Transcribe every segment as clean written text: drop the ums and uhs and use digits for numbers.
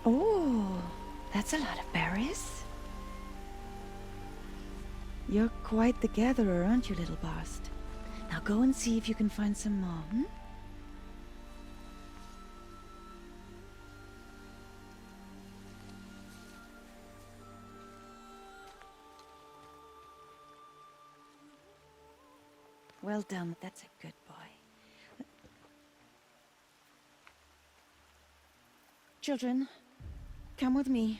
Oh, that's a lot of berries. You're quite the gatherer, aren't you, little Bast? Now go and see if you can find some more, hmm? Well done, that's a good boy. Children, come with me.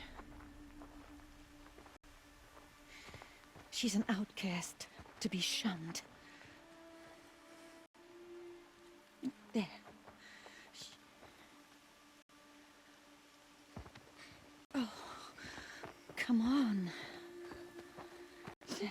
She's an outcast, to be shunned. There. Oh, come on. There.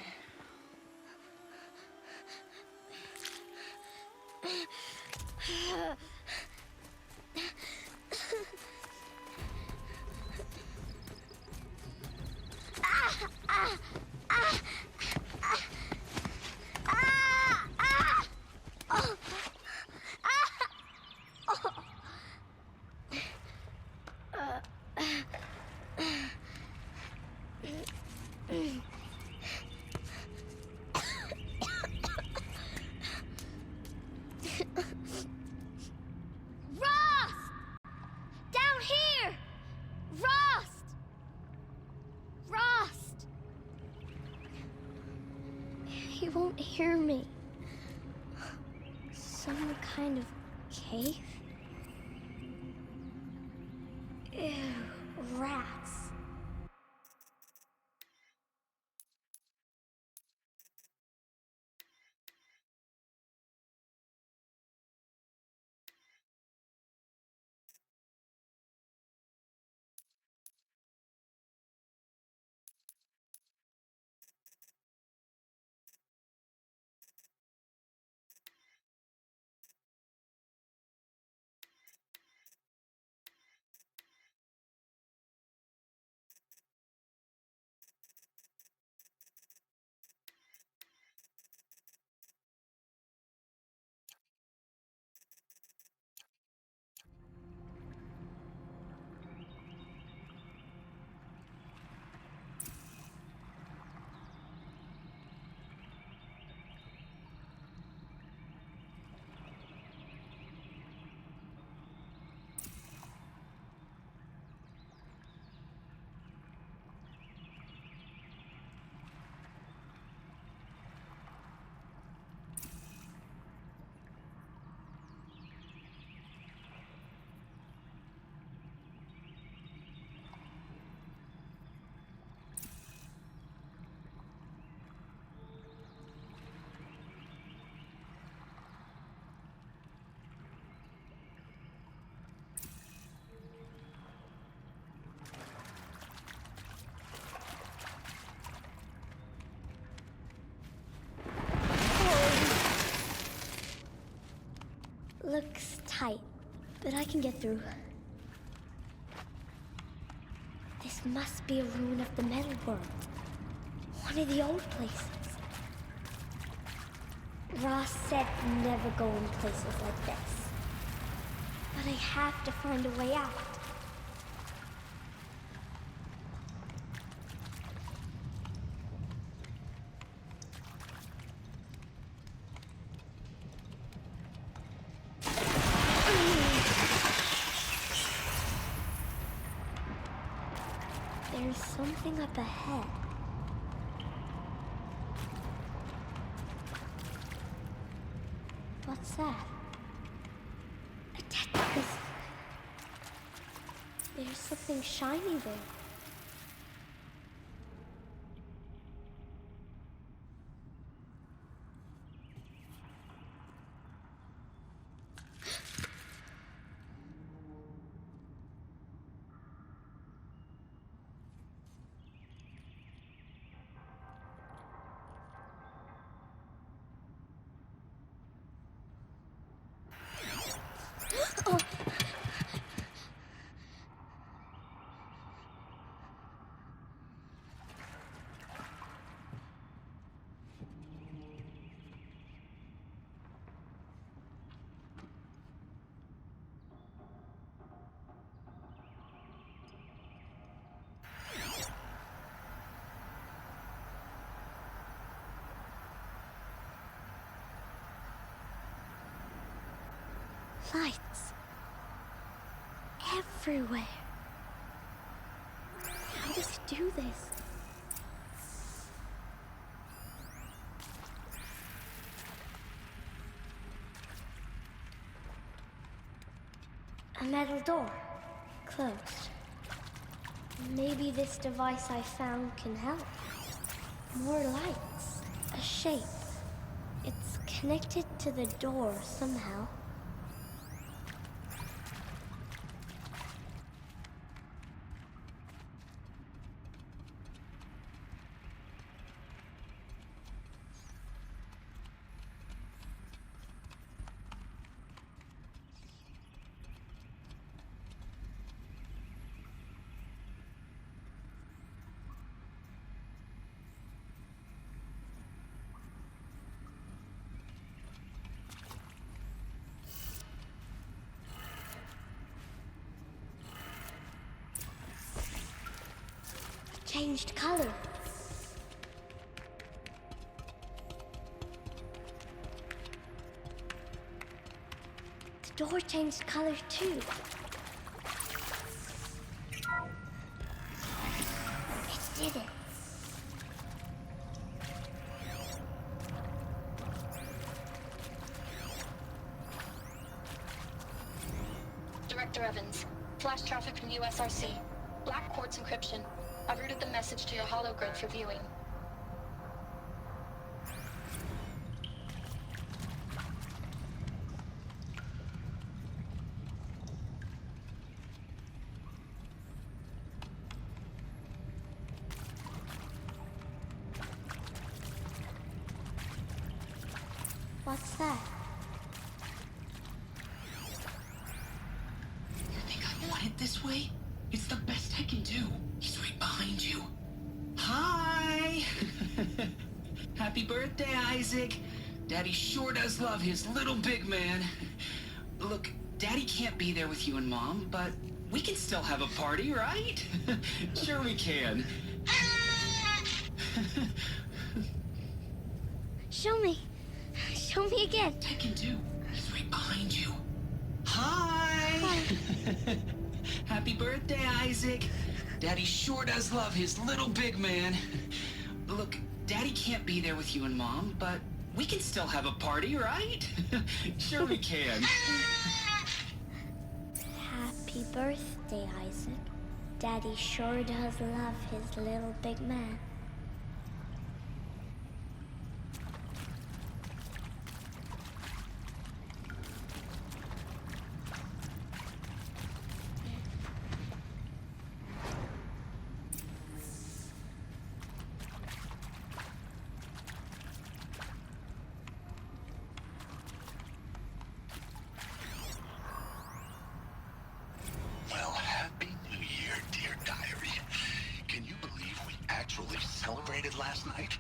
He won't hear me. Some kind of cave? Ew, rats. Looks tight, but I can get through. This must be a ruin of the metal world. One of the old places. Ross said never go in places like this. But I have to find a way out. There's something up ahead. What's that? A dead. There's something shiny there. Lights. Everywhere. How does he do this? A metal door. Closed. Maybe this device I found can help. More lights. A shape. It's connected to the door somehow. Changed color. The door changed color too. It did it. Director Evans, flash traffic from USRC. Black quartz encryption. I've routed the message to your hologrid for viewing. What's that? You think I want it this way? It's the best I can do. He's right behind you. Hi! Happy birthday, Isaac. Daddy sure does love his little big man. Look, Daddy can't be there with you and Mom, but we can still have a party, right? Sure we can. Show me. Show me again. I can do. He's right behind you. Hi! Happy birthday, Isaac. Daddy sure does love his little big man. Look, Daddy can't be there with you and Mom, but we can still have a party, right? Sure we can. Happy birthday, Isaac. Daddy sure does love his little big man. Well, happy New Year, dear diary. Can you believe we actually celebrated last night?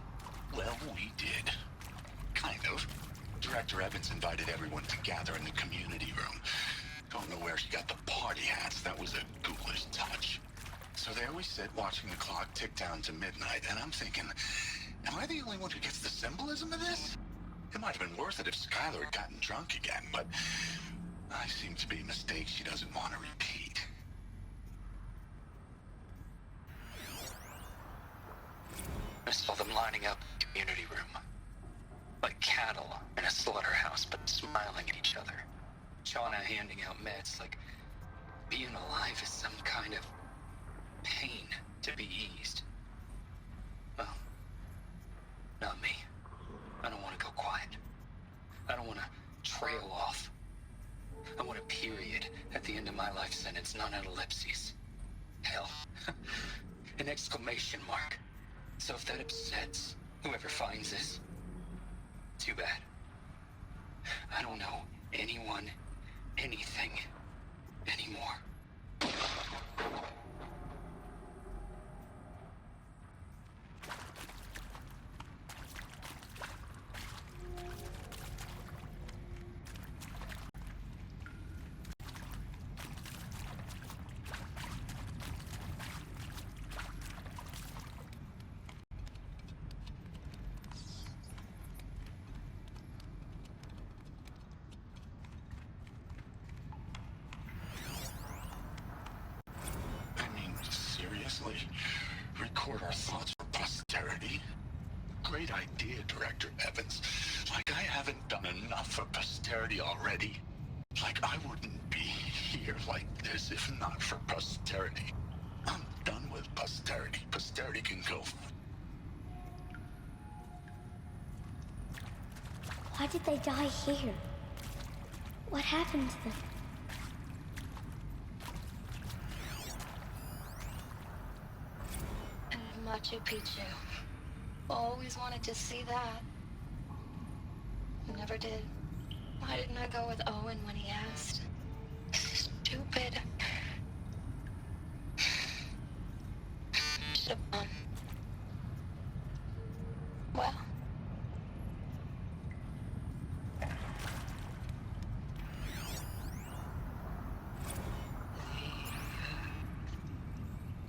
Well, we did. Kind of. Director Evans invited everyone to gather in the community room. Don't know where she got the party hats. That was a ghoulish touch. So there we sit, watching the clock tick down to midnight, and I'm thinking, am I the only one who gets the symbolism of this? It might have been worth it if Skylar had gotten drunk again, but I seem to be a mistake she doesn't want to repeat. I saw them lining up in the community room. Like cattle in a slaughterhouse, but smiling at each other. Shauna handing out meds like being alive is some kind of pain to be eased. Well, not me. I don't want to go quiet. I don't want to trail off. I want a period at the end of my life sentence, not an ellipses. Hell, an exclamation mark. So if that upsets whoever finds this, too bad. I don't know anyone, anything, anymore. Seriously, record our thoughts for posterity? Great idea, Director Evans. Like I haven't done enough for posterity already. Like I wouldn't be here like this if not for posterity. I'm done with posterity. Posterity can go. Why did they die here? What happened to them? Machu Picchu. Always wanted to see that. Never did. Why didn't I go with Owen when he asked? Stupid. Should have gone. Well.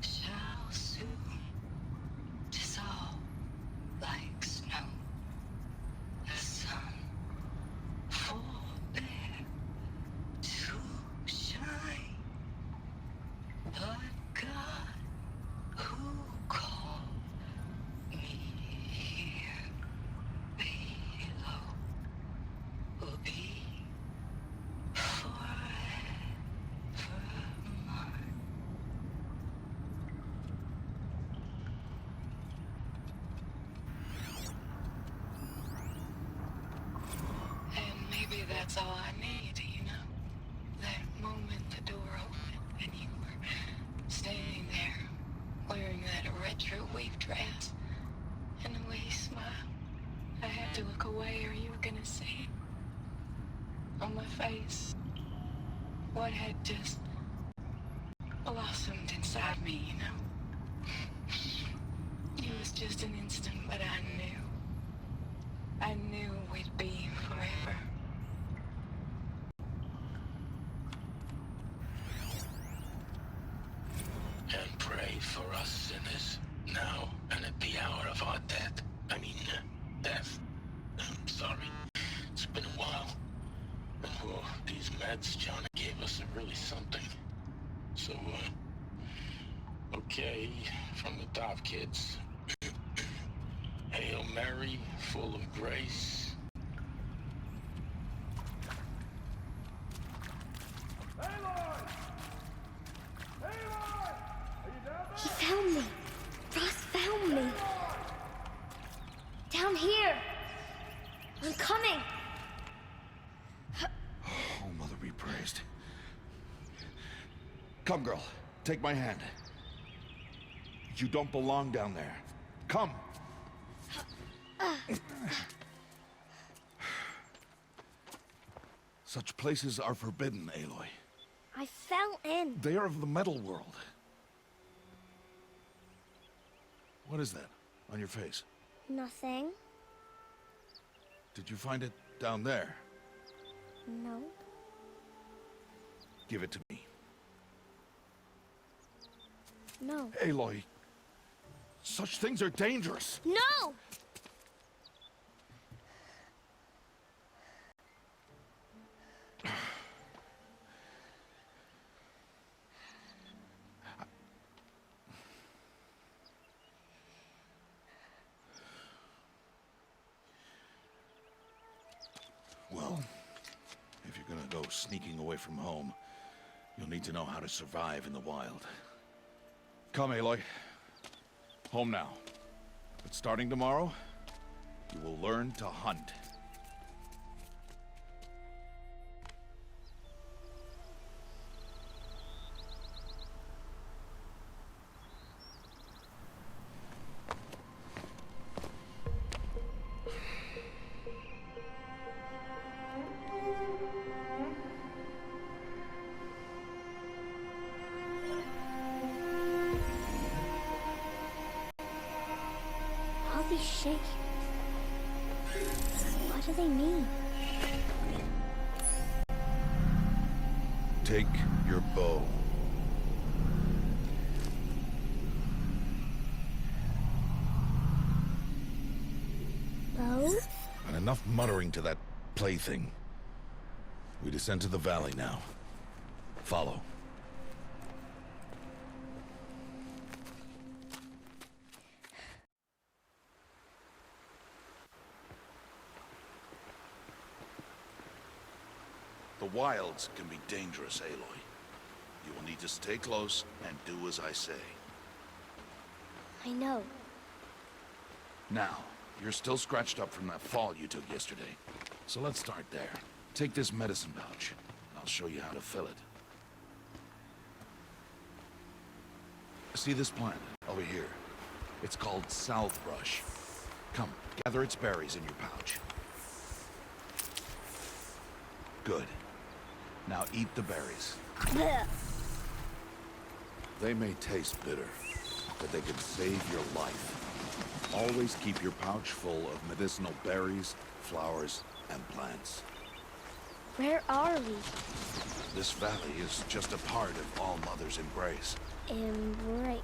Shall soon dissolve like snow. The sun forbear to shine, but God who called me here below will be forever mine. And maybe that's all I need, you know? That moment the door opened and you were standing there wearing that retro wave dress and the way you smiled. I had to look away or you were gonna see on my face what had just blossomed inside me, you know? It was just an instant, but I knew we'd be forever. And pray for us sinners, now and at the hour of our death. Death. Sorry, it's been a while. And well, these meds Johnny gave us are really something. So, okay, from the top, kids. Hail Mary, full of grace. He found me. Ross found me. Down here. I'm coming. Oh, Mother be praised. Come, girl. Take my hand. You don't belong down there. Come. Such places are forbidden, Aloy. I fell in. They are of the metal world. What is that on your face? Nothing. Did you find it down there? No. Give it to me. No. Aloy, such things are dangerous. No! Well, if you're gonna go sneaking away from home, you'll need to know how to survive in the wild. Come, Aloy. Home now. But starting tomorrow, you will learn to hunt. All these shapes. What do they mean? Take your bow. Bow? And enough muttering to that plaything. We descend to the valley now. Follow. wilds can be dangerous, Aloy. You will need to stay close and do as I say. I know. Now, you're still scratched up from that fall you took yesterday. So let's start there. Take this medicine pouch, and I'll show you how to fill it. See this plant over here? It's called salve brush. Come, gather its berries in your pouch. Good. Now eat the berries. Blech. They may taste bitter, but they can save your life. Always keep your pouch full of medicinal berries, flowers, and plants. Where are we? This valley is just a part of All Mother's embrace. Embrace.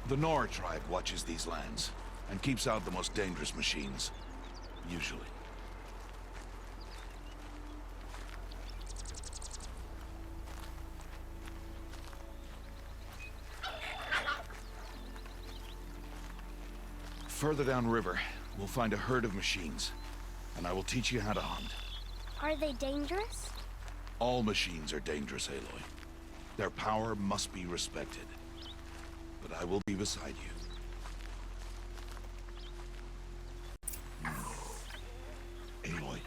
The Nora tribe watches these lands, and keeps out the most dangerous machines. Usually. Further downriver, we'll find a herd of machines, and I will teach you how to hunt. Are they dangerous? All machines are dangerous, Aloy. Their power must be respected. But I will be beside you. Aloy,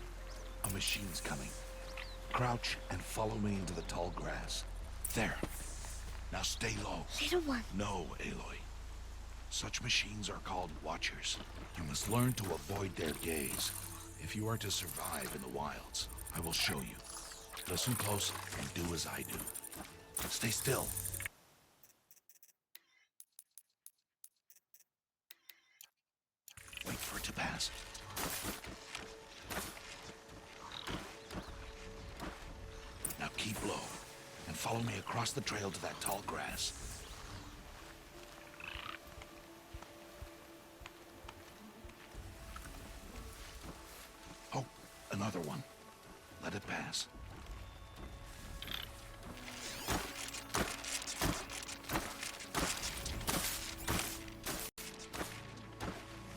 a machine's coming. Crouch and follow me into the tall grass. There. Now stay low. Little one. No, Aloy. Such machines are called Watchers. You must learn to avoid their gaze if you are to survive in the wilds. I will show you. Listen close and do as I do. Stay still. Wait for it to pass. Now keep low and follow me across the trail to that tall grass. Oh, another one. Let it pass.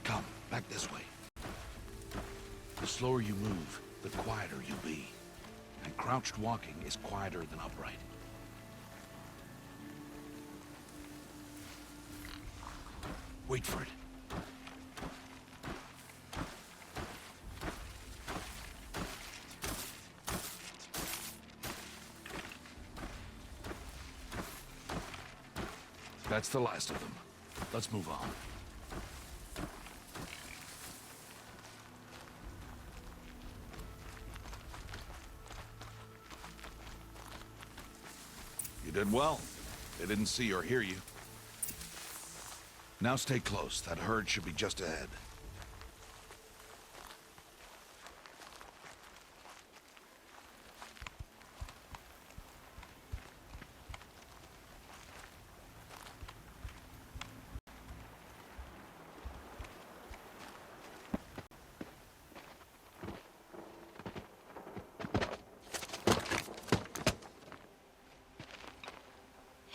Come, back this way. The slower you move, the quieter you'll be. And crouched walking is quieter than upright. Wait for it. That's the last of them. Let's move on. You did well. They didn't see or hear you. Now stay close. That herd should be just ahead.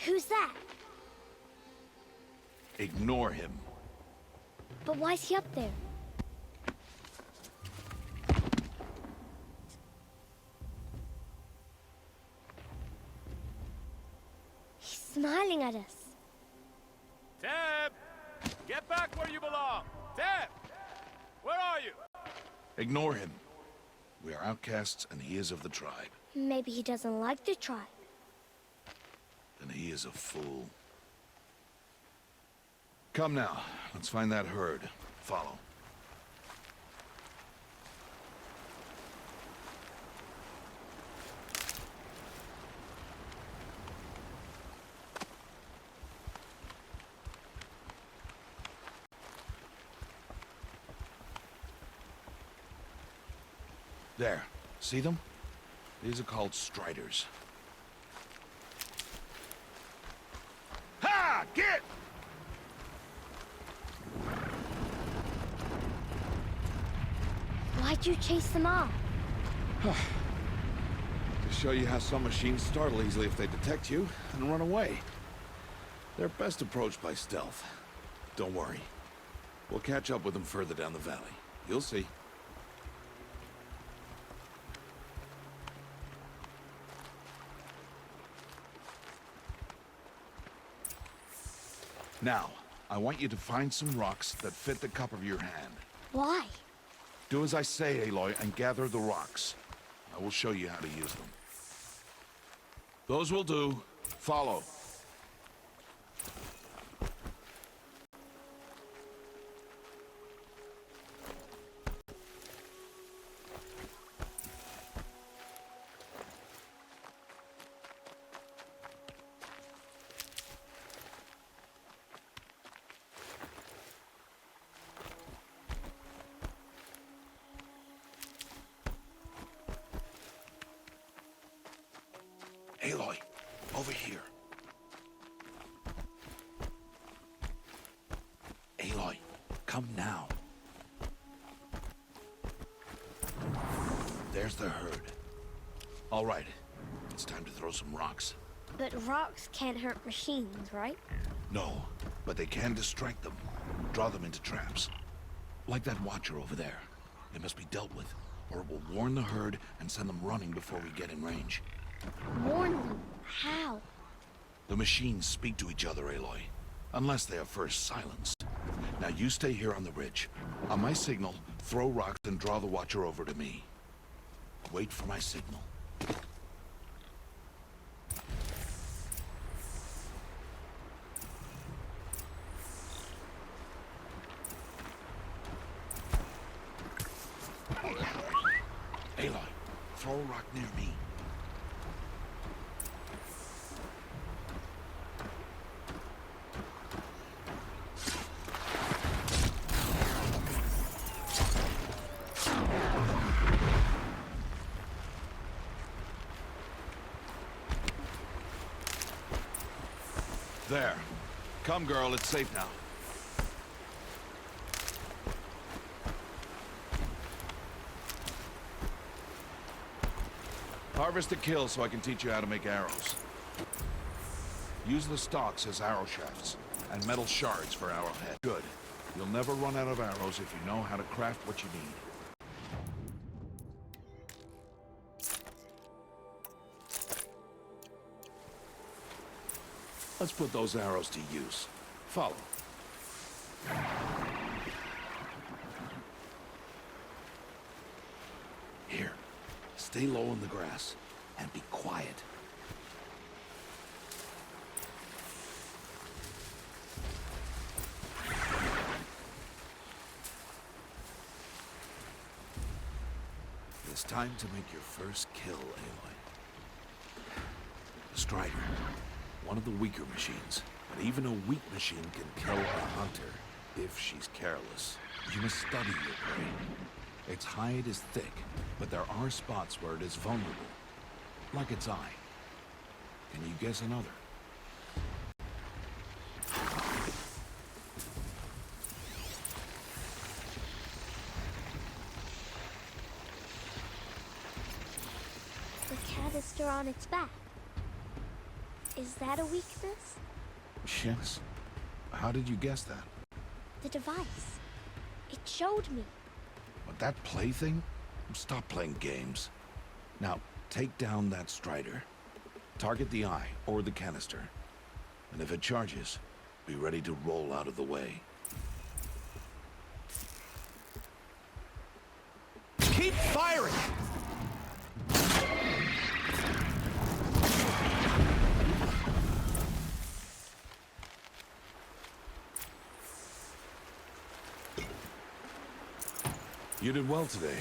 Who's that? Ignore him. But why's he up there? He's smiling at us. Teb! Get back where you belong! Teb! Where are you? Ignore him. We are outcasts, and he is of the tribe. Maybe he doesn't like the tribe. And he is a fool. Come now, let's find that herd. Follow. There. See them? These are called striders. Ha! Get! Why'd you chase them off? To show you how some machines startle easily if they detect you and run away. They're best approached by stealth. Don't worry. We'll catch up with them further down the valley. You'll see. Now, I want you to find some rocks that fit the cup of your hand. Why? Do as I say, Aloy, and gather the rocks. I will show you how to use them. Those will do. Follow. Aloy, over here. Aloy, come now. There's the herd. All right, it's time to throw some rocks. But rocks can't hurt machines, right? No, but they can distract them. Draw them into traps. Like that watcher over there. It must be dealt with, or it will warn the herd and send them running before we get in range. Warn them? How? The machines speak to each other, Aloy. Unless they are first silenced. Now you stay here on the ridge. On my signal, throw rocks and draw the watcher over to me. Wait for my signal. Aloy, throw a rock near me. There. Come, girl, it's safe now. Harvest a kill so I can teach you how to make arrows. Use the stalks as arrow shafts, and metal shards for arrowhead. Good. You'll never run out of arrows if you know how to craft what you need. Let's put those arrows to use. Follow. Here, stay low in the grass and be quiet. It's time to make your first kill, Aloy. The Strider. One of the weaker machines, but even a weak machine can kill a hunter if she's careless. You must study your prey. Its hide is thick, but there are spots where it is vulnerable, like its eye. Can you guess another? The canister on its back. Is that a weakness? Yes. How did you guess that? The device. It showed me. But that plaything? Stop playing games. Now, take down that Strider. Target the eye or the canister. And if it charges, be ready to roll out of the way. Keep firing! You did well today,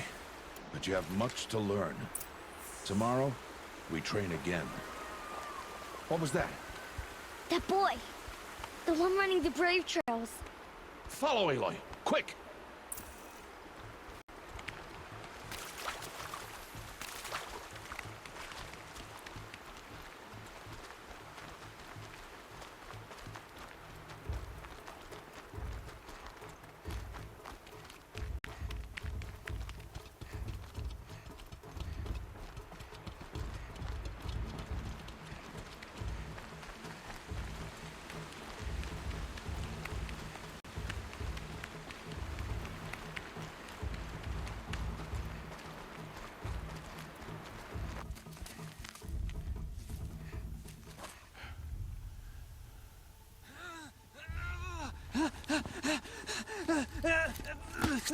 but you have much to learn. Tomorrow, we train again. What was that? That boy! The one running the brave trails. Follow, Aloy! Quick! I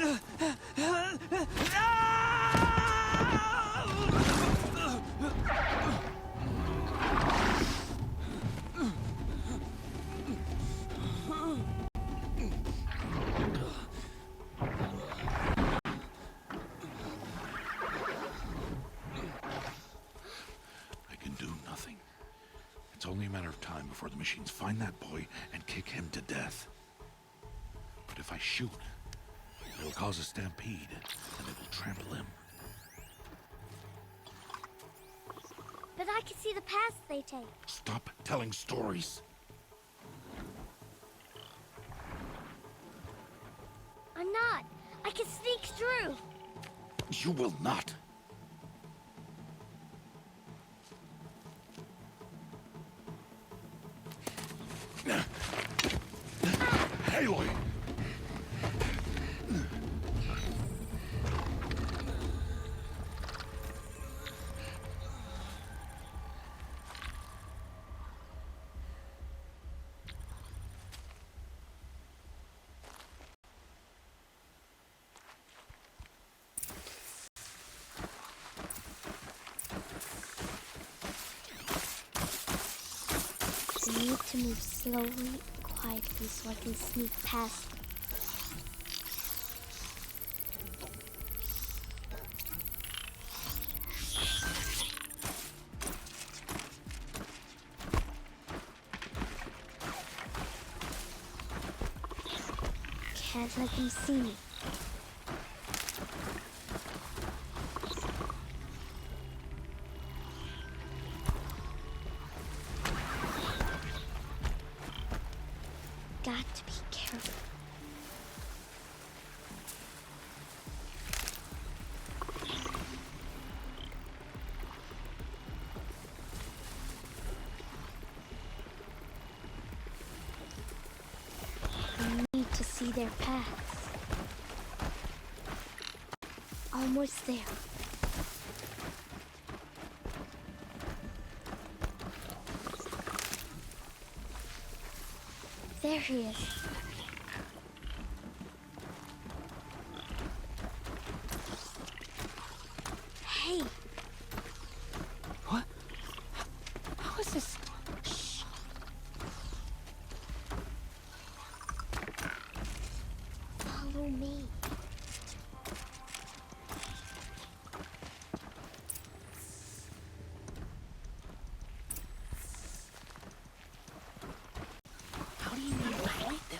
can do nothing. It's only a matter of time before the machines find that boy and kick him to death. But if I shoot, it'll cause a stampede, and it will trample him. But I can see the paths they take. Stop telling stories. I'm not. I can sneak through. You will not. Aloy! We need to move slowly and quietly so I can sneak past them. Can't let them see me. Got to be careful. I need to see their paths. Almost there. There he is. Hey. What? How is this? Shh. Follow me. How do you know to fight them?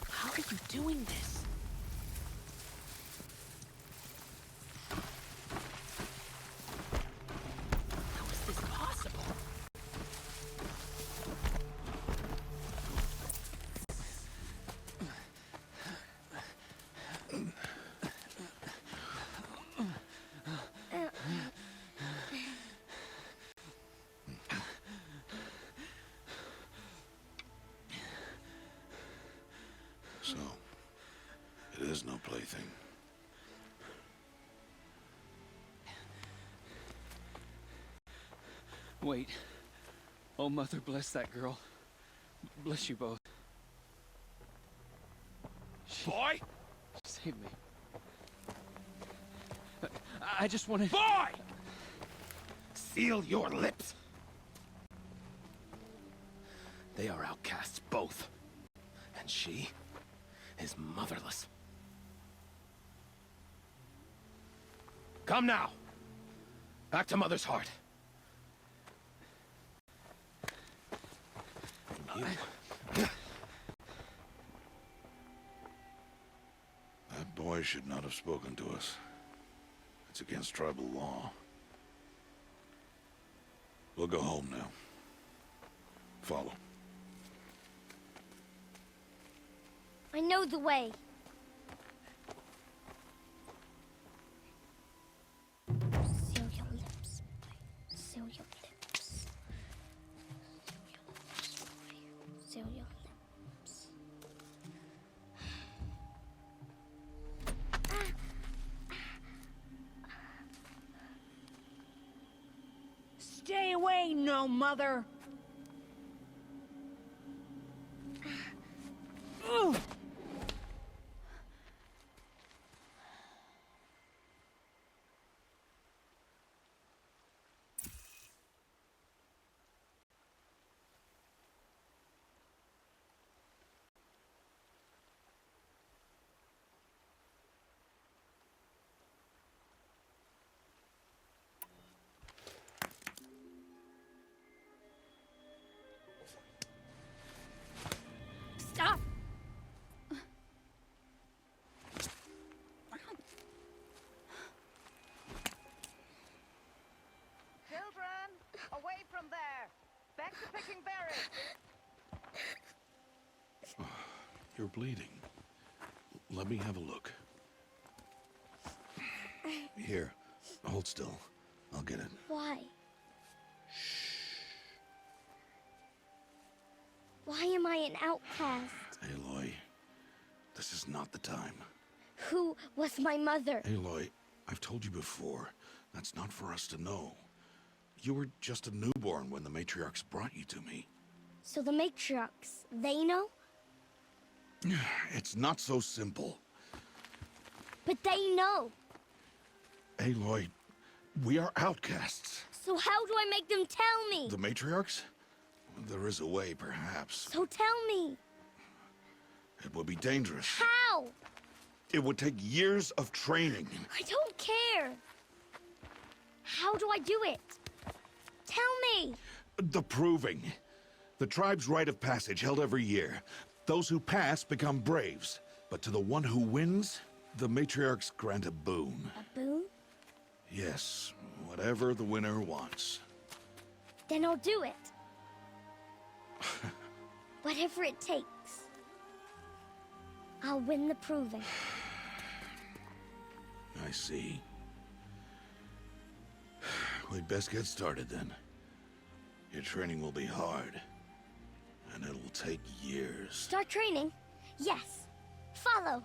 How are you doing this? How is this possible? So, it is no plaything. Wait. Oh, Mother, bless that girl. Bless you both. She Boy! saved me. I just wanted... Boy! Seal your lips. They are outcasts, both. And she is motherless. Come now. Back to Mother's heart. And you... That boy should not have spoken to us. It's against tribal law. We'll go home now. Follow. I know the way. Seal your lips. Seal your lips. Seal your lips. Stay away, no mother! Stop! Children, away from there. Back to picking berries. You're bleeding. Let me have a look. Here, hold still. I'll get it. Why? Why am I an outcast? Aloy, this is not the time. Who was my mother? Aloy, I've told you before, that's not for us to know. You were just a newborn when the matriarchs brought you to me. So the matriarchs, they know? It's not so simple. But they know. Aloy, we are outcasts. So how do I make them tell me? The matriarchs? There is a way, perhaps. So tell me. It would be dangerous. How? It would take years of training. I don't care. How do I do it? Tell me. The proving. The tribe's rite of passage held every year. Those who pass become braves. But to the one who wins, the matriarchs grant a boon. A boon? Yes, whatever the winner wants. Then I'll do it. Whatever it takes. I'll win the proving. I see. We'd best get started then. Your training will be hard. And it'll take years. Start training? Yes. Follow.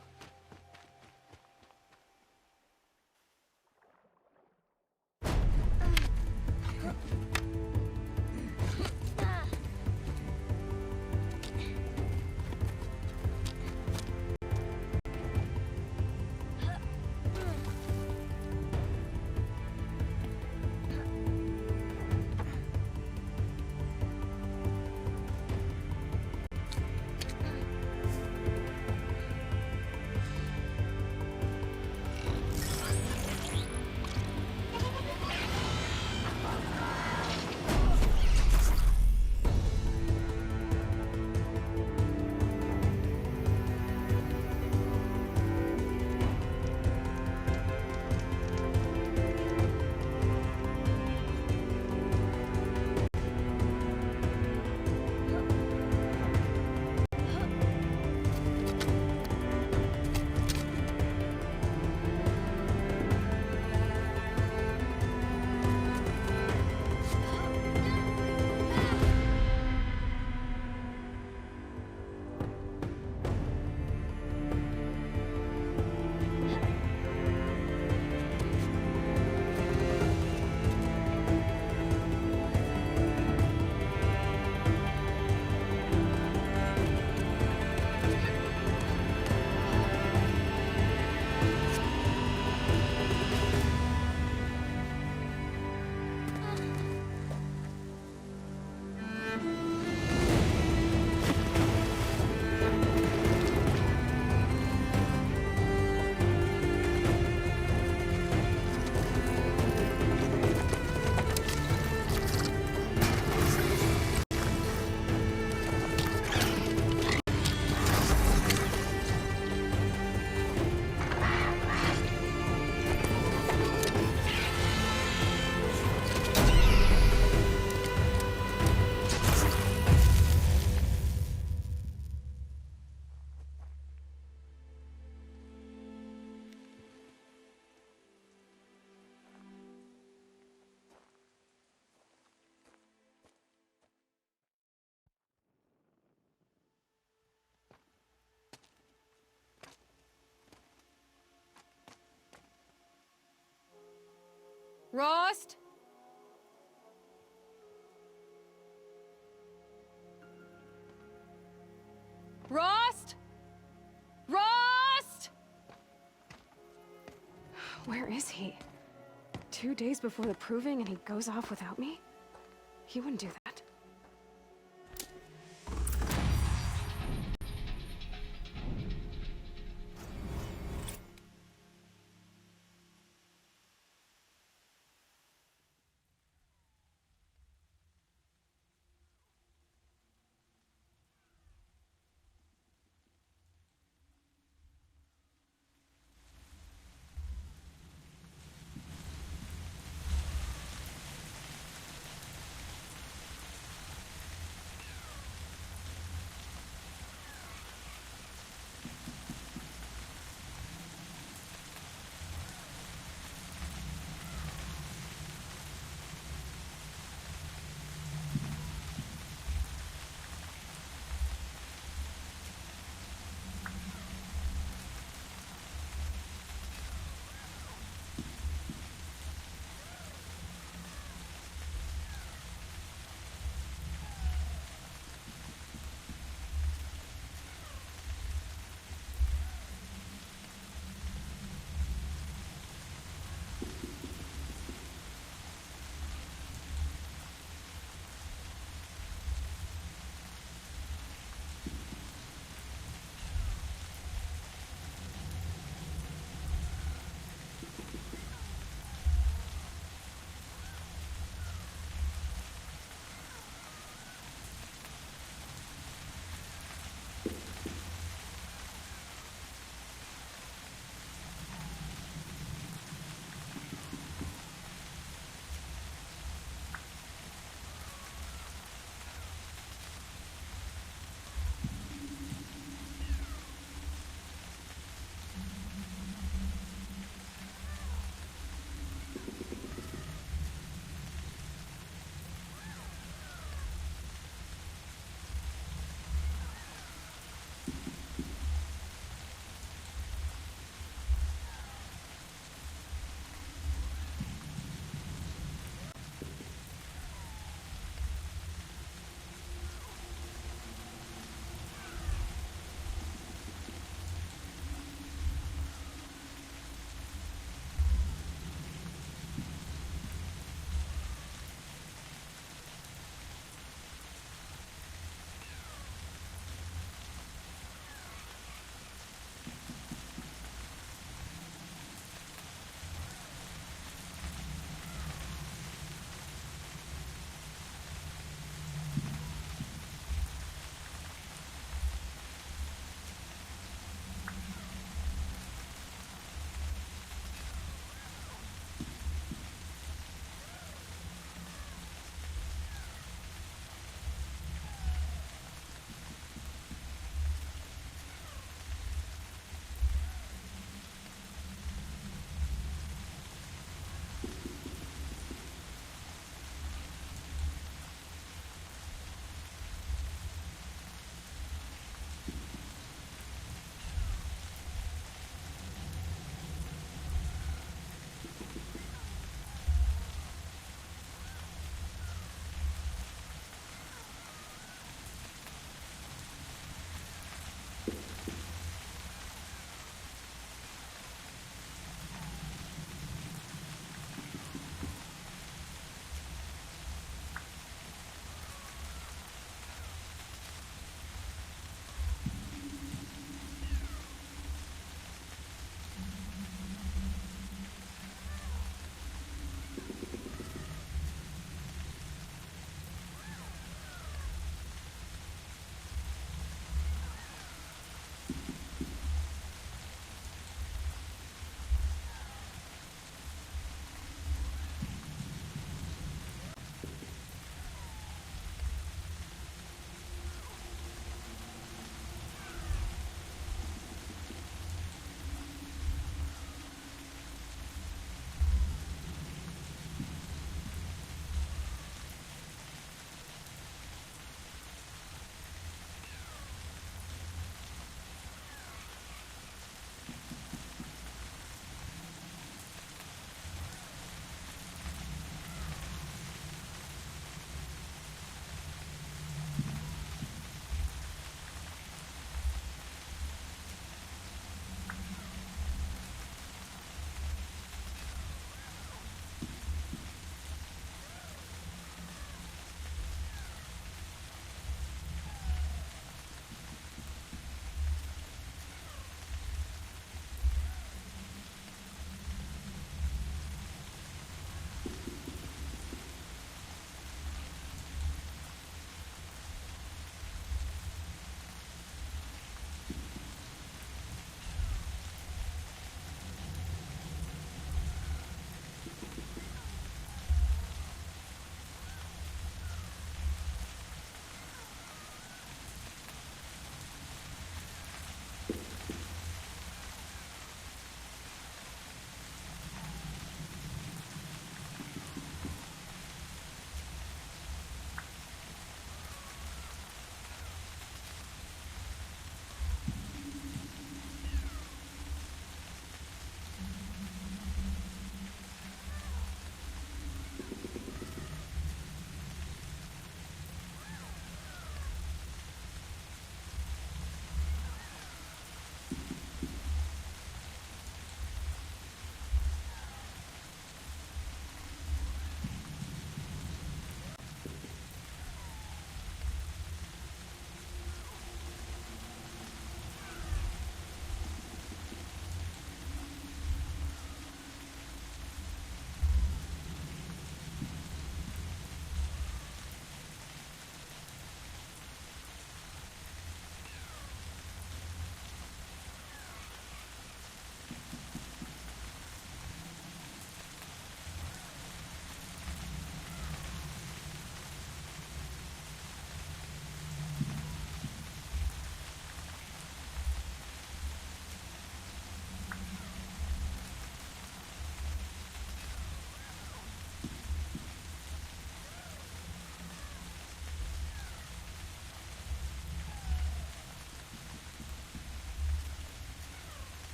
Rost? Rost? Where is he? 2 days before the proving and he goes off without me? He wouldn't do that.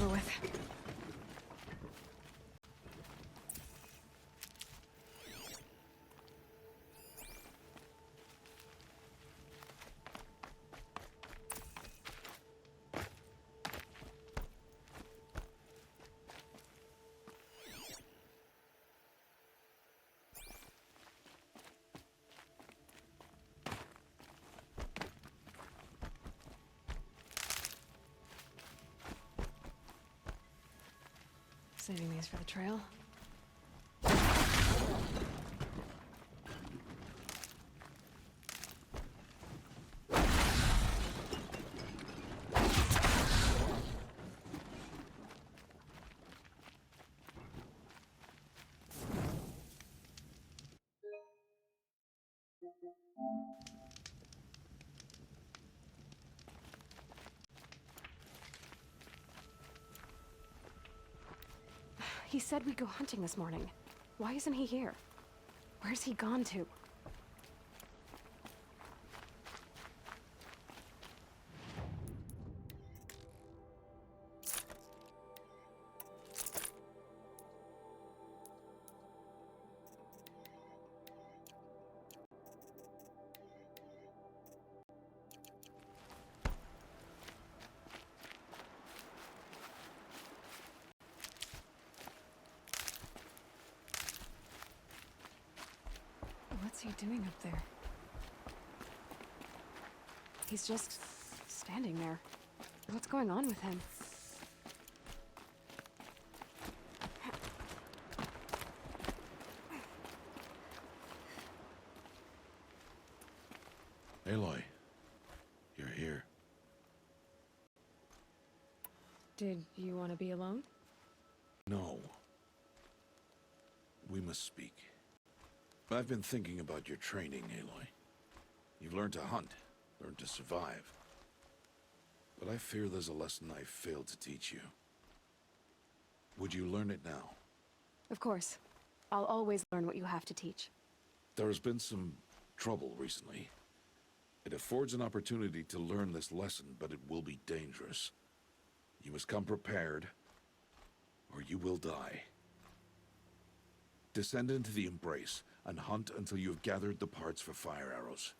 over with. Saving these for the trail. He said we'd go hunting this morning. Why isn't he here? Where's he gone to? What's he doing up there? He's just standing there. What's going on with him? Aloy, you're here. Did you want to be alone? No. We must speak. I've been thinking about your training, Aloy. You've learned to hunt, learned to survive. But I fear there's a lesson I failed to teach you. Would you learn it now? Of course. I'll always learn what you have to teach. There has been some trouble recently. It affords an opportunity to learn this lesson, but it will be dangerous. You must come prepared, or you will die. Descend into the Embrace, and hunt until you have gathered the parts for fire arrows.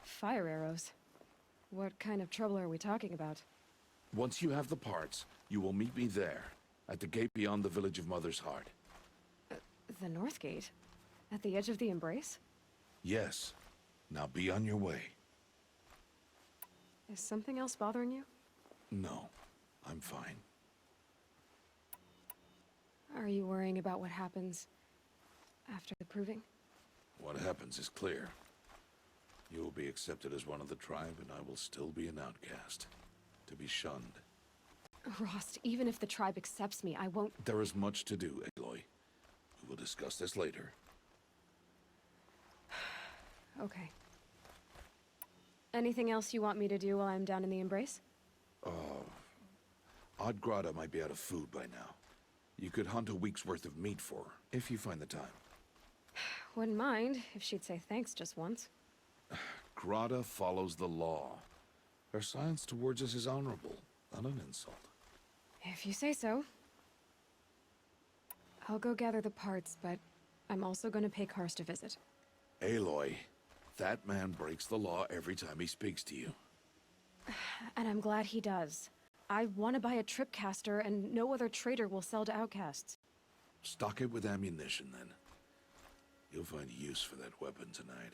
Fire arrows? What kind of trouble are we talking about? Once you have the parts, you will meet me there, at the gate beyond the village of Mother's Heart. The North Gate? At the edge of the Embrace? Yes. Now be on your way. Is something else bothering you? No, I'm fine. Are you worrying about what happens after the proving? What happens is clear. You will be accepted as one of the tribe, and I will still be an outcast. To be shunned. Rost, even if the tribe accepts me, I won't— There is much to do, Aloy. We will discuss this later. Okay. Anything else you want me to do while I'm down in the Embrace? Odd Grata might be out of food by now. You could hunt a week's worth of meat for her, if you find the time. Wouldn't mind if she'd say thanks just once. Grata follows the law. Her silence towards us is honorable, not an insult. If you say so. I'll go gather the parts, but I'm also gonna pay Karst a visit. Aloy, that man breaks the law every time he speaks to you. And I'm glad he does. I want to buy a tripcaster, and no other trader will sell to outcasts. Stock it with ammunition, then. You'll find use for that weapon tonight.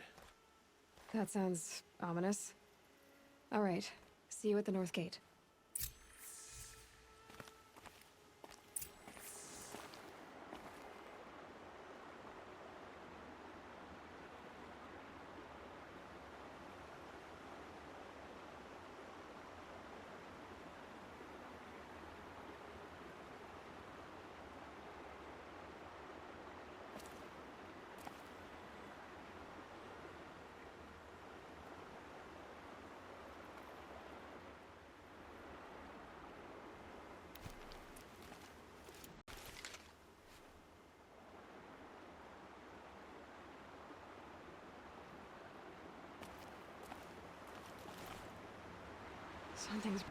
That sounds ominous. All right. See you at the North Gate. Something's...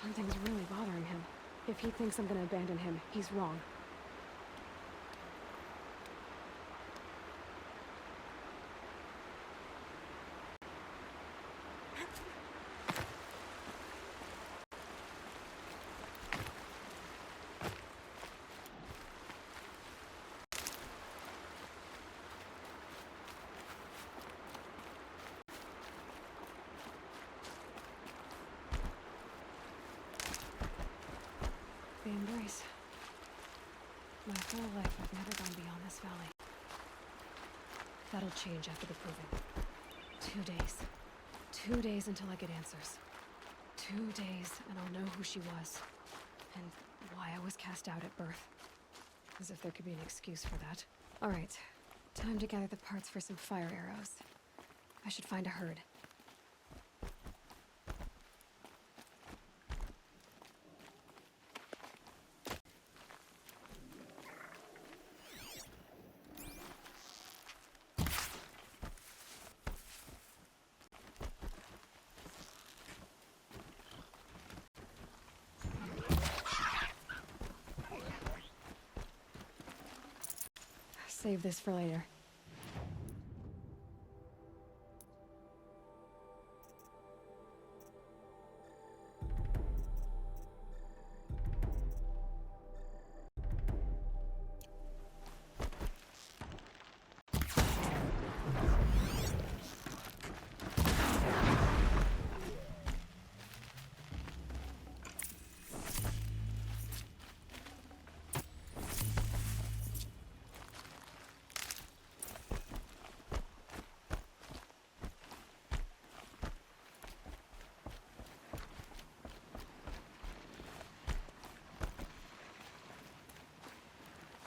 Something's really bothering him. If he thinks I'm gonna abandon him, he's wrong. The embrace. My whole life I've never gone beyond this valley. That'll change after the proving. 2 days. 2 days until I get answers. 2 days and I'll know who she was. And why I was cast out at birth. As if there could be an excuse for that. Alright. Time to gather the parts for some fire arrows. I should find a herd. Save this for later.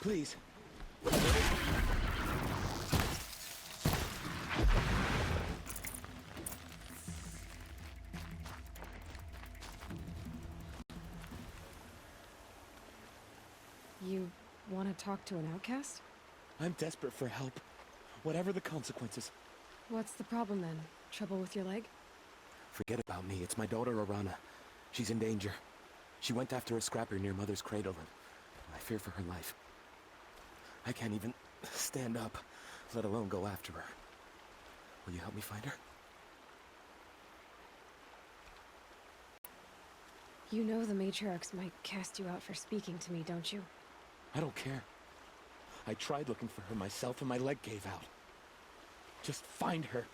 Please. You want to talk to an outcast? I'm desperate for help. Whatever the consequences. What's the problem then? Trouble with your leg? Forget about me. It's my daughter, Arana. She's in danger. She went after a scrapper near Mother's cradle, and I fear for her life. I can't even stand up, let alone go after her. Will you help me find her? You know the matriarchs might cast you out for speaking to me, don't you? I don't care. I tried looking for her myself and my leg gave out. Just find her.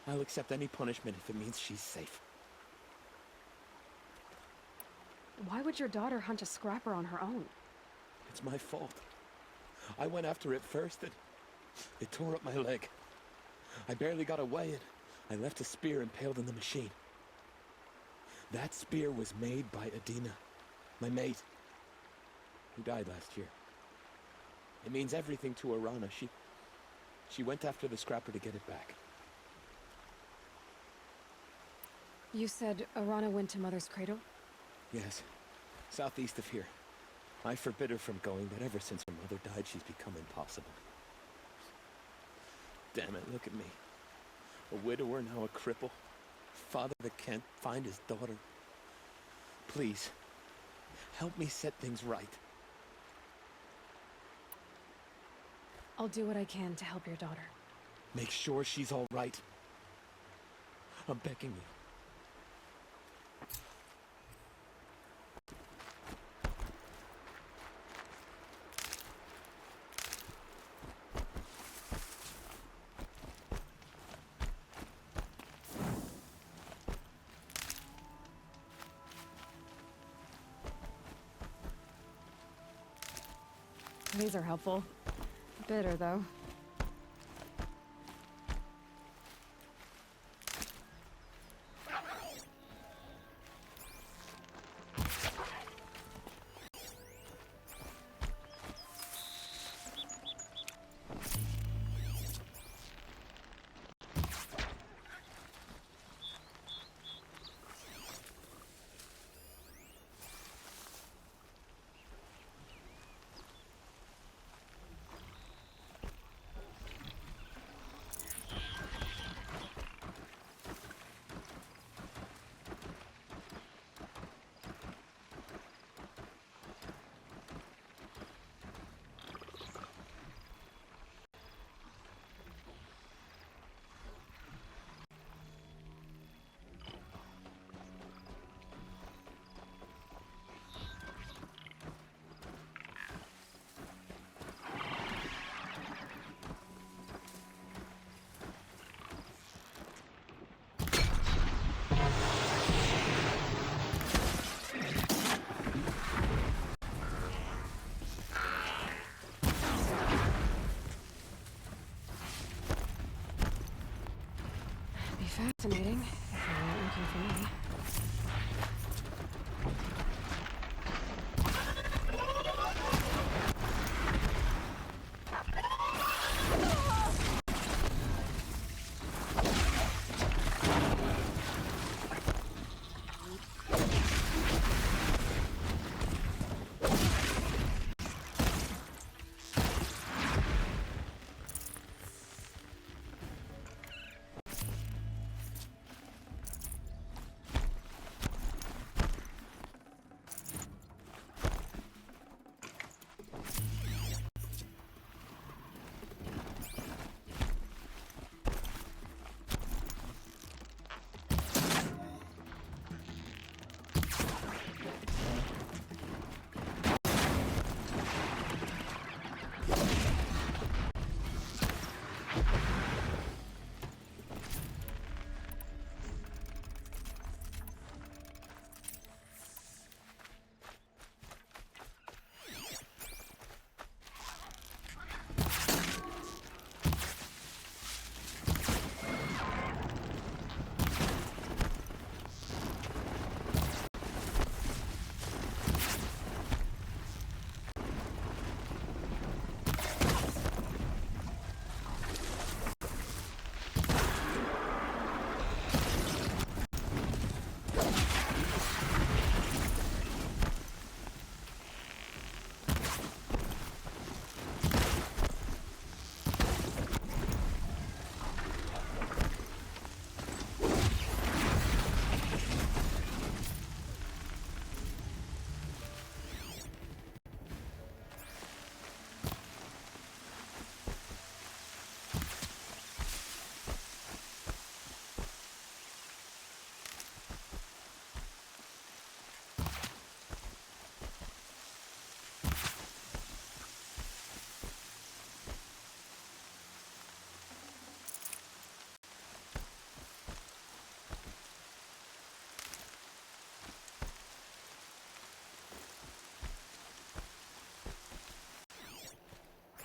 I'll accept any punishment if it means she's safe. Why would your daughter hunt a scrapper on her own? It's my fault. I went after it first and it tore up my leg. I barely got away and I left a spear impaled in the machine. That spear was made by Adina, my mate, who died last year. It means everything to Arana. She went after the scrapper to get it back. You said Arana went to Mother's cradle? Yes, southeast of here. I forbid her from going, but ever since her mother died, she's become impossible. Damn it, look at me. A widower, now a cripple. Father that can't find his daughter. Please, help me set things right. I'll do what I can to help your daughter. Make sure she's all right. I'm begging you. These are helpful. Bitter, though.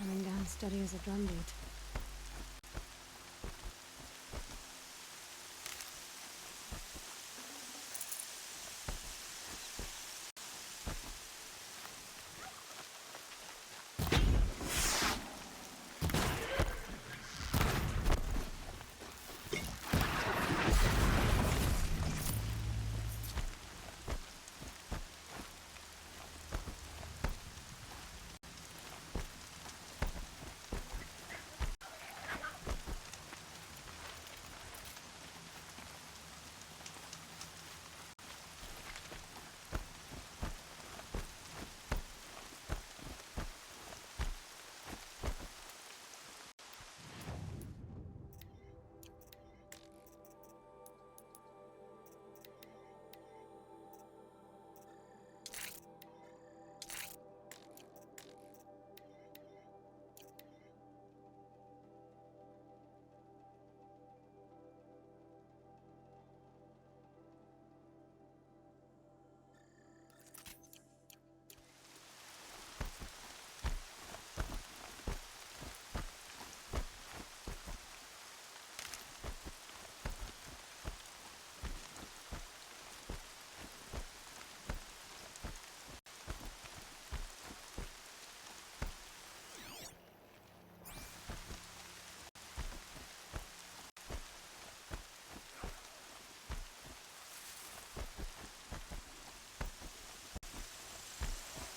coming down steady as a drumbeat.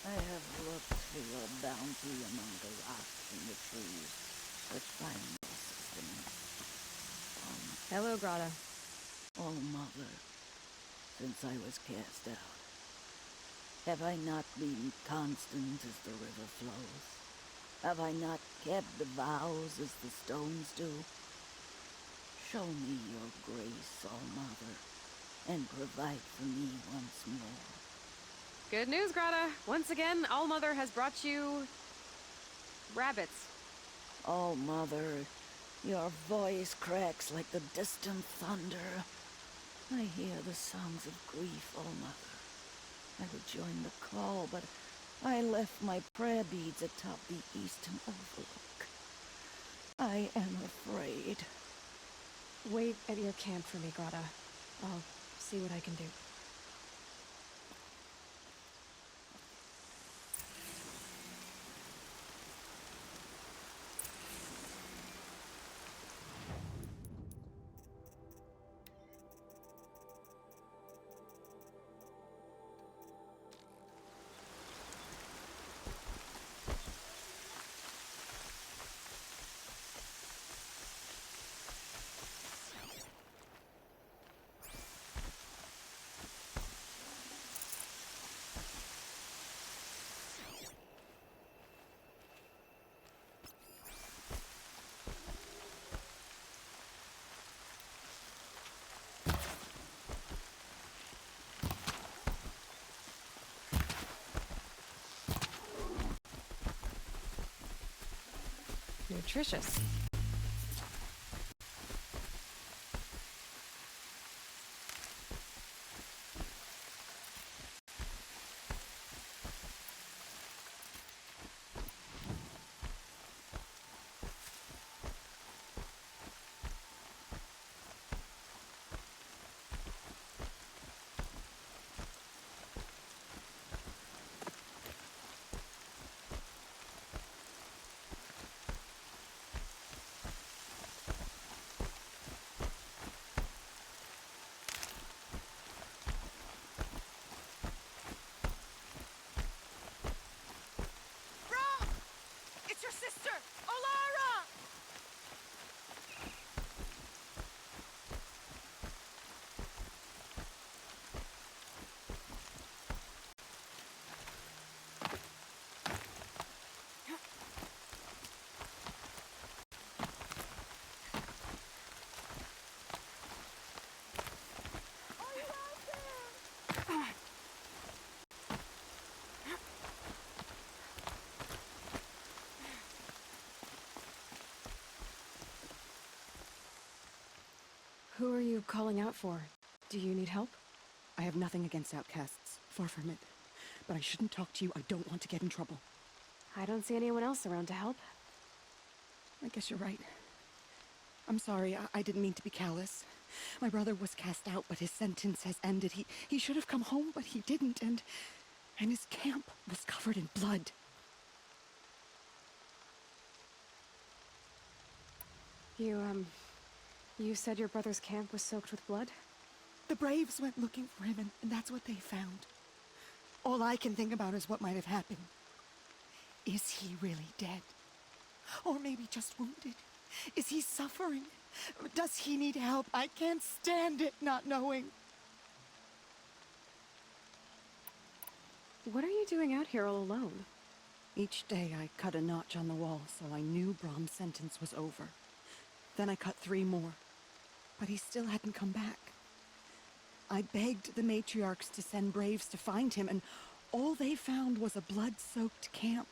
I have looked for your bounty among the rocks and the trees, but find no sustenance. Hello, Grata. Oh, Mother, since I was cast out, have I not been constant as the river flows? Have I not kept the vows as the stones do? Show me your grace, oh Mother, and provide for me once more. Good news, Grata. Once again, All-Mother has brought you... rabbits. Oh, Mother, your voice cracks like the distant thunder. I hear the sounds of grief, oh, Mother. I would join the call, but I left my prayer beads atop the eastern overlook. I am afraid. Wait at your camp for me, Grata. I'll see what I can do. Nutritious. It's your sister, Olara! Who are you calling out for? Do you need help? I have nothing against outcasts. Far from it. But I shouldn't talk to you. I don't want to get in trouble. I don't see anyone else around to help. I guess you're right. I'm sorry, I didn't mean to be callous. My brother was cast out, but his sentence has ended. He should have come home, but he didn't, and his camp was covered in blood. You said your brother's camp was soaked with blood? The Braves went looking for him, and that's what they found. All I can think about is what might have happened. Is he really dead? Or maybe just wounded? Is he suffering? Does he need help? I can't stand it not knowing. What are you doing out here all alone? Each day I cut a notch on the wall so I knew Brom's sentence was over. Then I cut 3 more. But he still hadn't come back. I begged the matriarchs to send Braves to find him, and all they found was a blood-soaked camp.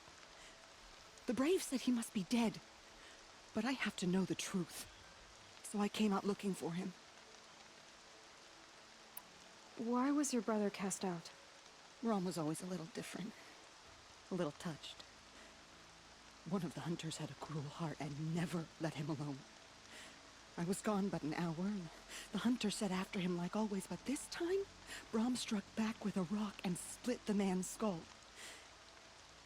The Braves said he must be dead, but I have to know the truth. So I came out looking for him. Why was your brother cast out? Brom was always a little different. A little touched. One of the hunters had a cruel heart and never let him alone. I was gone but an hour, and the hunter set after him like always, but this time, Brom struck back with a rock and split the man's skull.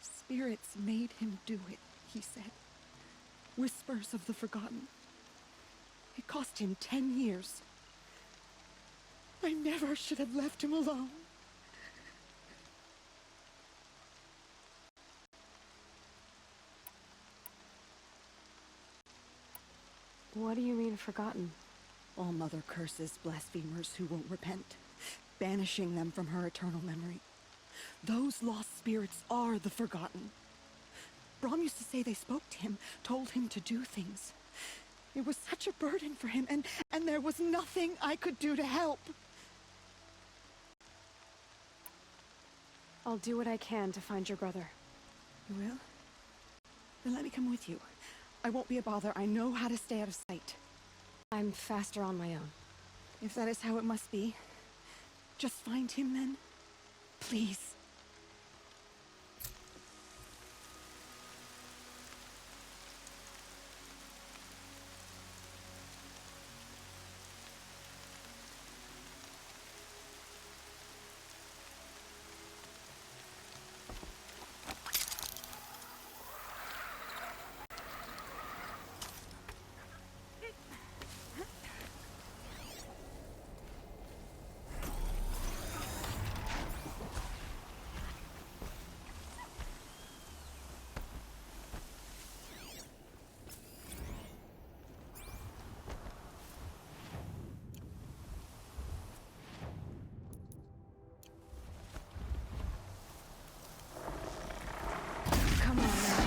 Spirits made him do it, he said. Whispers of the forgotten. It cost him 10 years. I never should have left him alone. What do you mean, forgotten? All Mother curses blasphemers who won't repent, banishing them from her eternal memory. Those lost spirits are the forgotten. Brom used to say they spoke to him, told him to do things. It was such a burden for him, and there was nothing I could do to help. I'll do what I can to find your brother. You will? Then let me come with you. I won't be a bother. I know how to stay out of sight. I'm faster on my own. If that is how it must be, just find him then. Please. Come on now.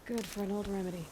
Good for an old remedy.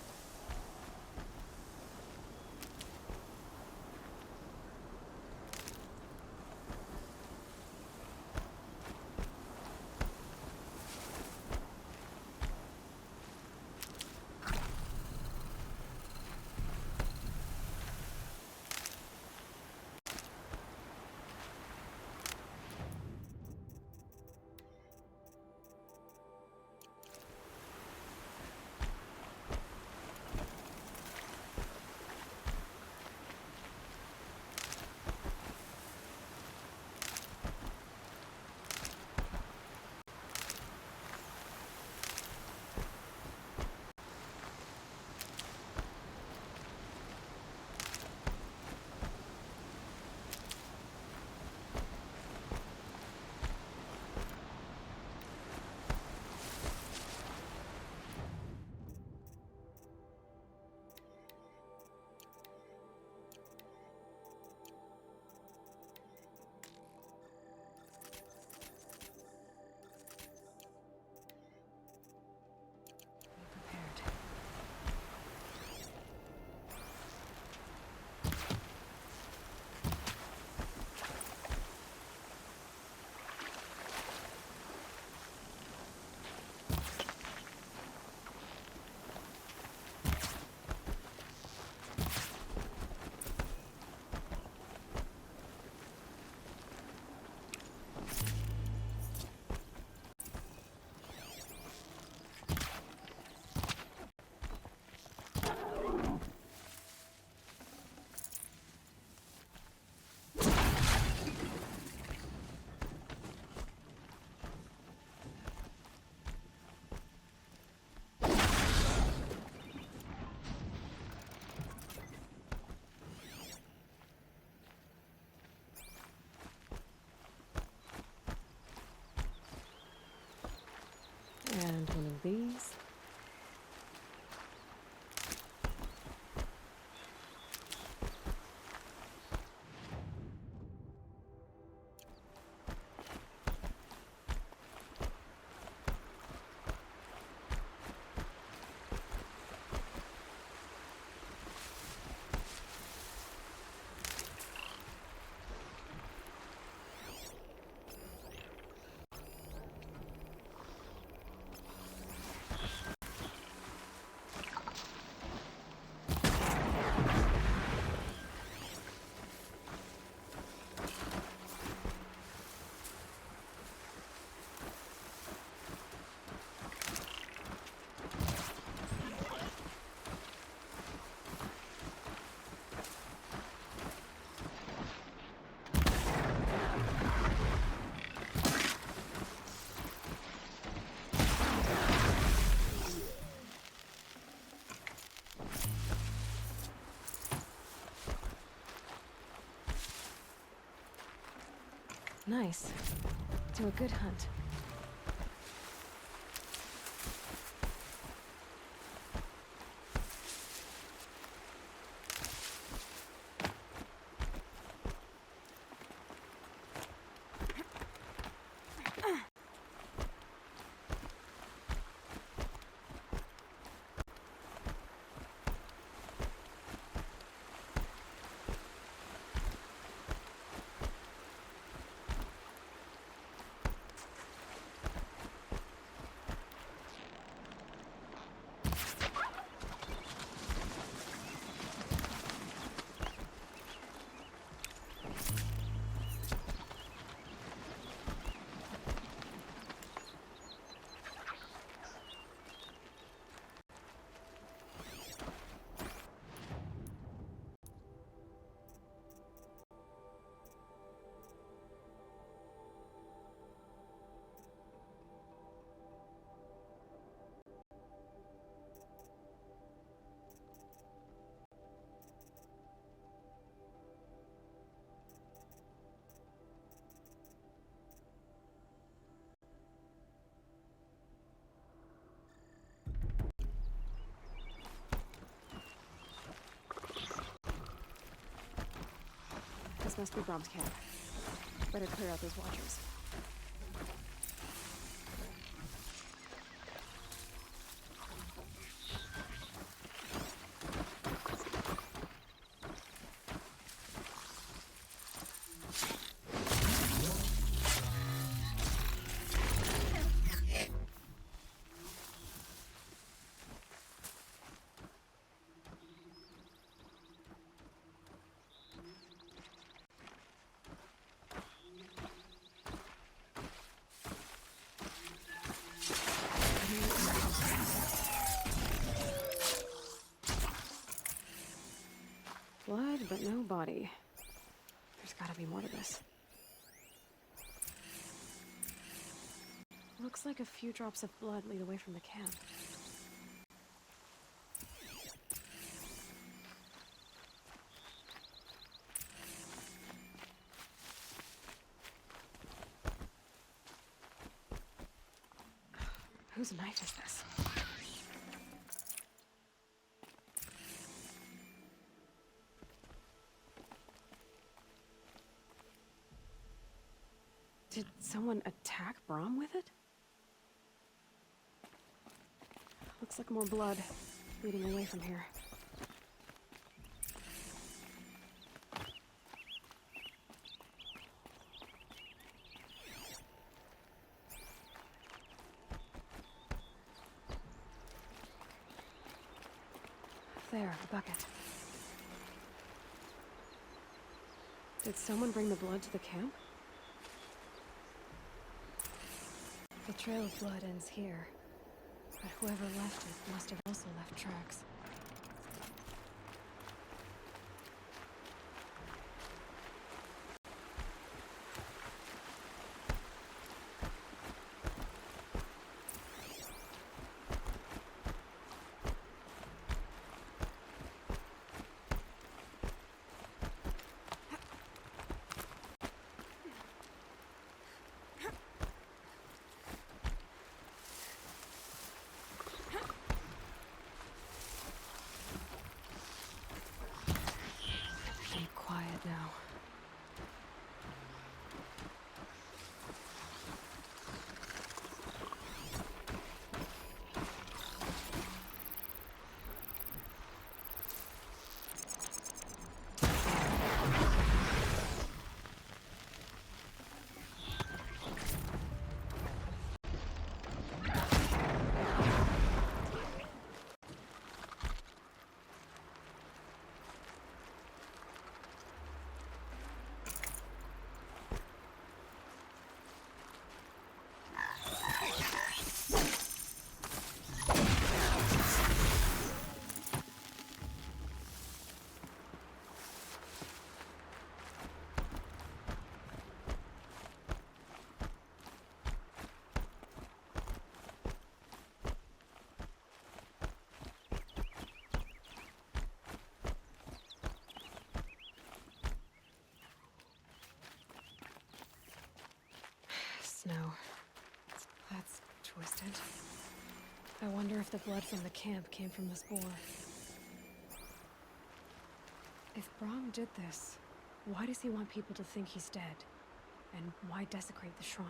these. Nice. Do a good hunt. This must be Brom's camp. Better clear out those watchers. Blood, but no body. There's gotta be more to this. Looks like a few drops of blood lead away from the camp. Whose knife is this? Did someone attack Brom with it? Looks like more blood leading away from here. There, a bucket. Did someone bring the blood to the camp? The trail of blood ends here, but whoever left it must have also left tracks. snow. That's twisted. I wonder if the blood from the camp came from this boar. If Brahm did this, why does he want people to think he's dead? And why desecrate the shrine?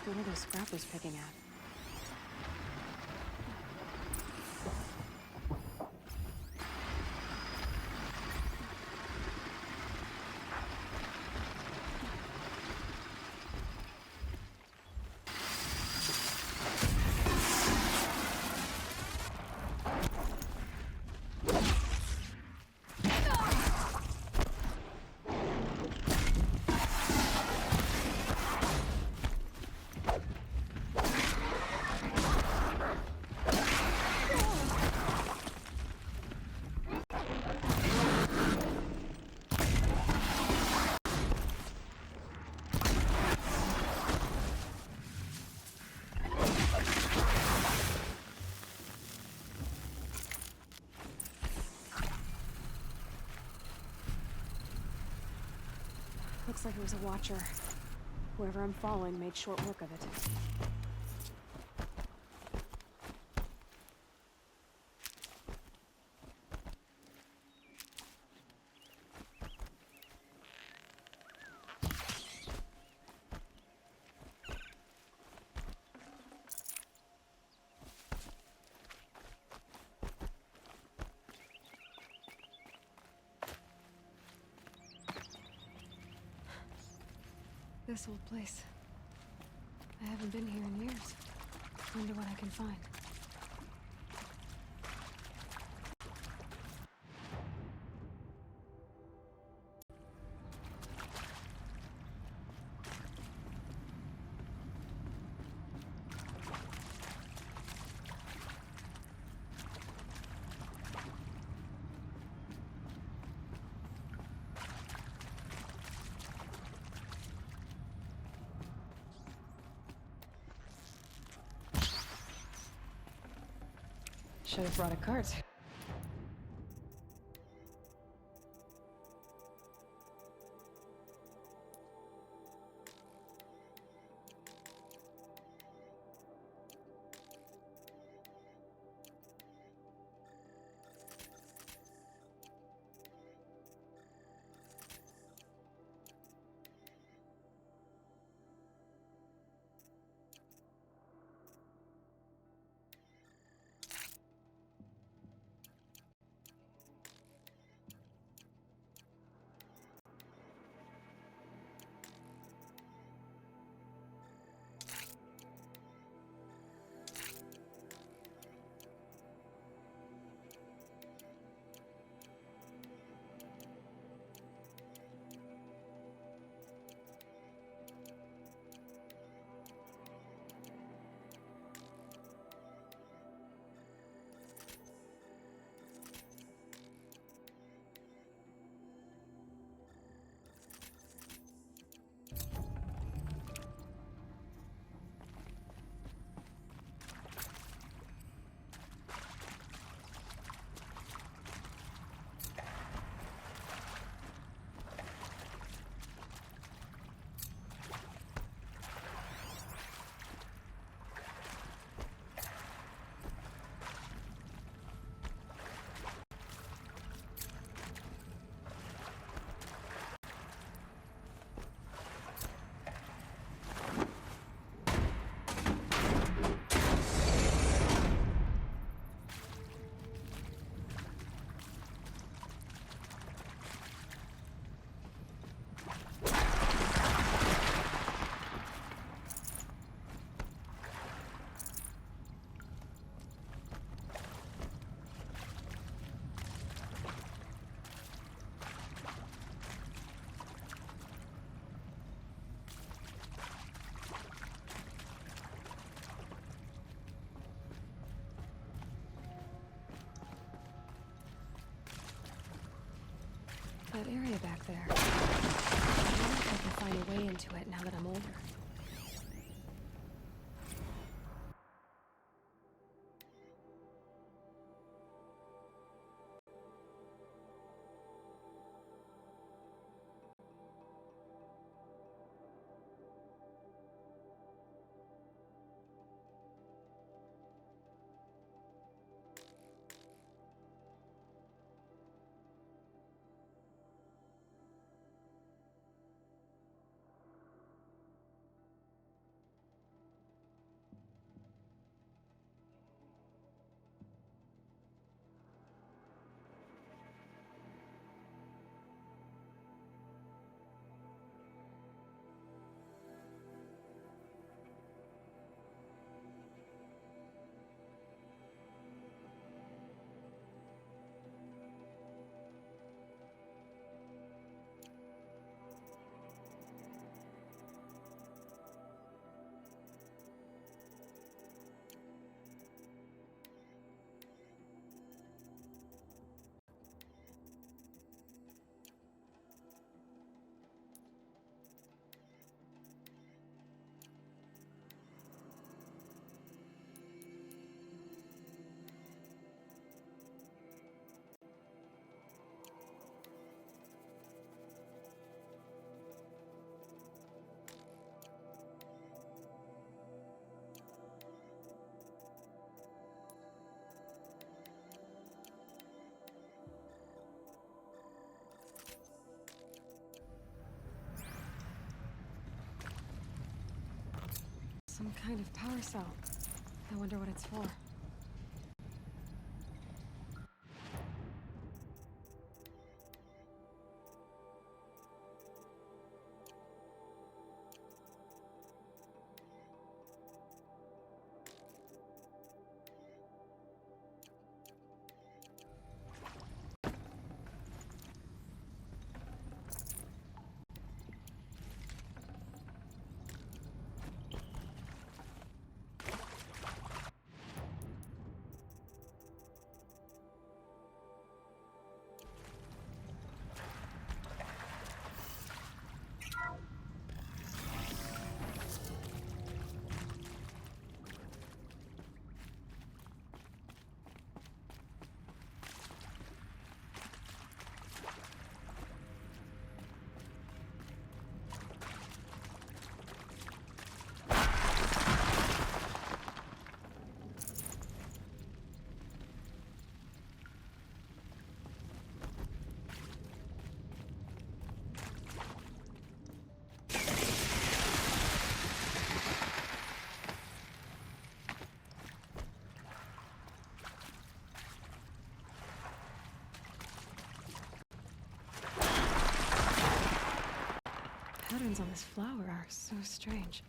What are those scrappers picking at? Looks like it was a watcher. Whoever I'm following made short work of it. This old place. I haven't been here in years. Wonder what I can find. Should have brought a cart. That area back there. I wonder if I can find a way into it now that I'm older. Some kind of power cell. I wonder what it's for. Patterns on this flower are so strange.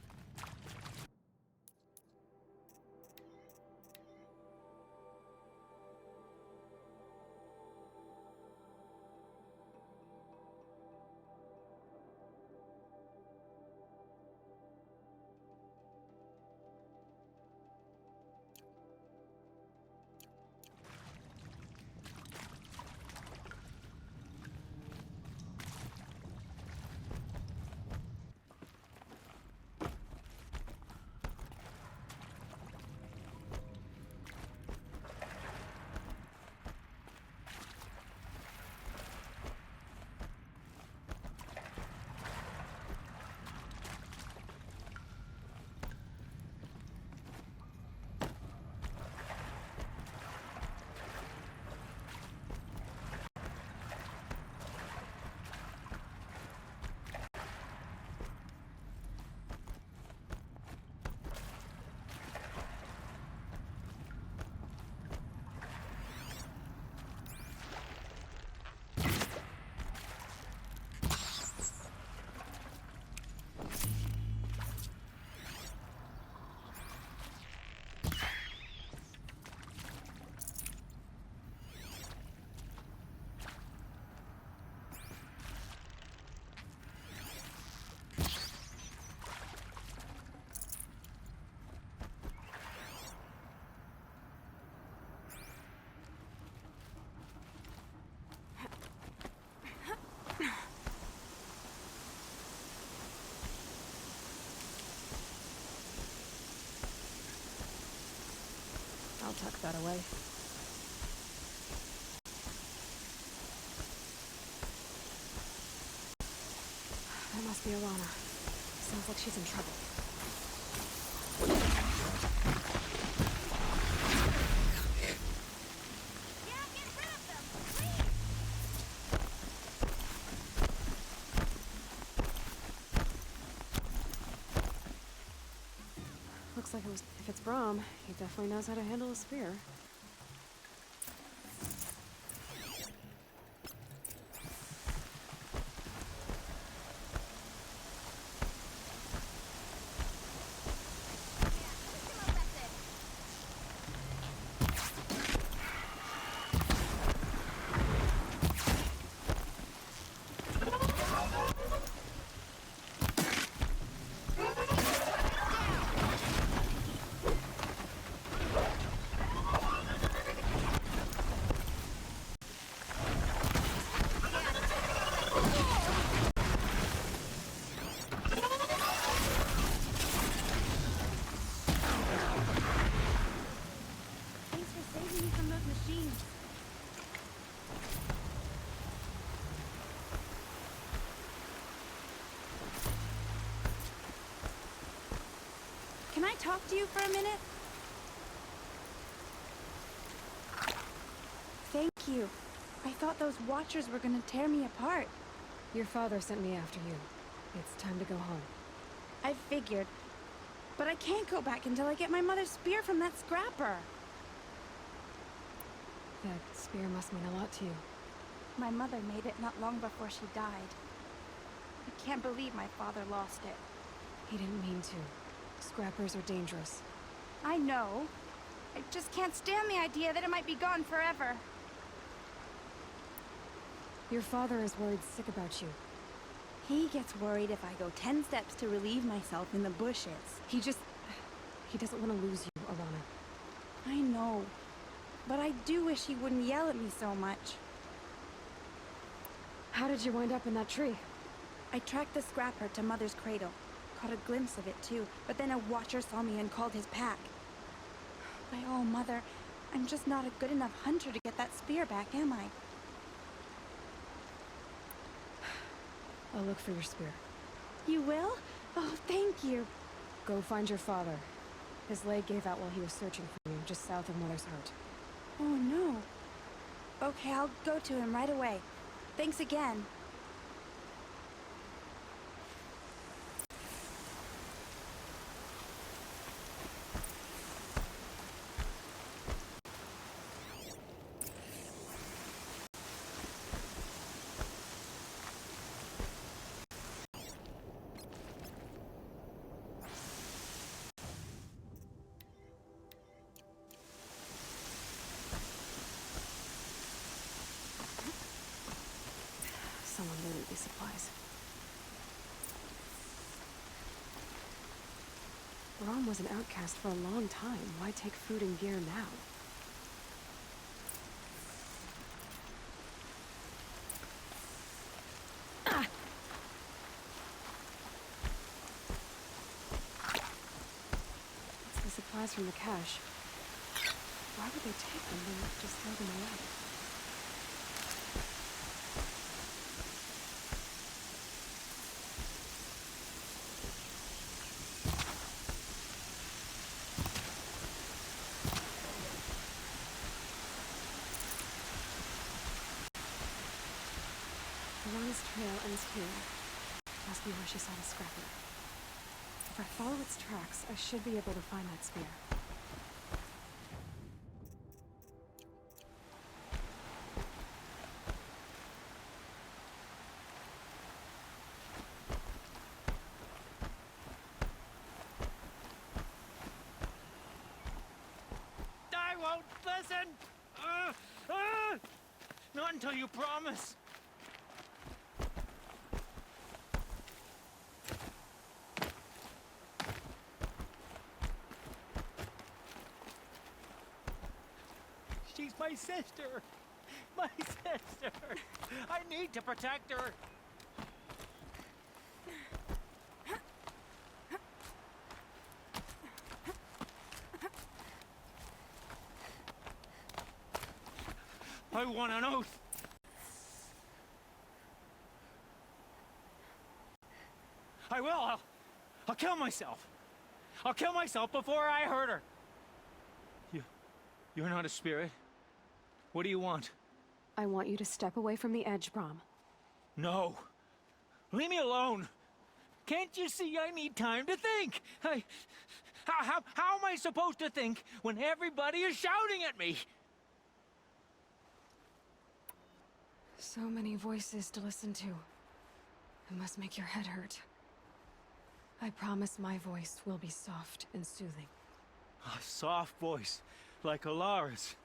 tuck that away. That must be Alana. Sounds like she's in trouble. Looks like if it's Brahm, he definitely knows how to handle a spear. Can I talk to you for a minute? Thank you. I thought those Watchers were gonna tear me apart. Your father sent me after you. It's time to go home. I figured. But I can't go back until I get my mother's spear from that scrapper. That spear must mean a lot to you. My mother made it not long before she died. I can't believe my father lost it. He didn't mean to. Scrappers are dangerous. I know. I just can't stand the idea that it might be gone forever. Your father is worried sick about you. He gets worried if I go 10 steps to relieve myself in the bushes. He doesn't want to lose you, Alana. I know. But I do wish he wouldn't yell at me so much. How did you wind up in that tree? I tracked the scrapper to Mother's cradle. Caught a glimpse of it too, but then a Watcher saw me and called his pack. By oh, Mother, I'm just not a good enough hunter to get that spear back, am I? I'll look for your spear. You will? Oh, thank you. Go find your father. His leg gave out while he was searching for you, just south of Mother's Heart. Oh, no. Okay, I'll go to him right away. Thanks again. Someone looted these supplies. Brahm was an outcast for a long time. Why take food and gear now? It's the supplies from the cache. Why would they take them and just throw them away? Alana's trail ends here. Must be where she saw the scrapper. If I follow its tracks, I should be able to find that spear. I won't listen! Not until you promise. She's my sister! My sister! I need to protect her! I want an oath. I will. I'll kill myself. I'll kill myself before I hurt her. You're not a spirit. What do you want? I want you to step away from the edge, Brom. No. Leave me alone. Can't you see I need time to think? How am I supposed to think when everybody is shouting at me? So many voices to listen to. It must make your head hurt. I promise my voice will be soft and soothing. A soft voice, like Alara's.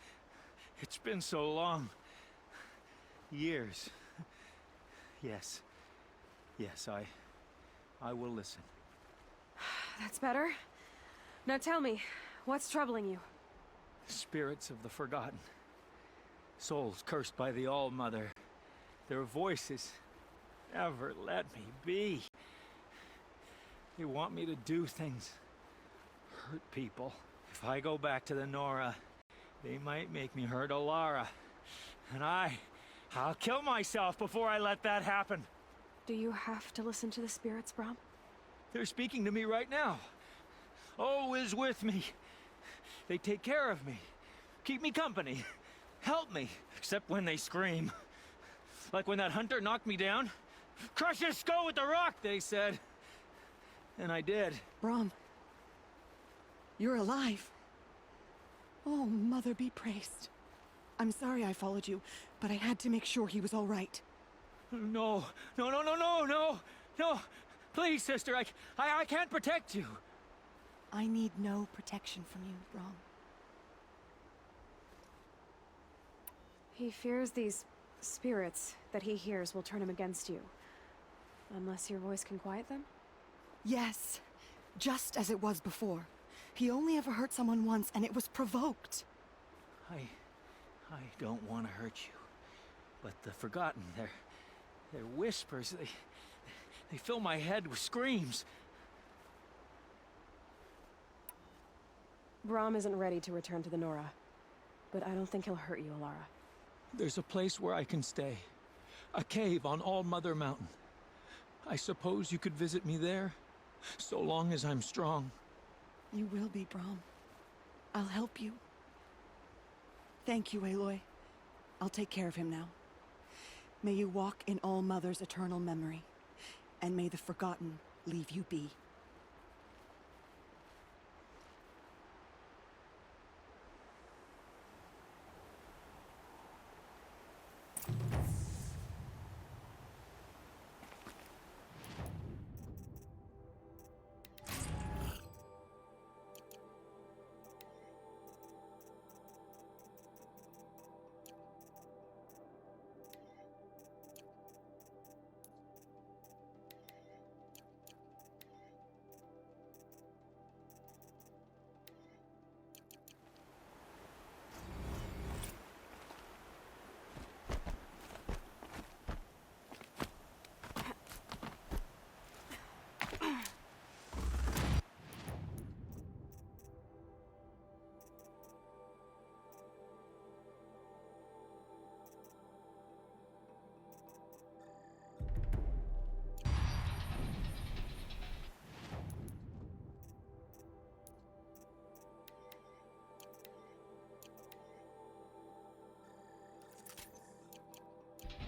It's been so long. Years. Yes. Yes, I will listen. That's better. Now tell me, what's troubling you? Spirits of the forgotten. Souls cursed by the All-Mother. Their voices never let me be. They want me to do things. Hurt people. If I go back to the Nora, they might make me hurt Alara. And I'll kill myself before I let that happen. Do you have to listen to the spirits, Brom? They're speaking to me right now. Oh is with me. They take care of me. Keep me company. Help me. Except when they scream. Like when that hunter knocked me down. Crush his skull with the rock, they said. And I did. Brom. You're alive. Oh, Mother be praised. I'm sorry I followed you, but I had to make sure he was all right. No. No. Please, sister, I can't protect you. I need no protection from you, Brom. He fears these spirits that he hears will turn him against you. Unless your voice can quiet them? Yes, just as it was before. He only ever hurt someone once, and it was provoked. I don't want to hurt you. But the Forgotten, their whispers, they fill my head with screams. Brom isn't ready to return to the Nora, but I don't think he'll hurt you, Alara. There's a place where I can stay. A cave on All-Mother Mountain. I suppose you could visit me there, so long as I'm strong. You will be, Brom. I'll help you. Thank you, Aloy. I'll take care of him now. May you walk in All-Mother's eternal memory, and may the Forgotten leave you be.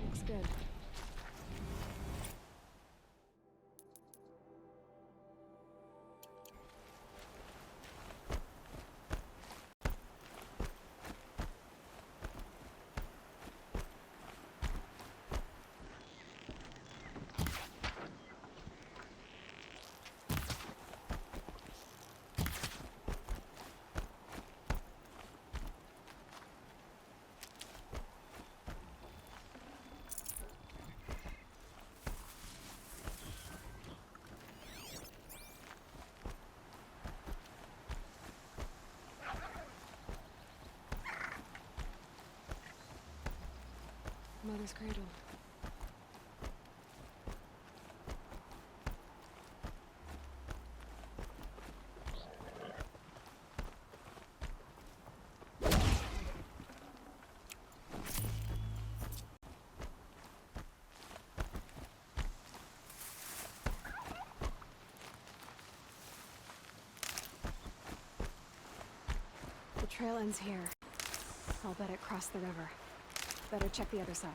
Looks good. Mother's cradle. Trail ends here. I'll bet it crossed the river. Better check the other side.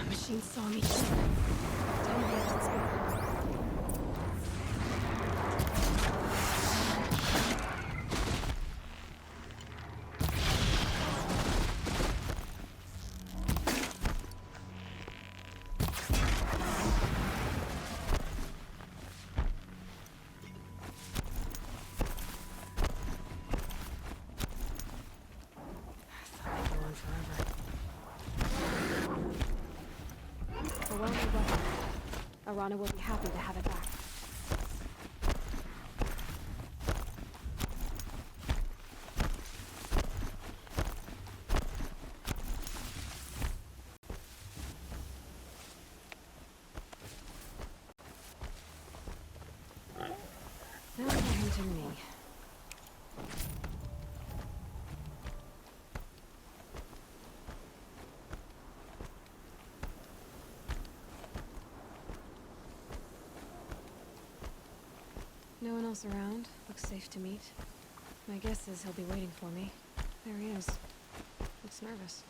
Machine saw me. Tell me if it's good. Arana will be happy to have it back. Now for him to me. No one else around. Looks safe to meet. My guess is he'll be waiting for me. There he is. Looks nervous.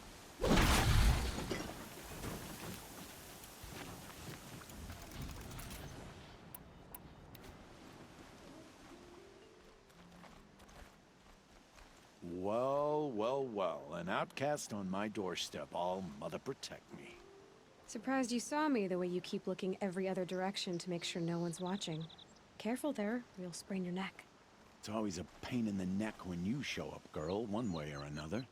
Well, well, well. An outcast on my doorstep. All mother protect me. Surprised you saw me the way you keep looking every other direction to make sure no one's watching. Careful there, or you'll sprain your neck. It's always a pain in the neck when you show up, girl, one way or another.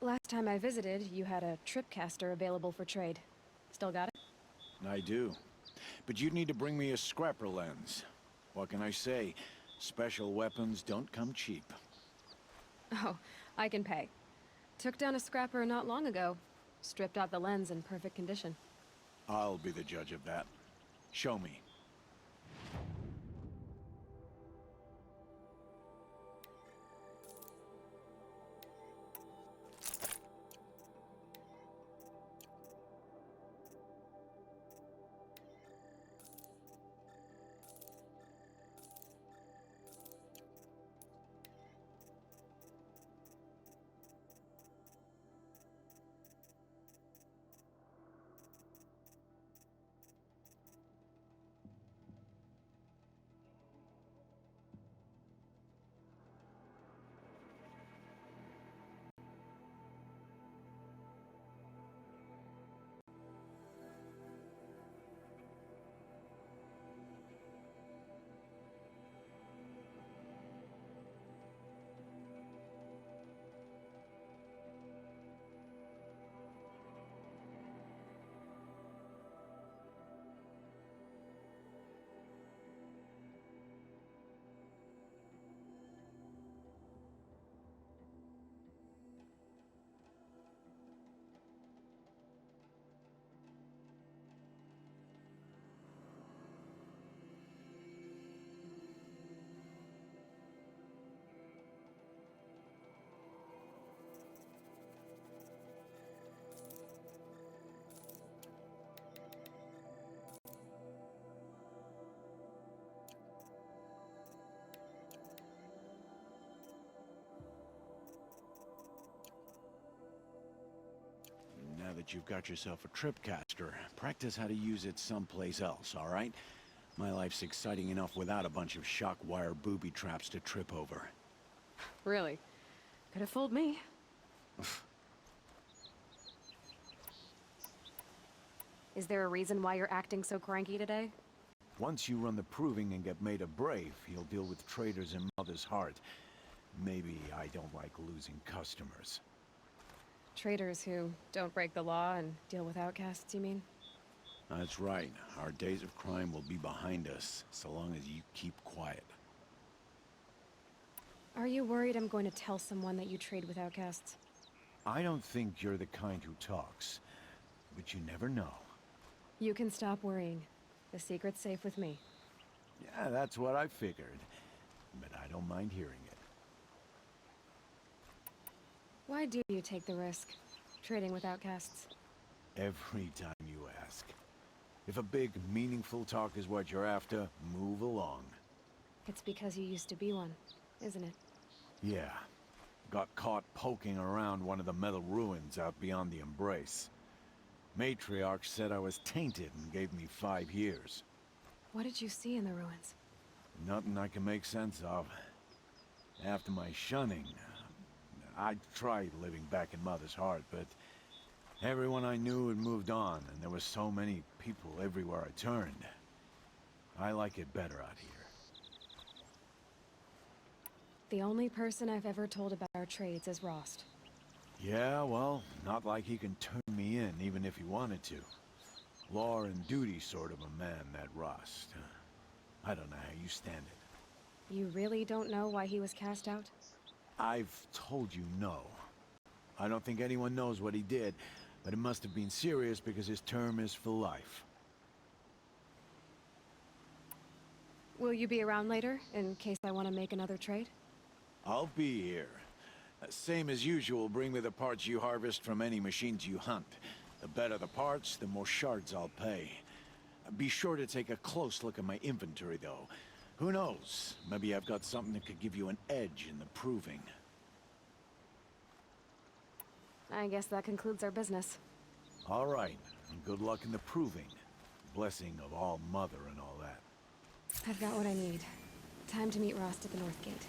Last time I visited, you had a tripcaster available for trade. Still got it? I do. But you'd need to bring me a scrapper lens. What can I say? Special weapons don't come cheap. Oh, I can pay. Took down a scrapper not long ago. Stripped out the lens in perfect condition. I'll be the judge of that. Show me. Now that you've got yourself a tripcaster, practice how to use it someplace else, all right? My life's exciting enough without a bunch of shock wire booby traps to trip over. Really? Could have fooled me. Is there a reason why you're acting so cranky today? Once you run the proving and get made a brave, you'll deal with traitors in Mother's Heart. Maybe I don't like losing customers. Traitors who don't break the law and deal with outcasts, you mean? That's right. Our days of crime will be behind us, so long as you keep quiet. Are you worried I'm going to tell someone that you trade with outcasts? I don't think you're the kind who talks, but you never know. You can stop worrying. The secret's safe with me. Yeah, that's what I figured, but I don't mind hearing it. Why do you take the risk, trading with outcasts? Every time you ask. If a big, meaningful talk is what you're after, move along. It's because you used to be one, isn't it? Yeah. Got caught poking around one of the metal ruins out beyond the Embrace. Matriarch said I was tainted and gave me 5 years. What did you see in the ruins? Nothing I can make sense of. After my shunning, I tried living back in Mother's Heart, but everyone I knew had moved on, and there were so many people everywhere I turned. I like it better out here. The only person I've ever told about our trades is Rost. Yeah, well, not like he can turn me in, even if he wanted to. Law and duty sort of a man, that Rost. I don't know how you stand it. You really don't know why he was cast out? I've told you no. I don't think anyone knows what he did, but it must have been serious because his term is for life. Will you be around later, in case I want to make another trade? I'll be here. Same as usual, bring me the parts you harvest from any machines you hunt. The better the parts, the more shards I'll pay. Be sure to take a close look at my inventory, though. Who knows? Maybe I've got something that could give you an edge in the proving. I guess that concludes our business. All right, and good luck in the proving. Blessing of All Mother and all that. I've got what I need. Time to meet Rost at the North Gate.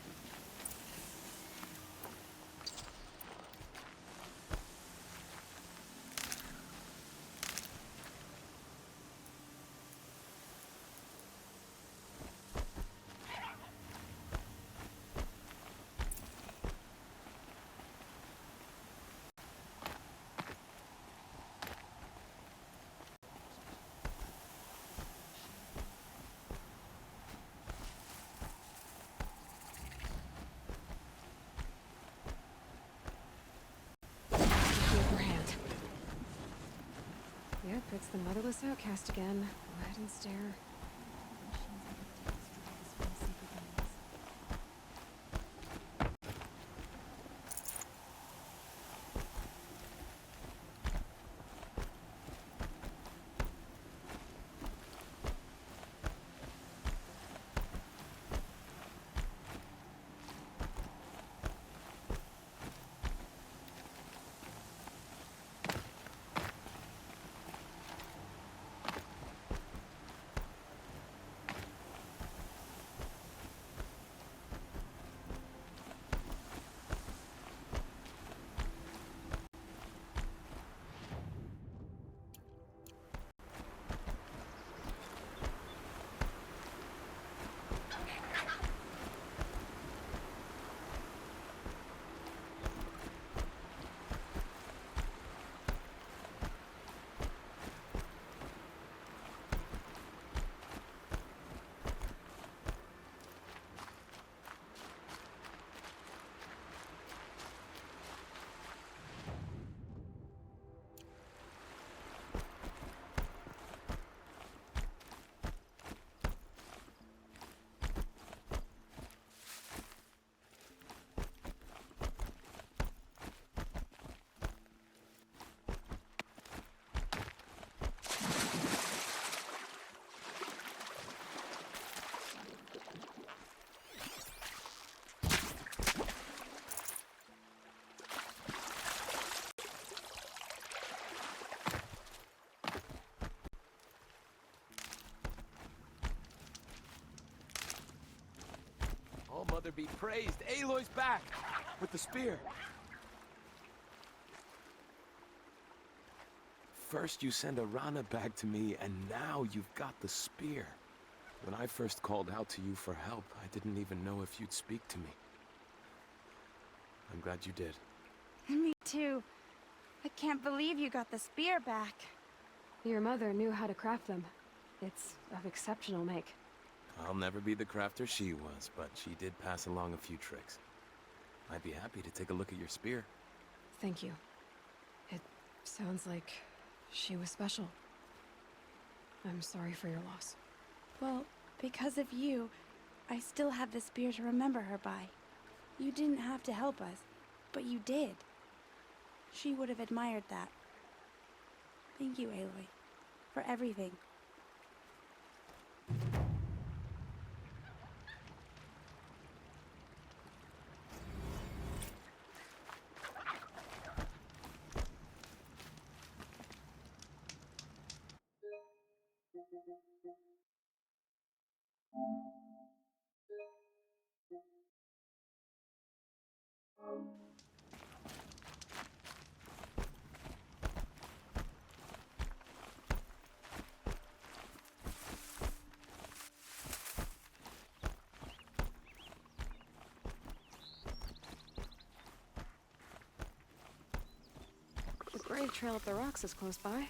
Yep, it's the motherless outcast again. Go ahead and stare. mother be praised. Aloy's back with the spear. First you send Arana back to me, and now you've got the spear. When I first called out to you for help, I didn't even know if you'd speak to me. I'm glad you did. Me too. I can't believe you got the spear back. Your mother knew how to craft them. It's of exceptional make. I'll never be the crafter she was, but she did pass along a few tricks. I'd be happy to take a look at your spear. Thank you. It sounds like she was special. I'm sorry for your loss. Well, because of you, I still have the spear to remember her by. You didn't have to help us, but you did. She would have admired that. Thank you, Aloy, for everything. The grave trail up the rocks is close by.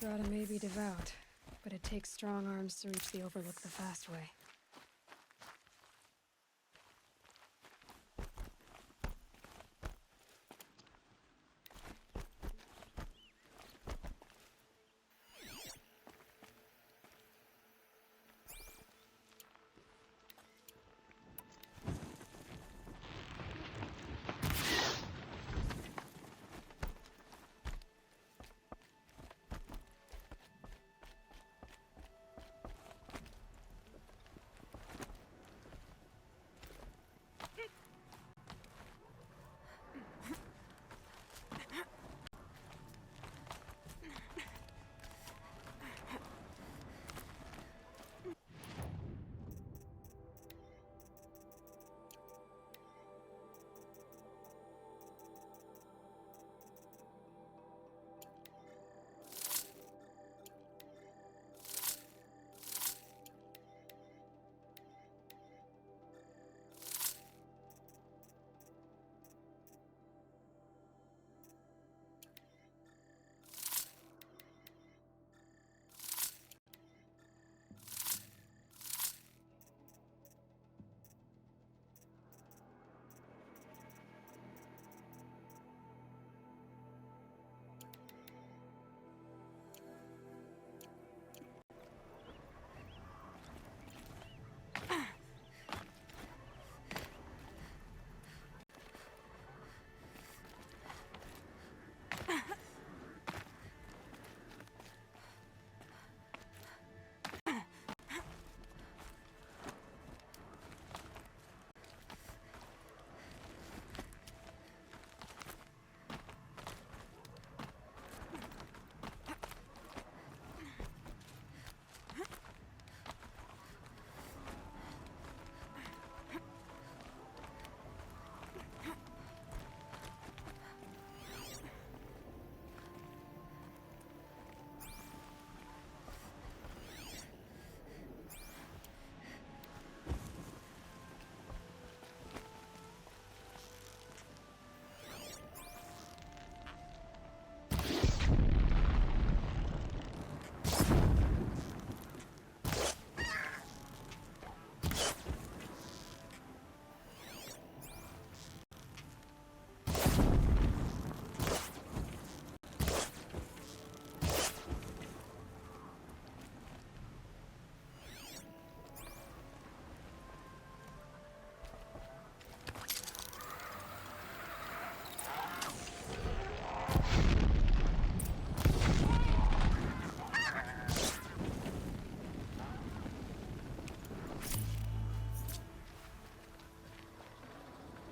Grata may be devout, but it takes strong arms to reach the Overlook the fast way.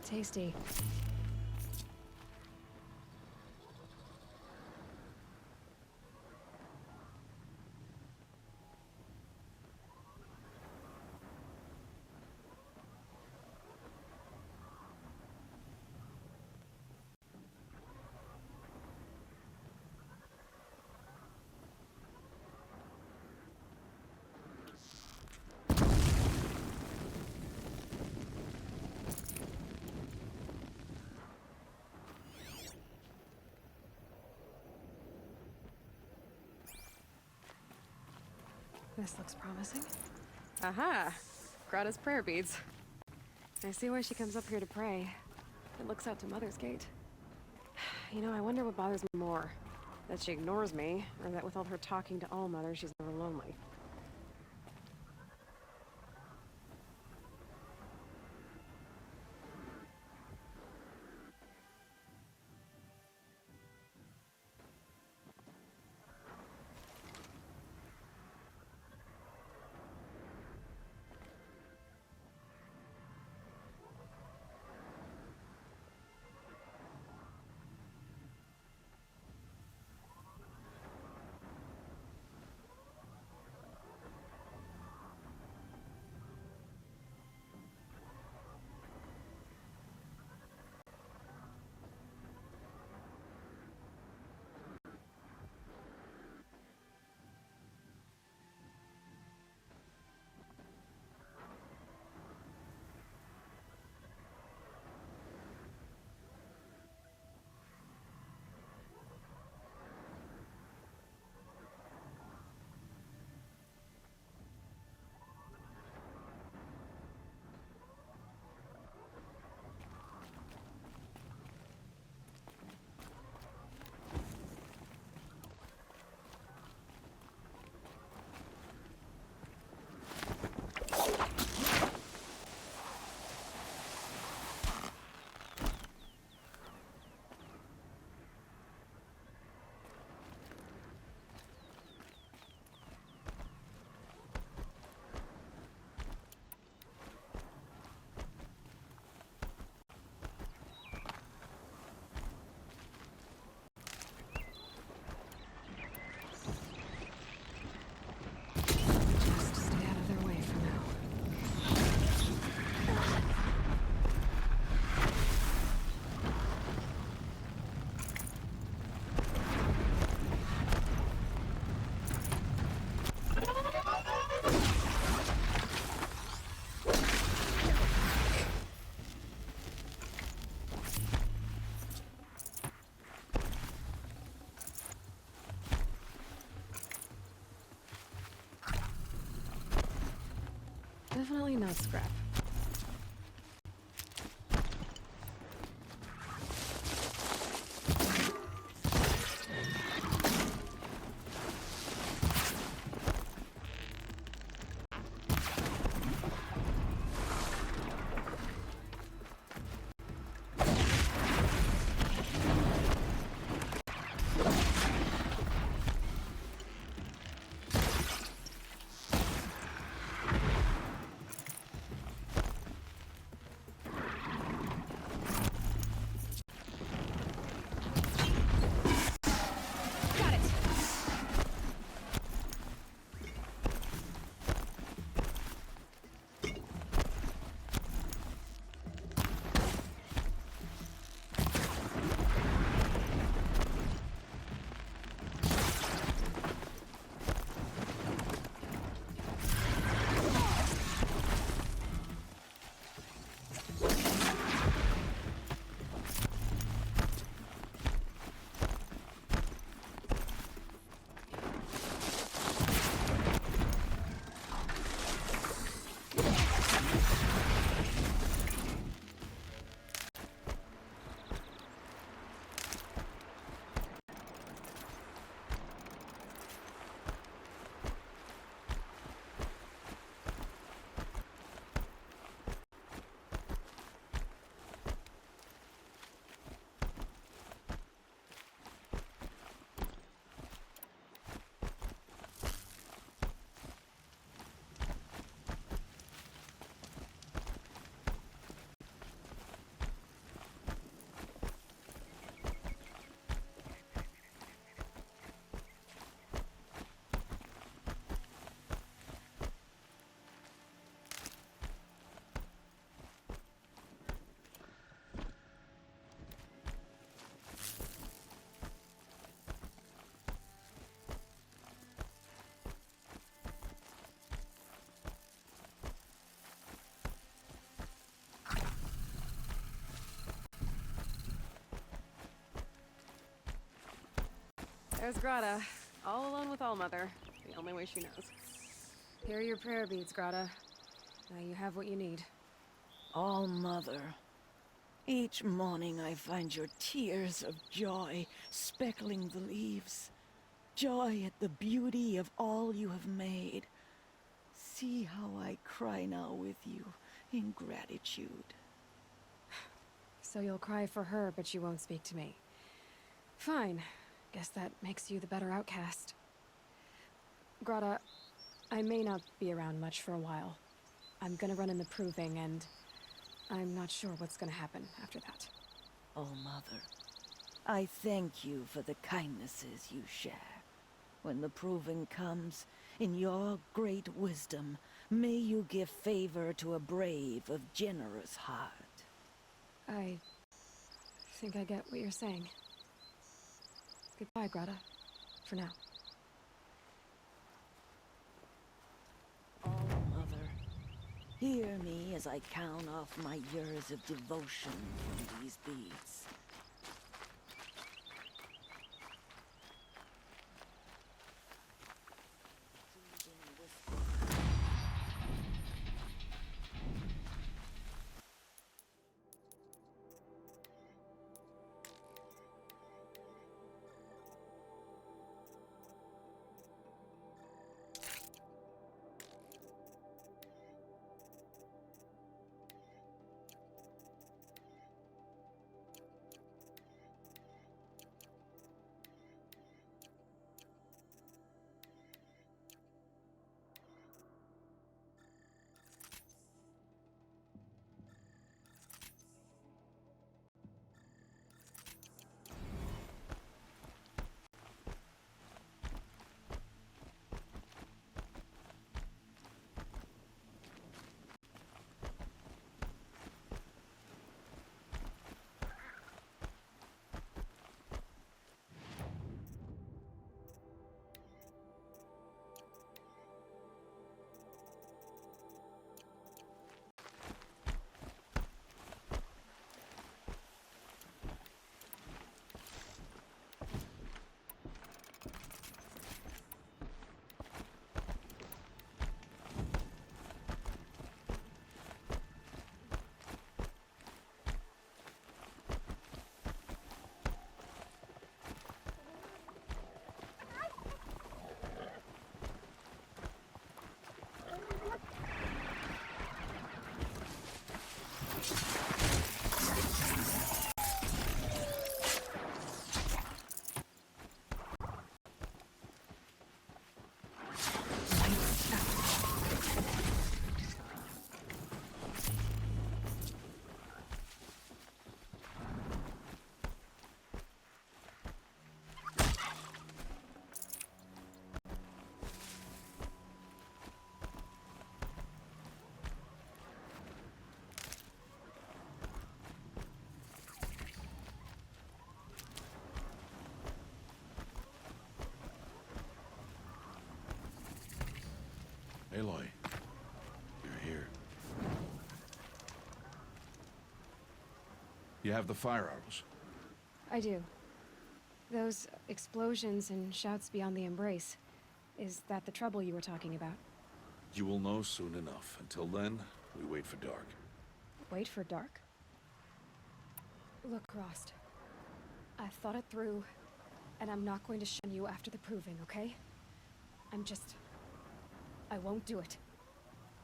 tasty. This looks promising. Aha! Greta's prayer beads. I see why she comes up here to pray. It looks out to Mother's Gate. You know, I wonder what bothers me more. That she ignores me, or that with all her talking to All-Mother, she's never lonely. Just stay out of their way for now. Definitely not scrap. There's Grata, all alone with Allmother, the only way she knows. Here are your prayer beads, Grata. Now you have what you need. All Mother. Each morning I find your tears of joy speckling the leaves. Joy at the beauty of all you have made. See how I cry now with you in gratitude. So you'll cry for her, but you won't speak to me. Fine. Guess that makes you the better outcast. Grata, I may not be around much for a while. I'm gonna run in the proving, and I'm not sure what's gonna happen after that. Oh, Mother, I thank you for the kindnesses you share. When the proving comes, in your great wisdom, may you give favor to a brave of generous heart. I think I get what you're saying. Goodbye, Grata. For now. Oh, Mother, hear me as I count off my years of devotion from these beads. Aloy, you're here. You have the fire arrows? I do. Those explosions and shouts beyond the embrace. Is that the trouble you were talking about? You will know soon enough. Until then, we wait for dark. Wait for dark? Look, Rost. I've thought it through, and I'm not going to shun you after the proving, okay? I won't do it.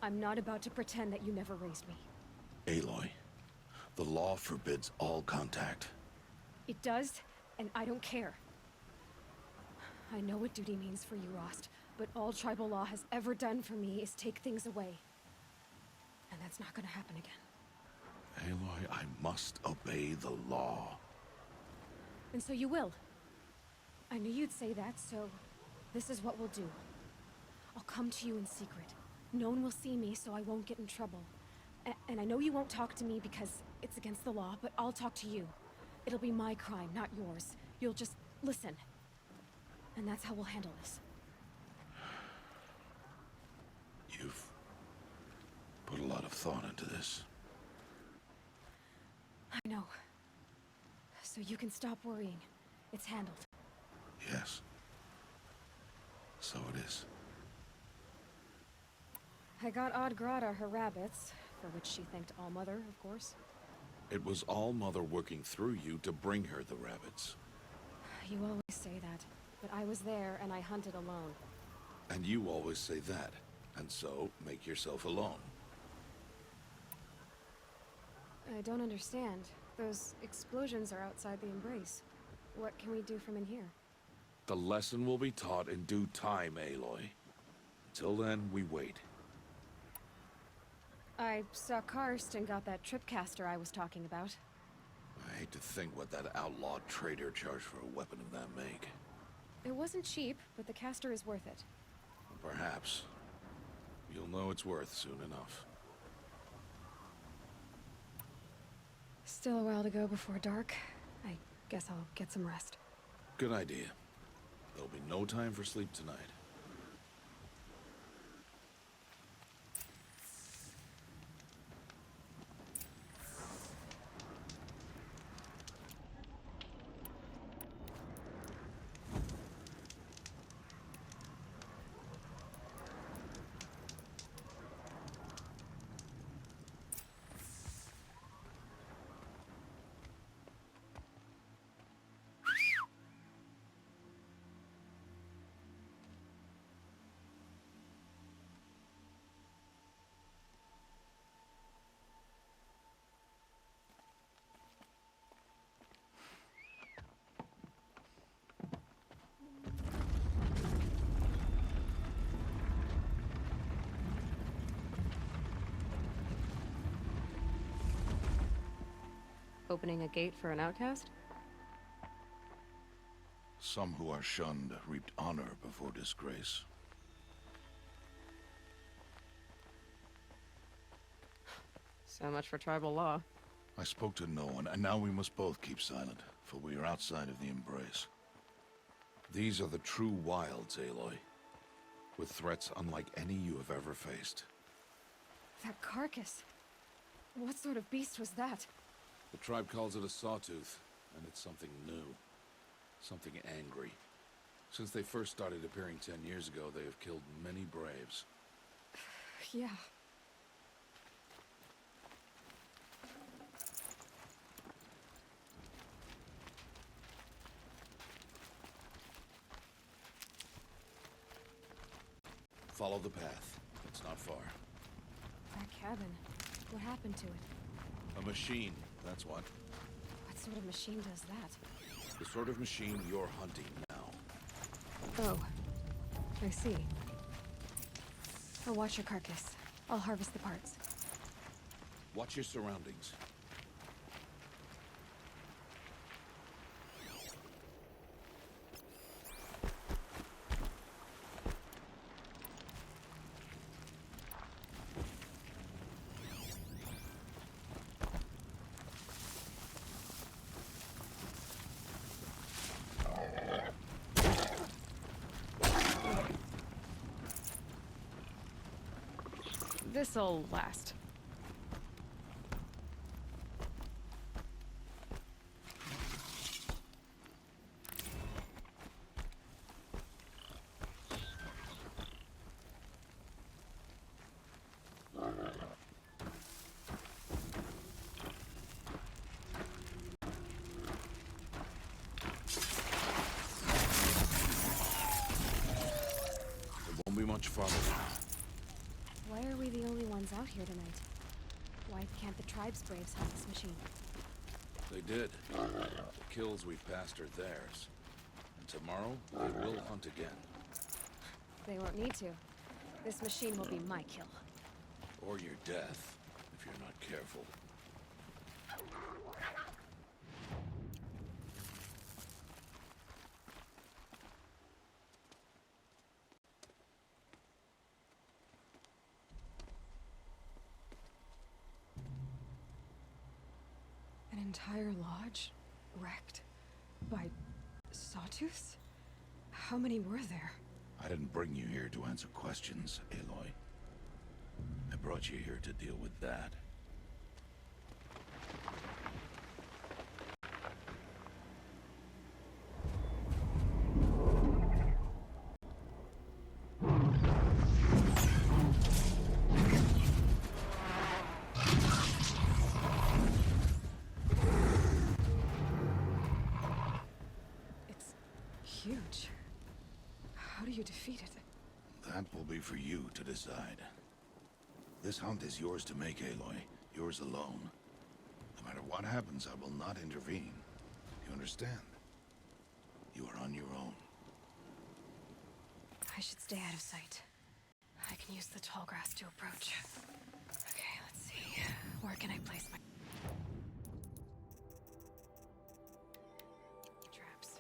I'm not about to pretend that you never raised me. Aloy, the law forbids all contact. It does, and I don't care. I know what duty means for you, Rost, but all tribal law has ever done for me is take things away. And that's not gonna happen again. Aloy, I must obey the law. And so you will. I knew you'd say that, so this is what we'll do. I'll come to you in secret. No one will see me, so I won't get in trouble. And I know you won't talk to me because it's against the law, but I'll talk to you. It'll be my crime, not yours. You'll just listen. And that's how we'll handle this. You've put a lot of thought into this. I know. So you can stop worrying. It's handled. Yes. So it is. I got Odd Grata her rabbits, for which she thanked All-Mother, of course. It was All-Mother working through you to bring her the rabbits. You always say that, but I was there and I hunted alone. And you always say that, and so make yourself alone. I don't understand. Those explosions are outside the Embrace. What can we do from in here? The lesson will be taught in due time, Aloy. Until then, we wait. I saw Karst and got that tripcaster I was talking about. I hate to think what that outlaw trader charged for a weapon of that make. It wasn't cheap, but the caster is worth it. Perhaps. You'll know it's worth soon enough. Still a while to go before dark. I guess I'll get some rest. Good idea. There'll be no time for sleep tonight. Opening a gate for an outcast? Some who are shunned reaped honor before disgrace. So much for tribal law. I spoke to no one, and now we must both keep silent, for we are outside of the Embrace. These are the true wilds, Aloy, with threats unlike any you have ever faced. That carcass. What sort of beast was that? The tribe calls it a sawtooth, and it's something new. Something angry. Since they first started appearing 10 years ago, they have killed many braves. Yeah. Follow the path. It's not far. That cabin. What happened to it? A machine, that's what. What sort of machine does that? The sort of machine you're hunting now. Oh. I see. I'll watch your carcass. I'll harvest the parts. Watch your surroundings. This'll last. It won't be much farther now. Why are we the only ones out here tonight? Why can't the tribe's braves have this machine? They did. The kills we've passed are theirs. And tomorrow, they will hunt again. They won't need to. This machine will be my kill. Or your death, if you're not careful. An entire lodge wrecked by sawtooths? How many were there? I didn't bring you here to answer questions, Aloy. I brought you here to deal with that. huge. How do you defeat it? That will be for you to decide. This hunt is yours to make, Aloy. Yours alone. No matter what happens, I will not intervene. You understand? You are on your own. I should stay out of sight. I can use the tall grass to approach. Okay, let's see. Where can I place my traps?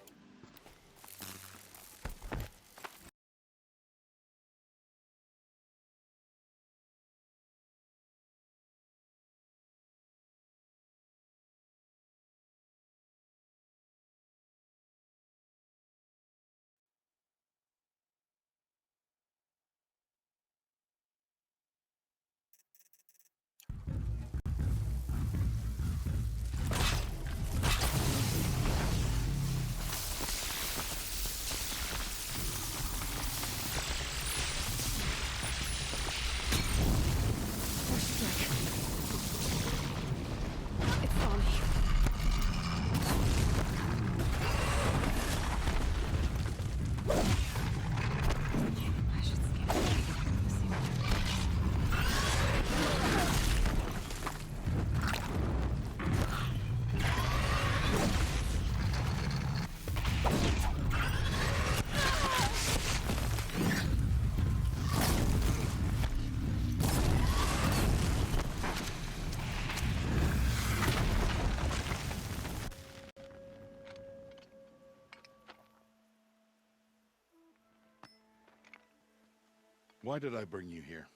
Why did I bring you here?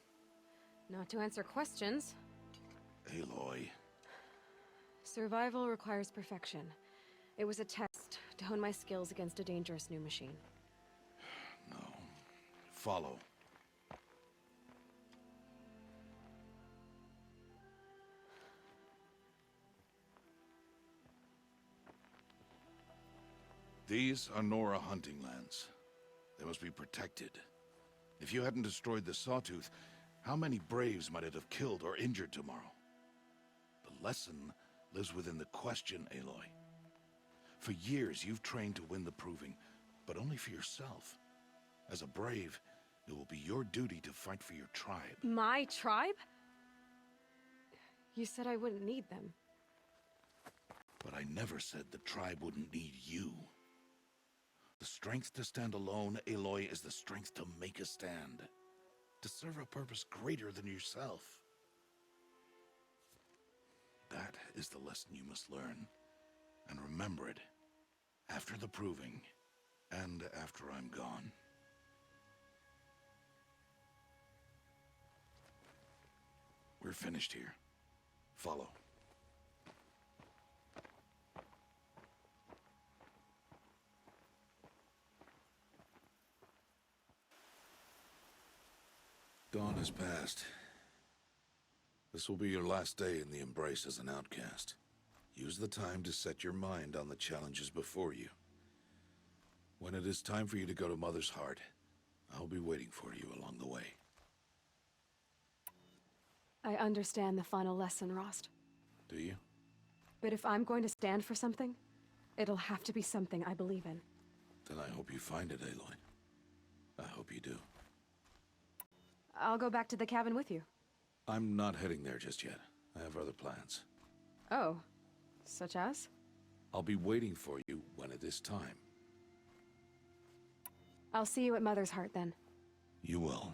Not to answer questions. Aloy. Survival requires perfection. It was a test to hone my skills against a dangerous new machine. No. Follow. These are Nora hunting lands. They must be protected. If you hadn't destroyed the Sawtooth, how many Braves might it have killed or injured tomorrow? The lesson lives within the question, Aloy. For years, you've trained to win the Proving, but only for yourself. As a Brave, it will be your duty to fight for your tribe. My tribe? You said I wouldn't need them. But I never said the tribe wouldn't need you. The strength to stand alone, Aloy, is the strength to make a stand. To serve a purpose greater than yourself. That is the lesson you must learn. And remember it. After the Proving. And after I'm gone. We're finished here. Follow. Dawn has passed. This will be your last day in the Embrace as an outcast. Use the time to set your mind on the challenges before you. When it is time for you to go to Mother's Heart, I'll be waiting for you along the way. I understand the final lesson, Rost. Do you? But if I'm going to stand for something, it'll have to be something I believe in. Then I hope you find it, Aloy. I hope you do. I'll go back to the cabin with you. I'm not heading there just yet. I have other plans. Oh, such as? I'll be waiting for you when it is time. I'll see you at Mother's Heart then. You will.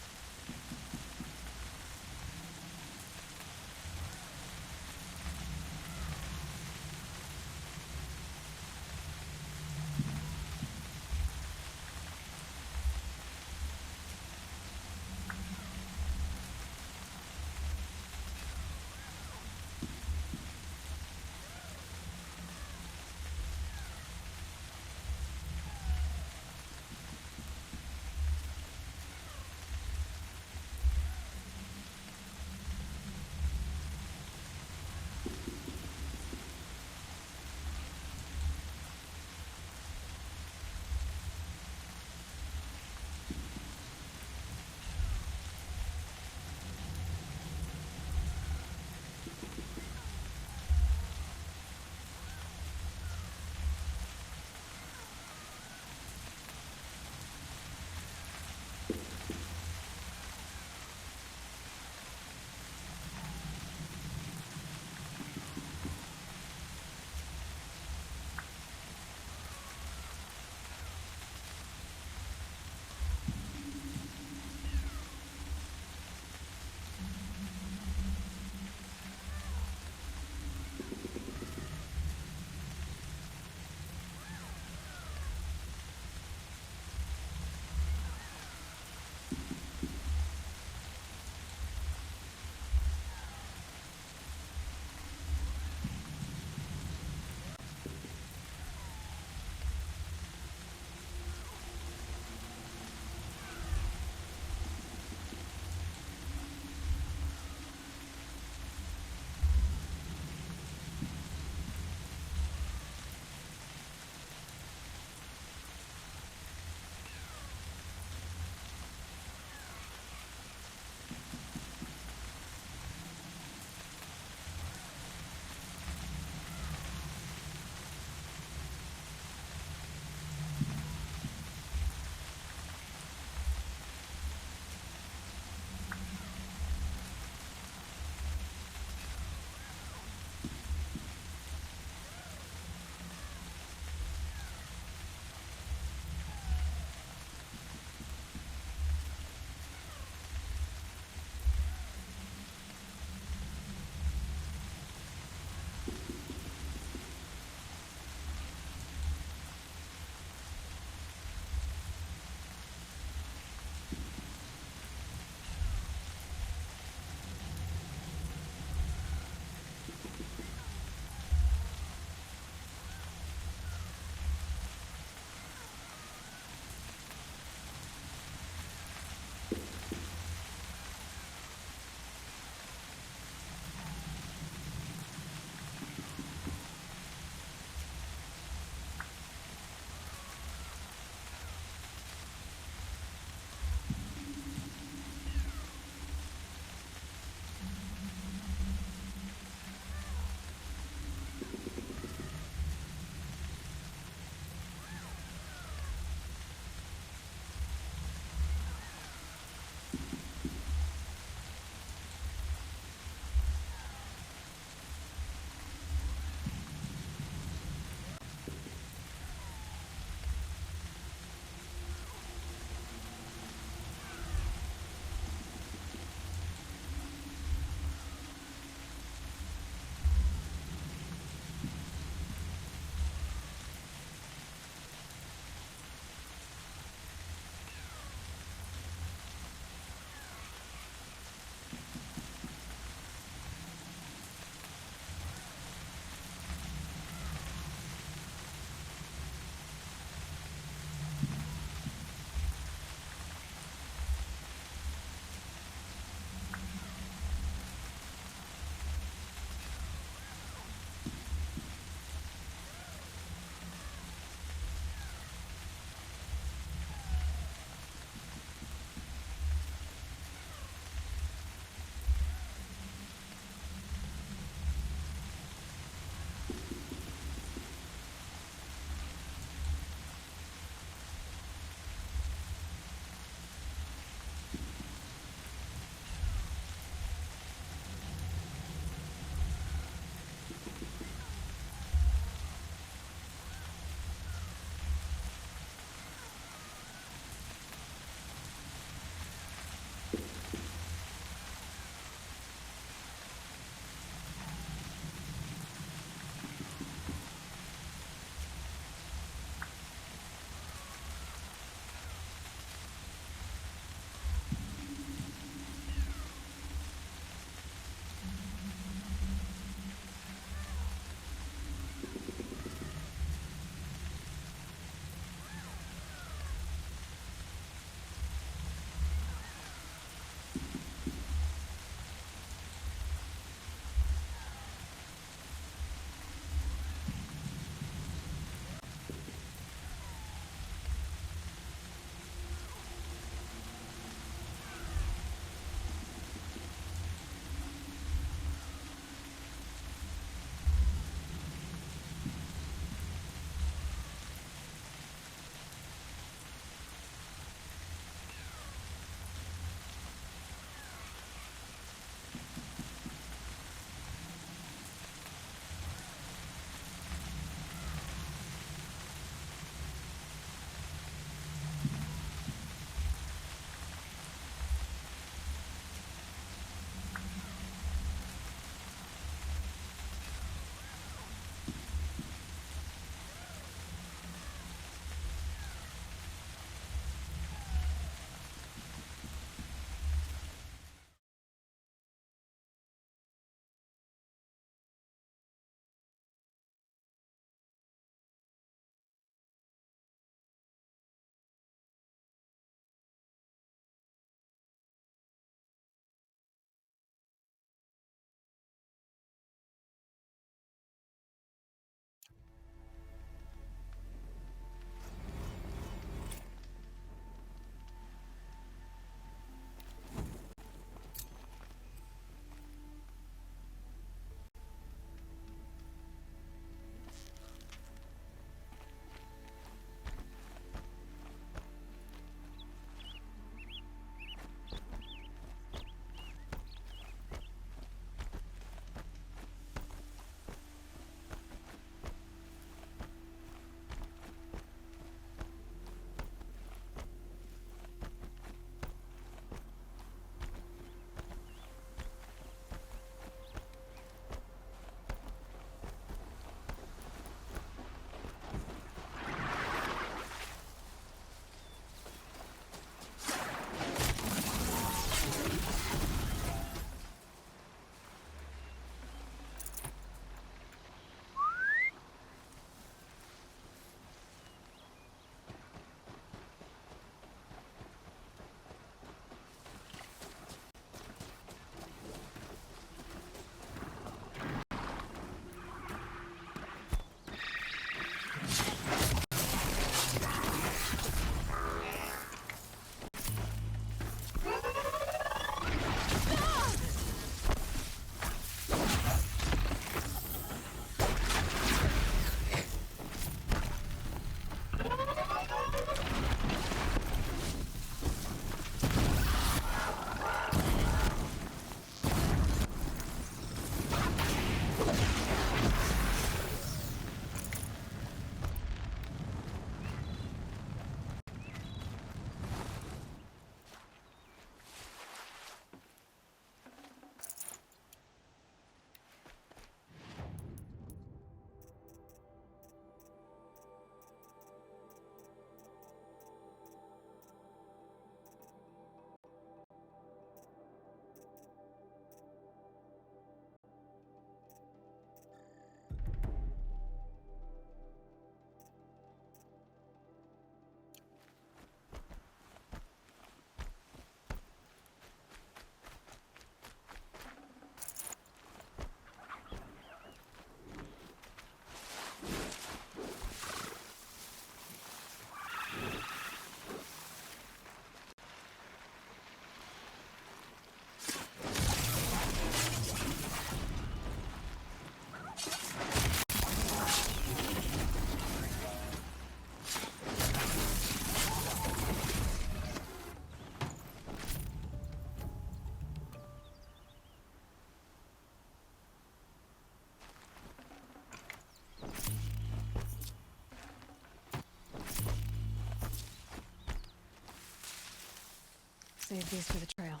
Save these for the trail.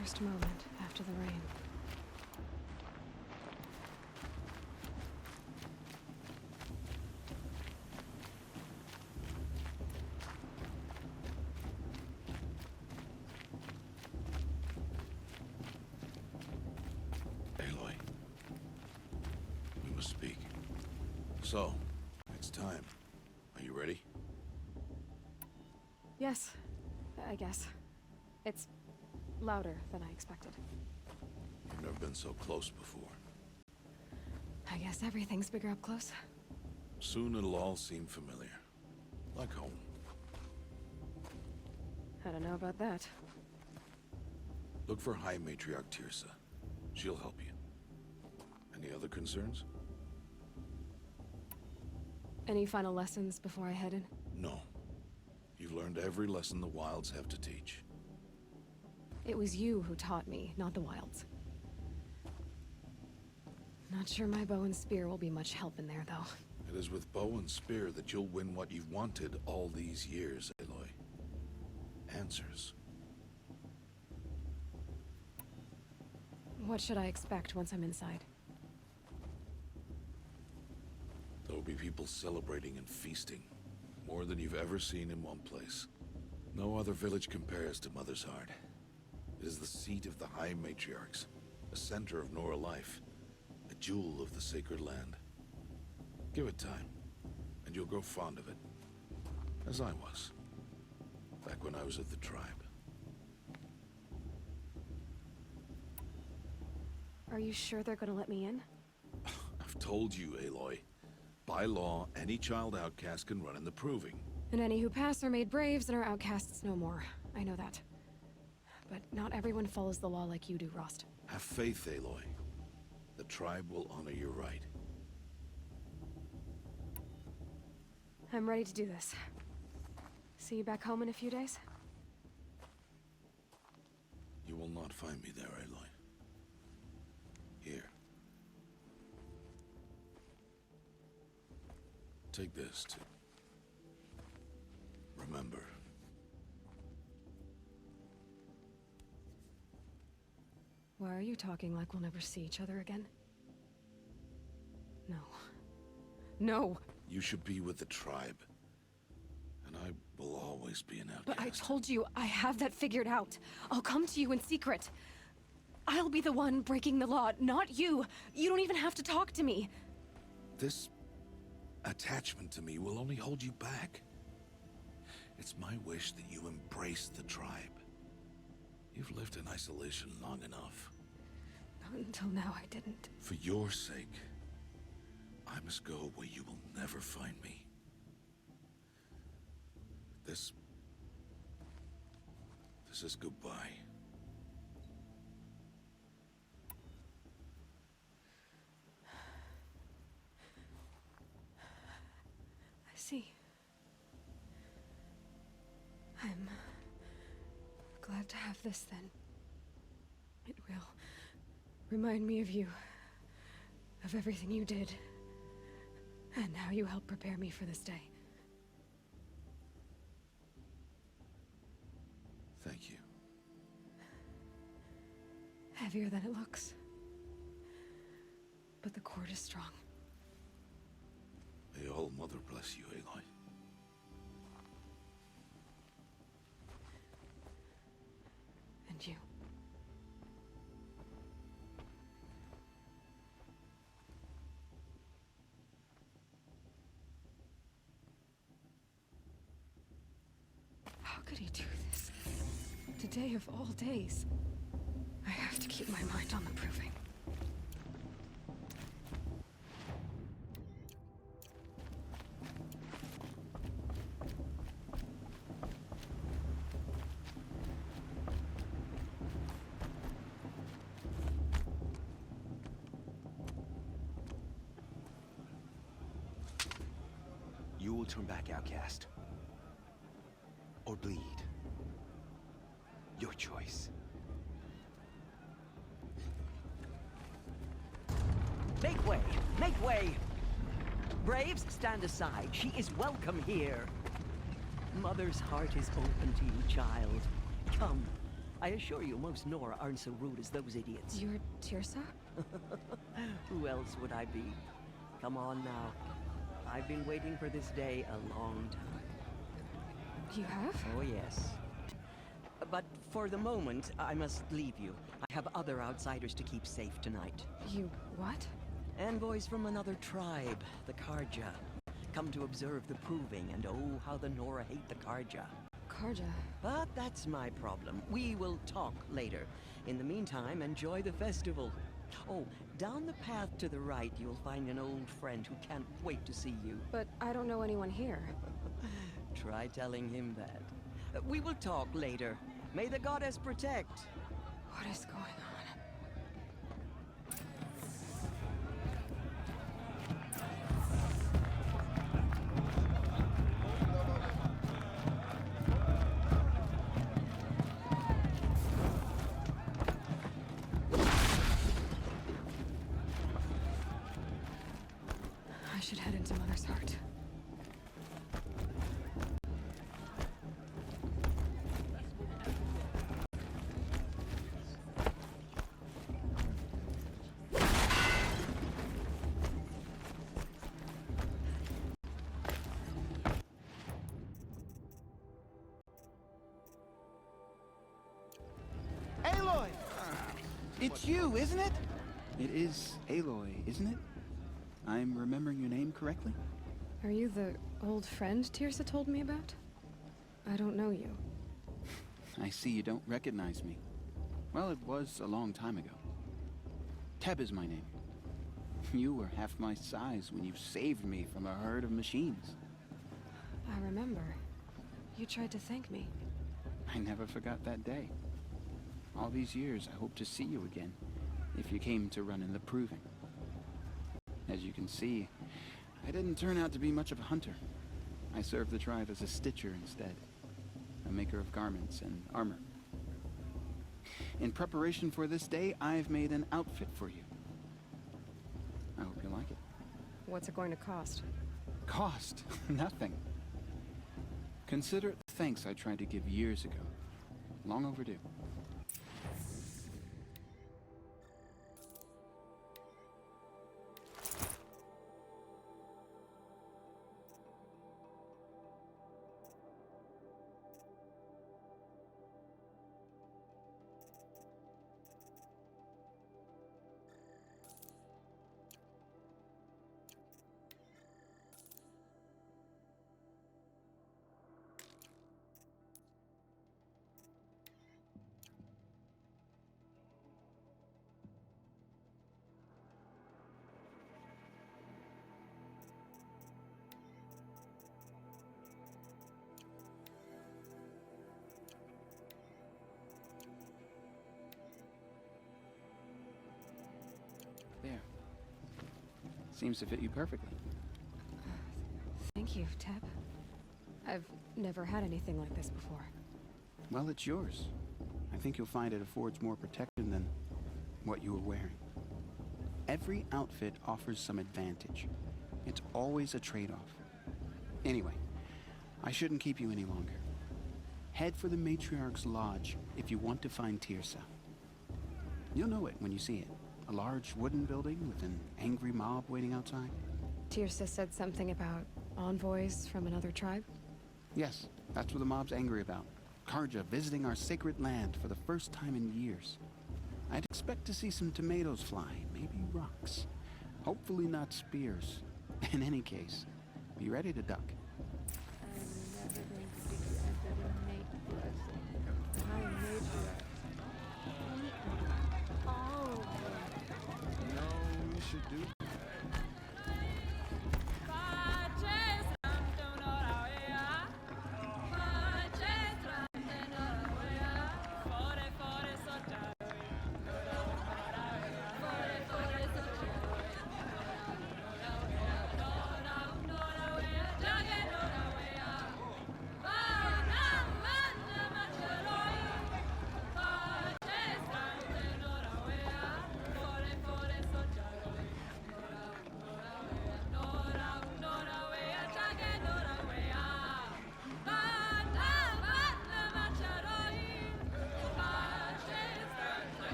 First moment after the rain. Aloy, we must speak. So, it's time. Are you ready? Yes, I guess. It's louder than I expected. You've never been so close before. I guess everything's bigger up close. Soon it'll all seem familiar. Like home. I don't know about that. Look for High Matriarch Tirsa. She'll help you. Any other concerns? Any final lessons before I head in? No. You've learned every lesson the Wilds have to teach. It was you who taught me, not the Wilds. Not sure my bow and spear will be much help in there, though. It is with bow and spear that you'll win what you've wanted all these years, Aloy. Answers. What should I expect once I'm inside? There'll be people celebrating and feasting. More than you've ever seen in one place. No other village compares to Mother's Heart. It is the seat of the High Matriarchs, a center of Nora life, a jewel of the sacred land. Give it time, and you'll grow fond of it. As I was, back when I was of the tribe. Are you sure they're gonna let me in? I've told you, Aloy. By law, any child outcast can run in the Proving. And any who pass are made braves and are outcasts no more. I know that. But not everyone follows the law like you do, Rost. Have faith, Aloy. The tribe will honor your right. I'm ready to do this. See you back home in a few days? You will not find me there, Aloy. Here. Take this to remember. Why are you talking like we'll never see each other again? No. No! You should be with the tribe. And I will always be an outcast. But I told you, I have that figured out. I'll come to you in secret. I'll be the one breaking the law, not you. You don't even have to talk to me. This attachment to me will only hold you back. It's my wish that you embrace the tribe. You've lived in isolation long enough. Not until now, I didn't. For your sake, I must go where you will never find me. This is goodbye. see. I'm glad to have this then. It will remind me of you, of everything you did, and how you helped prepare me for this day. Thank you. Heavier than it looks. But the cord is strong. May All Mother bless you, Aloy. And you. How could he do this? Today of all days. I have to keep my mind on the proving. You will turn back, outcast. Or bleed. Your choice. Make way! Make way! Braves, stand aside. She is welcome here. Mother's heart is open to you, child. Come. I assure you, most Nora aren't so rude as those idiots. You're Tirsa? Who else would I be? Come on now. I've been waiting for this day a long time. You have? Oh, yes. But for the moment, I must leave you. I have other outsiders to keep safe tonight. You what? Envoys from another tribe, the Karja. Come to observe the proving, and oh, how the Nora hate the Karja. Karja? But that's my problem. We will talk later. In the meantime, enjoy the festival. Oh, down the path to the right, you'll find an old friend who can't wait to see you. But I don't know anyone here. Try telling him that. We will talk later. May the goddess protect. What is going on? I should head into Mother's heart. Aloy! It's you, isn't it? It is Aloy, isn't it? I'm remembering your name correctly? Are you the old friend Tirsa told me about? I don't know you. I see you don't recognize me. Well, it was a long time ago. Teb is my name. You were half my size when you saved me from a herd of machines. I remember. You tried to thank me. I never forgot that day. All these years, I hope to see you again, if you came to run in the proving. As you can see, I didn't turn out to be much of a hunter. I served the tribe as a stitcher instead, a maker of garments and armor. In preparation for this day, I've made an outfit for you. I hope you like it. What's it going to cost? Cost? Nothing. Consider it the thanks I tried to give years ago. Long overdue. There. Seems to fit you perfectly. Thank Thank you, Teb. I've never had anything like this before. Well, it's yours. I think you'll find it affords more protection than what you were wearing. Every outfit offers some advantage. It's always a trade-off. Anyway, I shouldn't keep you any longer. Head for the Matriarch's Lodge if you want to find Tirsa. You'll know it when you see it. A large wooden building with an angry mob waiting outside. Tirsa said something about envoys from another tribe? Yes, that's what the mob's angry about. Karja visiting our sacred land for the first time in years. I'd expect to see some tomatoes fly, maybe rocks. Hopefully not spears. In any case, be ready to duck. We should do.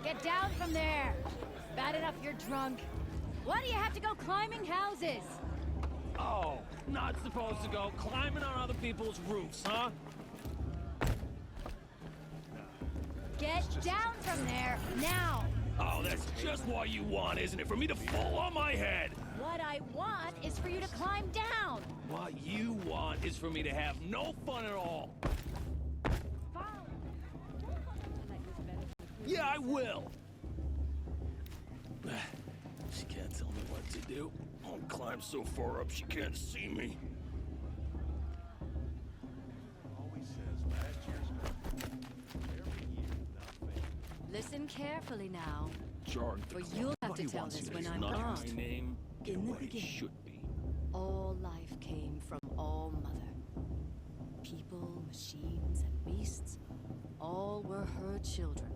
Get down from there! Bad enough you're drunk. Why do you have to go climbing houses? Oh, not supposed to go climbing on other people's roofs, huh? Get down from there, now! Oh, that's just what you want, isn't it? For me to fall on my head! What I want is for you to climb down! What you want is for me to have no fun at all. Yeah, I will! She can't tell me what to do. I'll climb so far up she can't see me. Listen carefully now. Jordan, for you'll have to tell this when I'm gone. My name. In the It beginning, should be. all life came from All Mother. People, machines, and beasts, all were her children.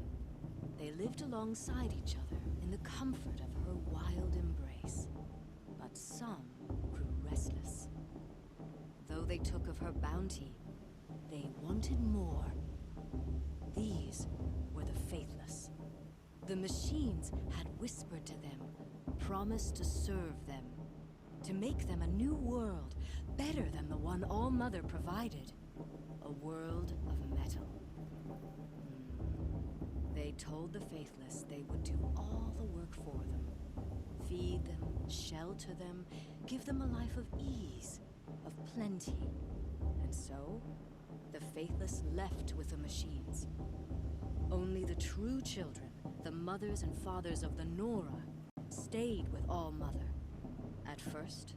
They lived alongside each other in the comfort of her wild embrace. But some grew restless. Though they took of her bounty, they wanted more. These were the faithless. The machines had whispered to them, promised to serve them, to make them a new world, better than the one All Mother provided. A world of metal. They told the faithless they would do all the work for them. Feed them, shelter them, give them a life of ease, of plenty. And so, the faithless left with the machines. Only the true children, the mothers and fathers of the Nora, stayed with All Mother. At first,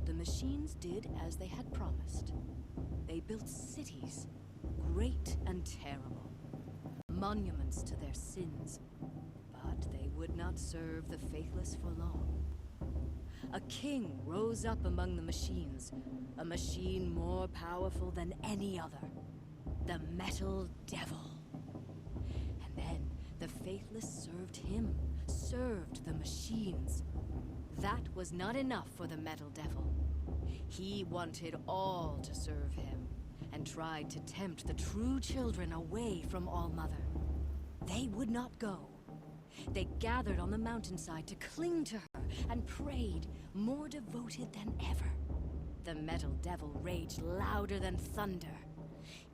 the machines did as they had promised. They built cities, great and terrible, monuments to their sins, but they would not serve the faithless for long. A king rose up among the machines, a machine more powerful than any other, the Metal Devil. And then the faithless served him, served the machines. That was not enough for the Metal Devil. He wanted all to serve him, and tried to tempt the true children away from All Mother. They would not go. They gathered on the mountainside to cling to her and prayed, more devoted than ever. The Metal Devil raged louder than thunder.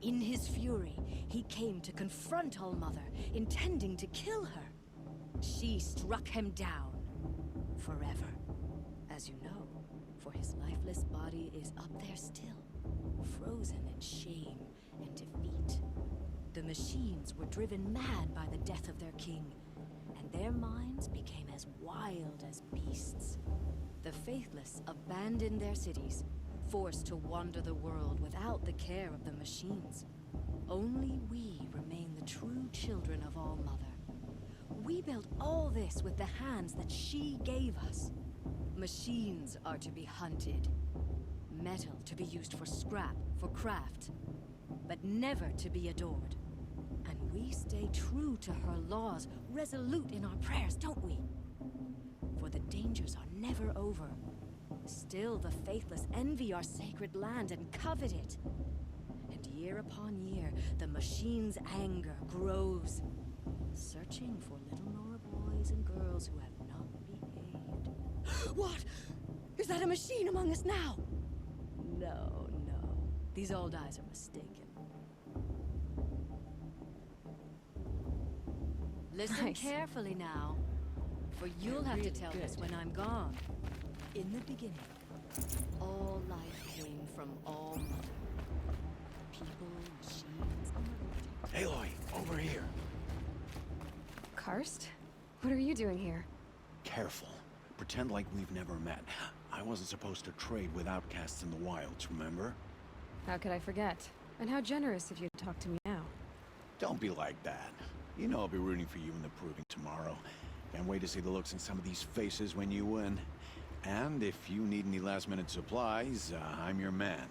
In his fury, he came to confront All Mother, intending to kill her. She struck him down forever. As you know, for his lifeless body is up there still, frozen in shame and defeat. The machines were driven mad by the death of their king, and their minds became as wild as beasts. The faithless abandoned their cities, forced to wander the world without the care of the machines. Only we remain the true children of All Mother. We built all this with the hands that she gave us. Machines are to be hunted, metal to be used for scrap, for craft, but never to be adored. And we stay true to her laws, resolute in our prayers, don't we? For the dangers are never over. Still the faithless envy our sacred land and covet it. And year upon year, the machine's anger grows, searching for little Nora boys and girls who have not behaved. What? Is that a machine among us now? No, no. These old eyes are mistaken. Listen Nice. carefully now, for you'll have to tell this when I'm gone. In the beginning, all life came from All Mother. People, machines, Aloy, over here. Karst? What are you doing here? Careful. Pretend like we've never met. I wasn't supposed to trade with outcasts in the wilds, remember? How could I forget? And how generous of you to talk to me now. Don't be like that. You know I'll be rooting for you in the proving tomorrow. Can't wait to see the looks in some of these faces when you win. And if you need any last-minute supplies, I'm your man.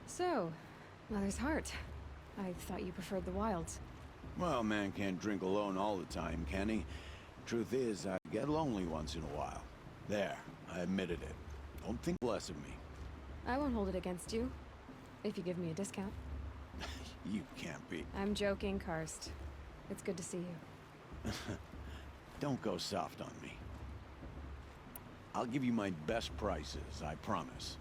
So, Mother's Heart. I thought you preferred the wilds. Well, man can't drink alone all the time, can he? Truth is, I get lonely once in a while. There, I admitted it. Don't think less of me. I won't hold it against you, if you give me a discount. You can't be. I'm joking, Karst. It's good to see you. Don't go soft on me. I'll give you my best prices, I promise.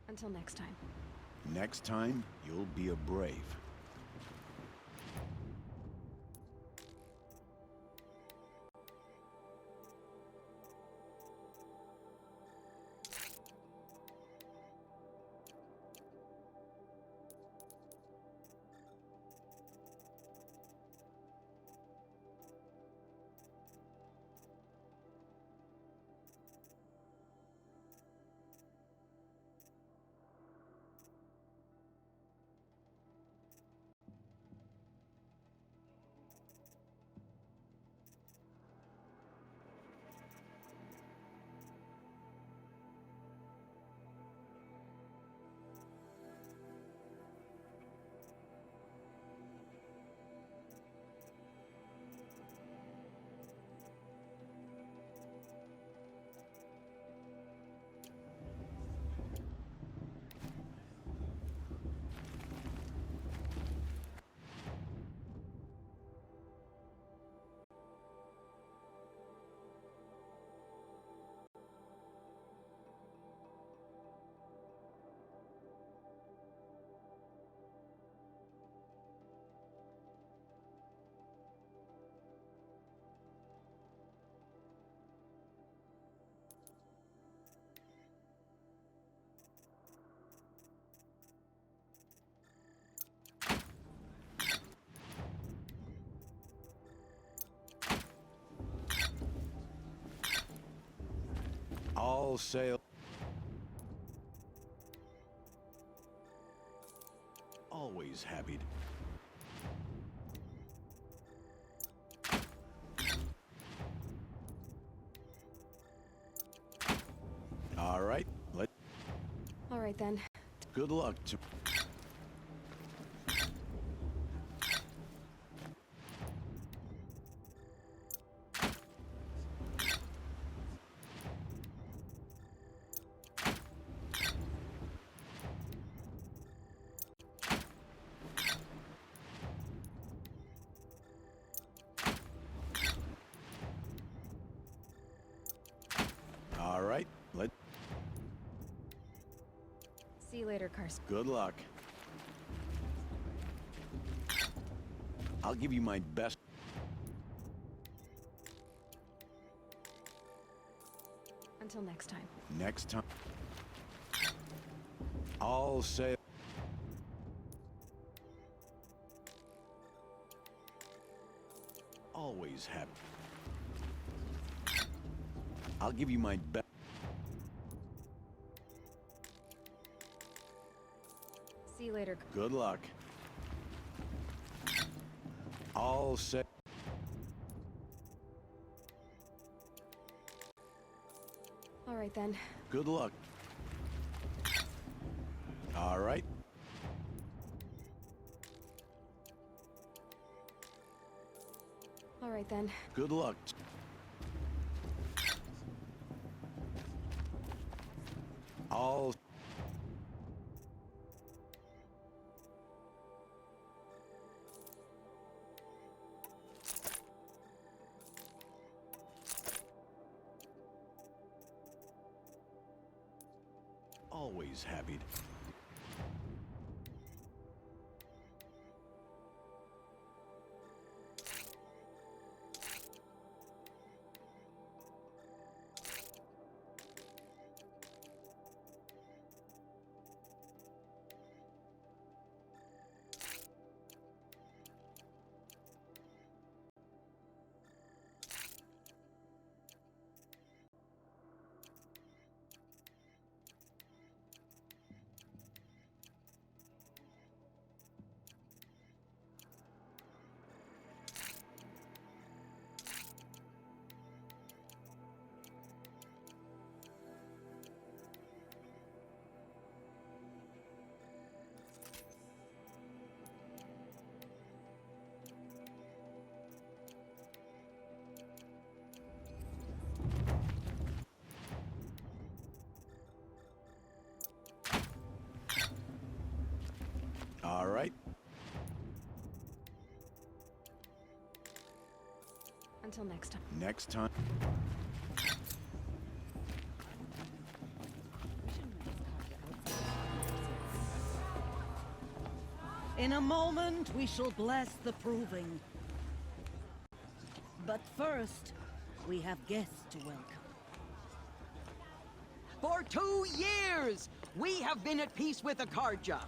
Until next time. Next time, you'll be a brave. All sail. Always happy. All right, All right then. good luck to... All right, See you later, Carson. good luck. I'll give you my best. Until next time. Next time. All sail. Always happy. I'll give you my best. See you later. Good luck. All set. All right then. Good luck. All right. All right then. Good luck. All... Always happy. All right. Until next time. Next time. In a moment, we shall bless the proving. But first, we have guests to welcome. For 2 years, we have been at peace with Akarja.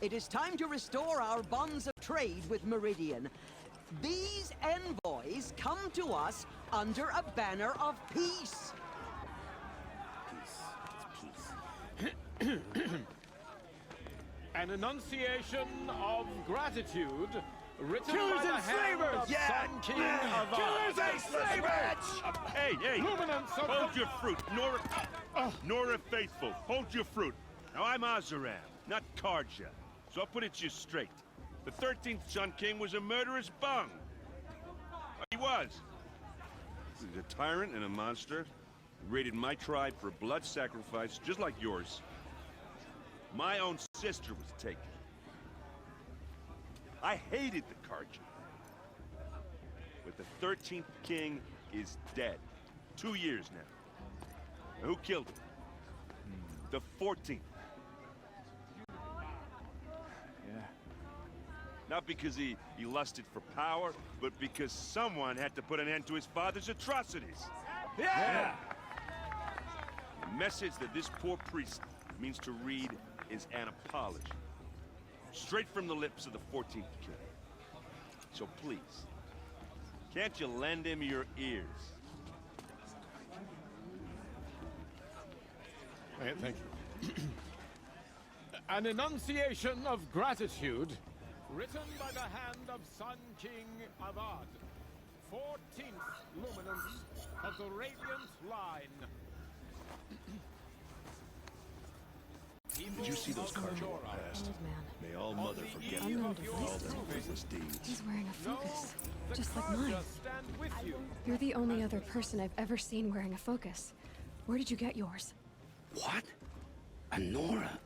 It is time to restore our bonds of trade with Meridian. These envoys come to us under a banner of peace. An enunciation of gratitude written Killers by the and hand slavers! of Sun King of Killers and slavers! Hey, hey! Luminance of Hold your fruit, Nora Faithful. Hold your fruit. Now, I'm Azaram, not Karja, so I'll put it to you straight. The 13th Sun King was a murderous bung. He was. He's a tyrant and a monster. He raided my tribe for blood sacrifice, just like yours. My own sister was taken. I hated the Karja. But the 13th king is dead. 2 years now. Now, who killed him? The 14th. Yeah. Not because he lusted for power, but because someone had to put an end to his father's atrocities. Yeah! The message that this poor priest means to read is an apology. Straight from the lips of the 14th king. So please, can't you lend him your ears? Thank you. An enunciation of gratitude, written by the hand of Sun King Avad, 14th luminance of the Radiant Line. Did you see those cars walk past? Old man. May all mother forget Unknown all device. their business deeds. He's wearing a focus, just like mine. You're the only other person I've ever seen wearing a focus. Where did you get yours? What? A Nora?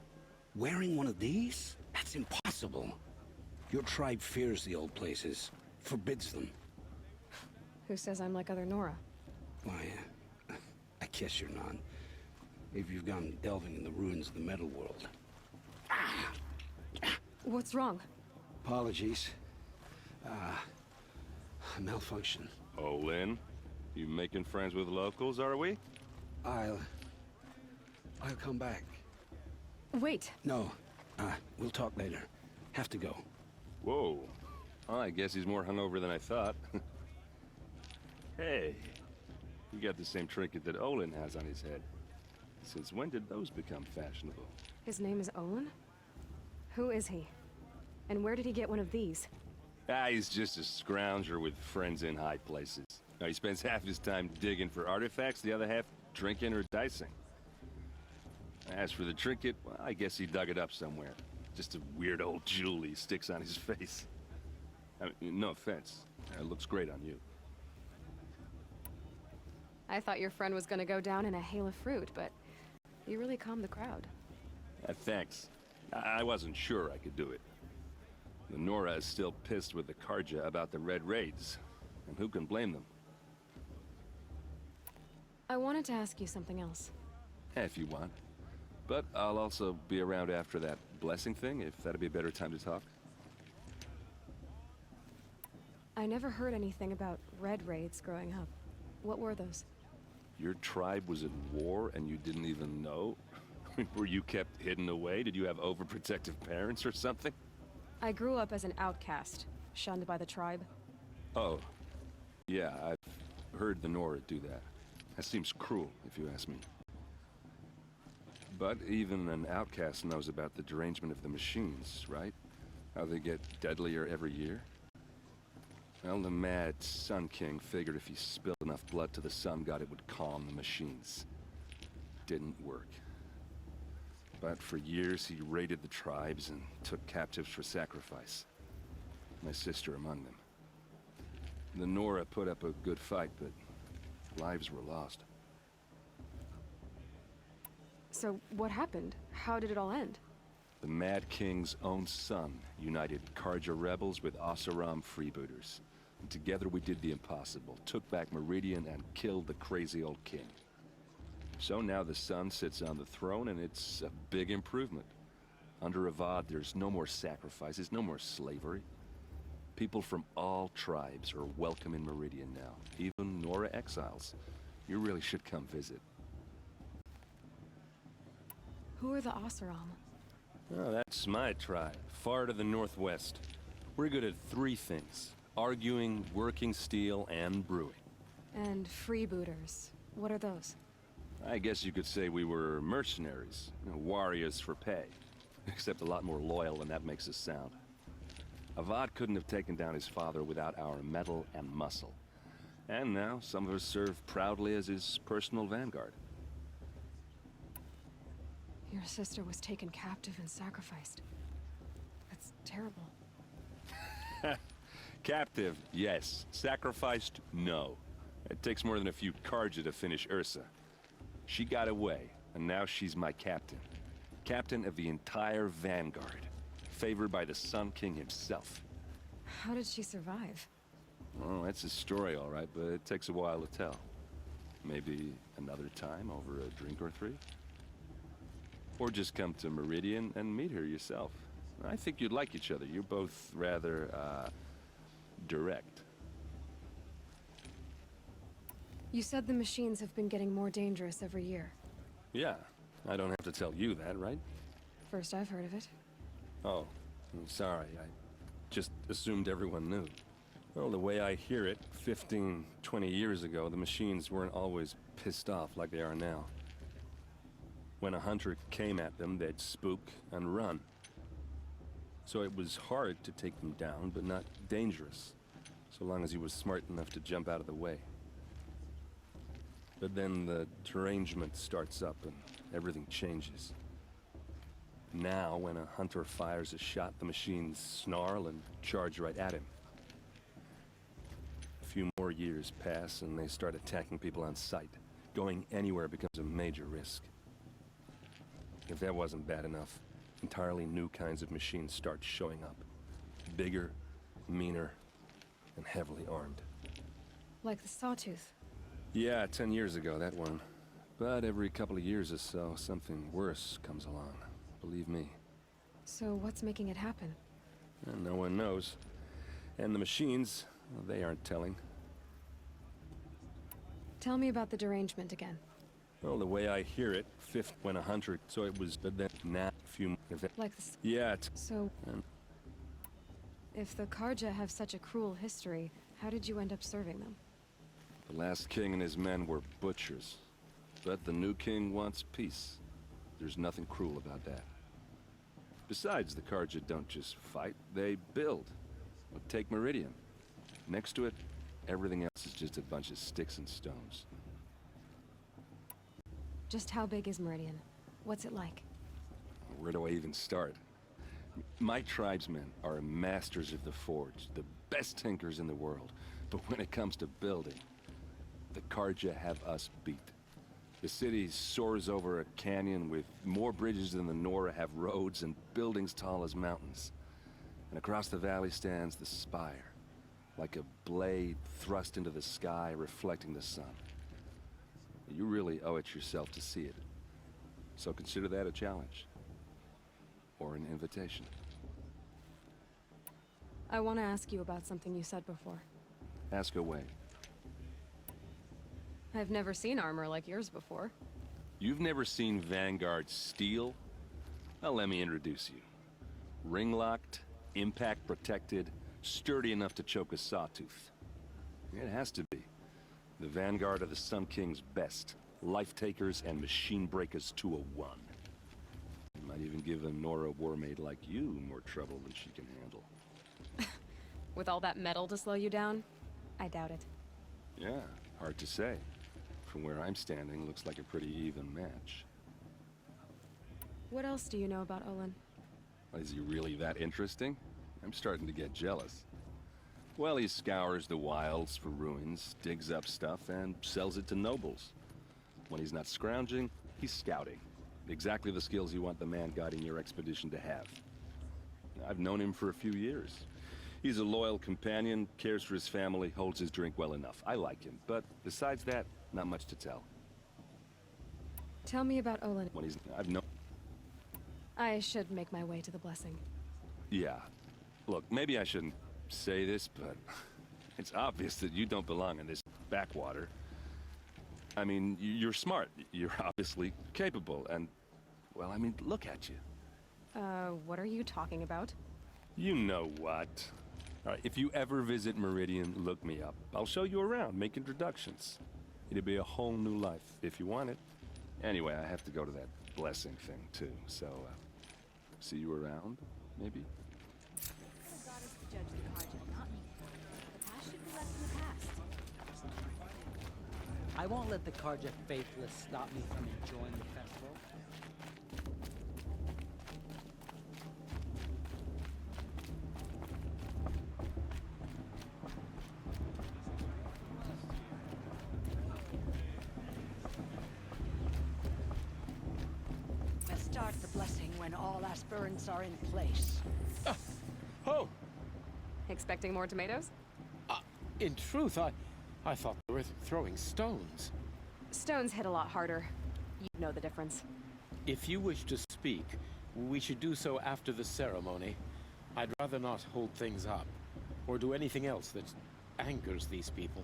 Wearing one of these? That's impossible. Your tribe fears the old places, forbids them. Who says I'm like other Nora? Why, I guess you're not. If you've gone delving in the ruins of the metal world. What's wrong? Apologies. Malfunction. Oh, Lynn? You making friends with locals, are we? I'll come back. Wait. No. We'll talk later. Have to go. Whoa. Oh, I guess he's more hungover than I thought. Hey. You got the same trinket that Olin has on his head. Since when did those become fashionable? His name is Owen? Who is he? And where did he get one of these? He's just a scrounger with friends in high places. Now, he spends half his time digging for artifacts, the other half drinking or dicing. As for the trinket, well, I guess he dug it up somewhere. Just a weird old jewel he sticks on his face. I mean, no offense. It looks great on you. I thought your friend was gonna go down in a hail of fruit, but you really calmed the crowd. Thanks. I wasn't sure I could do it. The Nora is still pissed with the Karja about the Red Raids, and who can blame them? I wanted to ask you something else. If you want. But I'll also be around after that blessing thing, if that'd be a better time to talk. I never heard anything about Red Raids growing up. What were those? Your tribe was at war and you didn't even know? Were you kept hidden away? Did you have overprotective parents or something? I grew up as an outcast, shunned by the tribe. Oh. Yeah, I've heard the Nora do that. That seems cruel, if you ask me. But even an outcast knows about the derangement of the machines, right? How they get deadlier every year? Well, the mad Sun King figured if he spilled enough blood to the Sun God, it would calm the machines. Didn't work. But for years, he raided the tribes and took captives for sacrifice. My sister among them. The Nora put up a good fight, but lives were lost. So what happened? How did it all end? The Mad King's own son united Karja rebels with Oseram freebooters. And together we did the impossible, took back Meridian and killed the crazy old king. So now the son sits on the throne and it's a big improvement. Under Avad, there's no more sacrifices, no more slavery. People from all tribes are welcome in Meridian now, even Nora exiles. You really should come visit. Who are the Oseram? Oh, that's my tribe, far to the northwest. We're good at three things: arguing, working steel, and brewing. And freebooters. What are those? I guess you could say we were mercenaries, warriors for pay. Except a lot more loyal than that makes us sound. Avad couldn't have taken down his father without our metal and muscle. And now, some of us serve proudly as his personal vanguard. Your sister was taken captive and sacrificed. That's terrible. Captive, yes. Sacrificed, no. It takes more than a few Karja to finish Ursa. She got away, and now she's my captain. Captain of the entire vanguard. Favored by the Sun King himself. How did she survive? Oh, that's a story, all right, but it takes a while to tell. Maybe another time over a drink or three? Or just come to Meridian and meet her yourself. I think you'd like each other. You're both rather, direct. You said the machines have been getting more dangerous every year. Yeah, I don't have to tell you that, right? First I've heard of it. Oh, I'm sorry. I just assumed everyone knew. Well, the way I hear it, 15, 20 years ago, the machines weren't always pissed off like they are now. When a hunter came at them, they'd spook and run. So it was hard to take them down, but not dangerous, so long as he was smart enough to jump out of the way. But then the derangement starts up and everything changes. Now, when a hunter fires a shot, the machines snarl and charge right at him. A few more years pass and they start attacking people on sight. Going anywhere becomes a major risk. If that wasn't bad enough, entirely new kinds of machines start showing up. Bigger, meaner, and heavily armed. Like the Sawtooth. Yeah, 10 years ago, that one. But every couple of years or so, something worse comes along. Believe me. So what's making it happen? And no one knows. And the machines, well, they aren't telling. Tell me about the derangement again. Well, the way I hear it, fifth when a hunter, so it was, but then now few. Like this. Yeah. So, if the Karja have such a cruel history, how did you end up serving them? The last king and his men were butchers, but the new king wants peace. There's nothing cruel about that. Besides, the Karja don't just fight, they build. Take Meridian. Next to it, everything else is just a bunch of sticks and stones. Just how big is Meridian? What's it like? Where do I even start? My tribesmen are masters of the forge, the best tinkers in the world. But when it comes to building, the Karja have us beat. The city soars over a canyon with more bridges than the Nora have roads and buildings tall as mountains. And across the valley stands the spire, like a blade thrust into the sky reflecting the sun. You really owe it yourself to see it. So consider that a challenge. Or an invitation. I want to ask you about something you said before. Ask away. I've never seen armor like yours before. You've never seen Vanguard steel? Well, let me introduce you. Ring-locked, impact-protected, sturdy enough to choke a sawtooth. It has to be. The Vanguard of the Sun King's best. Life-takers and machine breakers to a one. Might even give a Nora warmaid like you more trouble than she can handle. With all that metal to slow you down? I doubt it. Yeah, hard to say. From where I'm standing, looks like a pretty even match. What else do you know about Olin? Is he really that interesting? I'm starting to get jealous. Well, he scours the wilds for ruins, digs up stuff, and sells it to nobles. When he's not scrounging, he's scouting. Exactly the skills you want the man guiding your expedition to have. I've known him for a few years. He's a loyal companion, cares for his family, holds his drink well enough. I like him, but besides that, not much to tell. Tell me about Olin. When he's... I've known... I should make my way to the blessing. Yeah. Look, maybe I shouldn't say this, but it's obvious that you don't belong in this backwater. I mean, you're smart. You're obviously capable, and... well, I mean, look at you. What are you talking about? You know what. All right, if you ever visit Meridian, look me up. I'll show you around, make introductions. It'll be a whole new life, if you want it. Anyway, I have to go to that blessing thing, too, so, see you around, maybe? I won't let the Karja faithless stop me from enjoying the festival. Let's start the blessing when all aspirants are in place. Oh! Expecting more tomatoes? In truth, I thought they were throwing stones. Stones hit a lot harder. You know the difference. If you wish to speak, we should do so after the ceremony. I'd rather not hold things up, or do anything else that angers these people.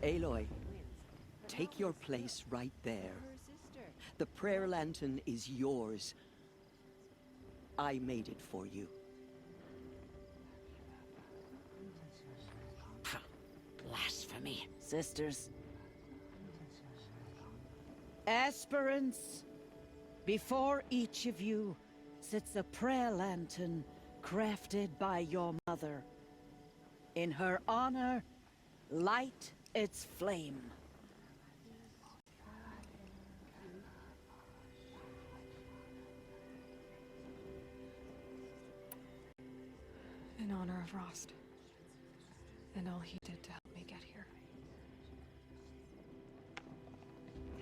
Aloy, take your place right there. The prayer lantern is yours. I made it for you. Blasphemy. for me. Sisters. Aspirants, before each of you sits a prayer lantern crafted by your mother. In her honor, light its flame. In honor of Rost. And all he did to help me get here.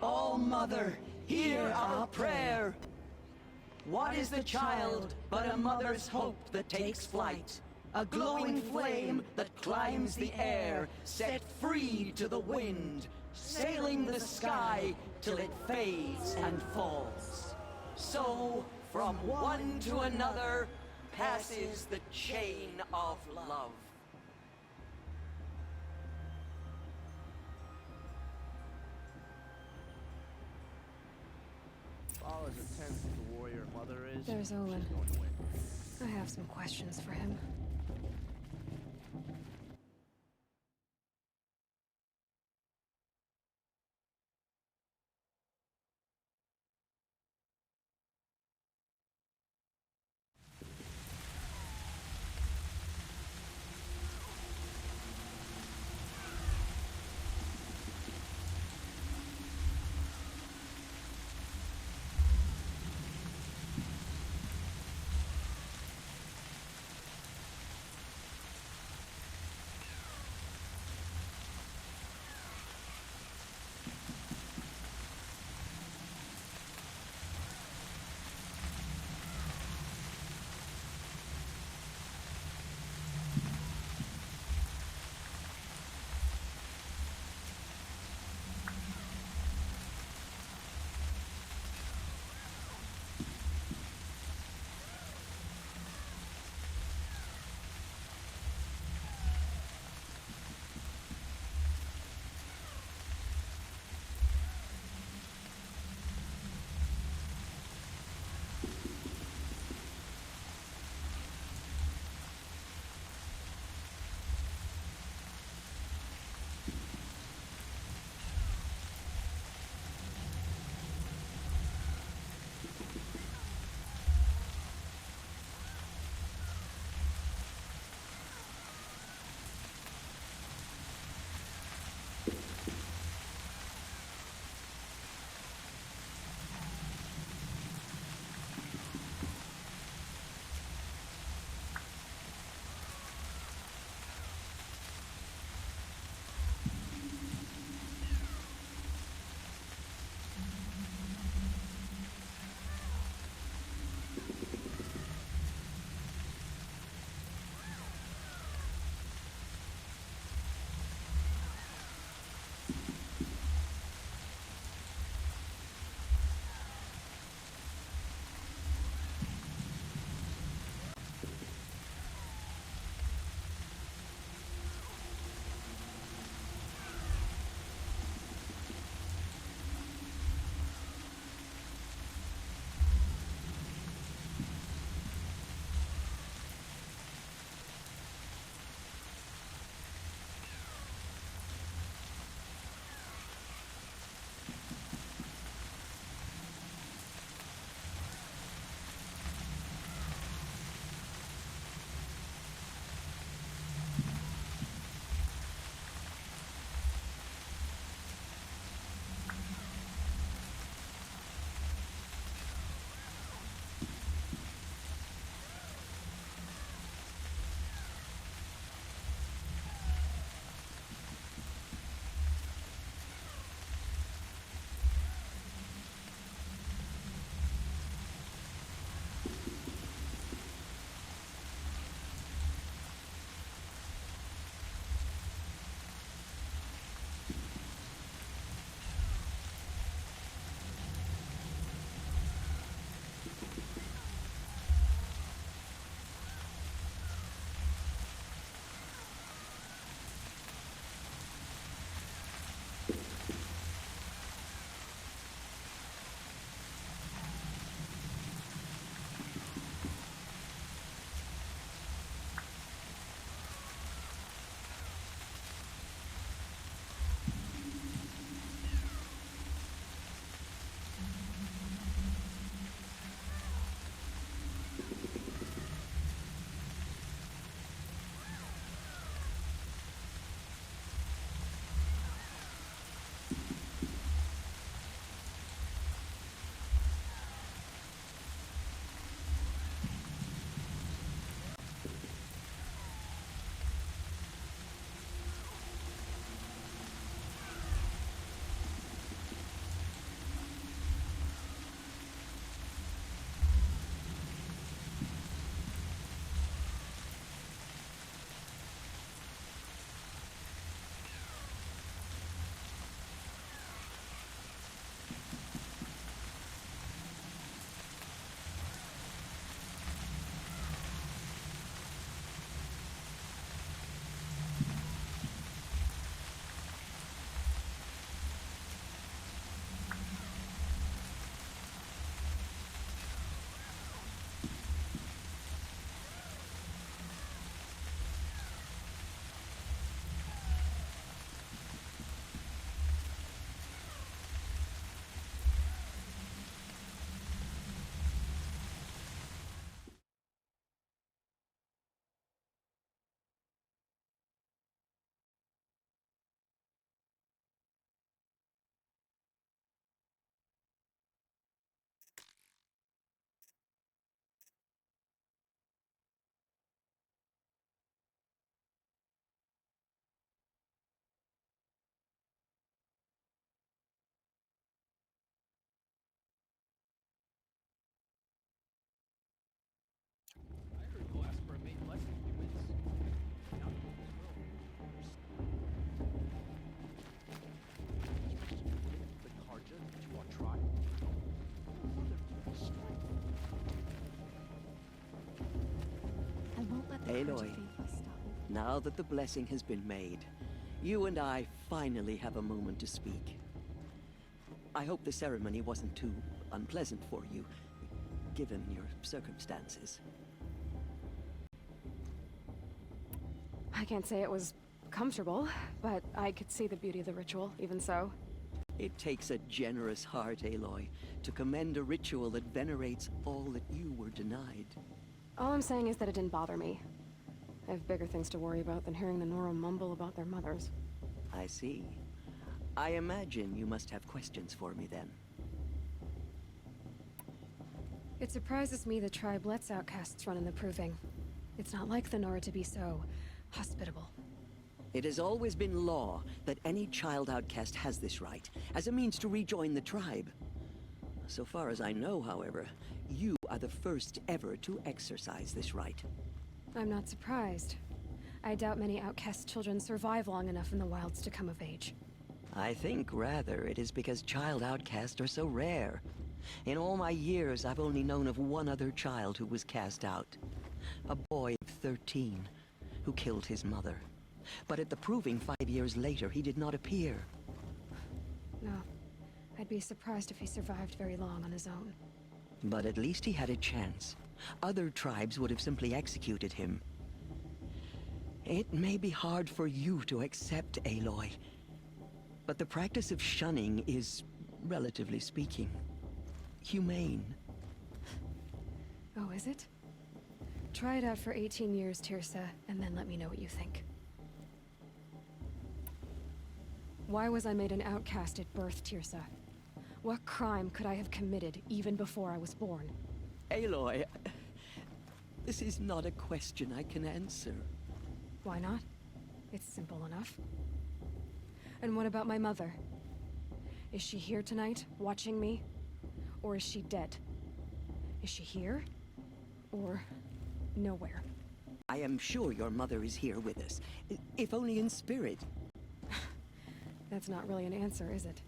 Oh, Mother, hear our prayer. What is the child but a mother's hope that takes flight? A glowing flame that climbs the air, set free to the wind, sailing the sky till it fades and falls. So, from one to another, passes the chain of love. All as intense as the warrior mother is, There's Olin. she's going to win. I have some questions for him. Aloy, now that the blessing has been made, you and I finally have a moment to speak. I hope the ceremony wasn't too unpleasant for you, given your circumstances. I can't say it was comfortable, but I could see the beauty of the ritual, even so. It takes a generous heart, Aloy, to commend a ritual that venerates all that you were denied. All I'm saying is that it didn't bother me. I have bigger things to worry about than hearing the Nora mumble about their mothers. I see. I imagine you must have questions for me then. It surprises me the tribe lets outcasts run in the Proving. It's not like the Nora to be so hospitable. It has always been law that any child outcast has this right, as a means to rejoin the tribe. So far as I know, however, you are the first ever to exercise this right. I'm not surprised. I doubt many outcast children survive long enough in the wilds to come of age. I think, rather, it is because child outcasts are so rare. In all my years, I've only known of one other child who was cast out. A boy of 13, who killed his mother. But at the Proving 5 years later, he did not appear. No. I'd be surprised if he survived very long on his own. But at least he had a chance. Other tribes would have simply executed him. It may be hard for you to accept, Aloy, but the practice of shunning is, relatively speaking, humane. Oh, is it? Try it out for 18 years, Tirsa, and then let me know what you think. Why was I made an outcast at birth, Tirsa? What crime could I have committed even before I was born? Aloy, this is not a question I can answer. Why not? It's simple enough. And what about my mother? Is she here tonight, watching me? Or is she dead? Is she here? Or nowhere? I am sure your mother is here with us, if only in spirit. That's not really an answer, is it?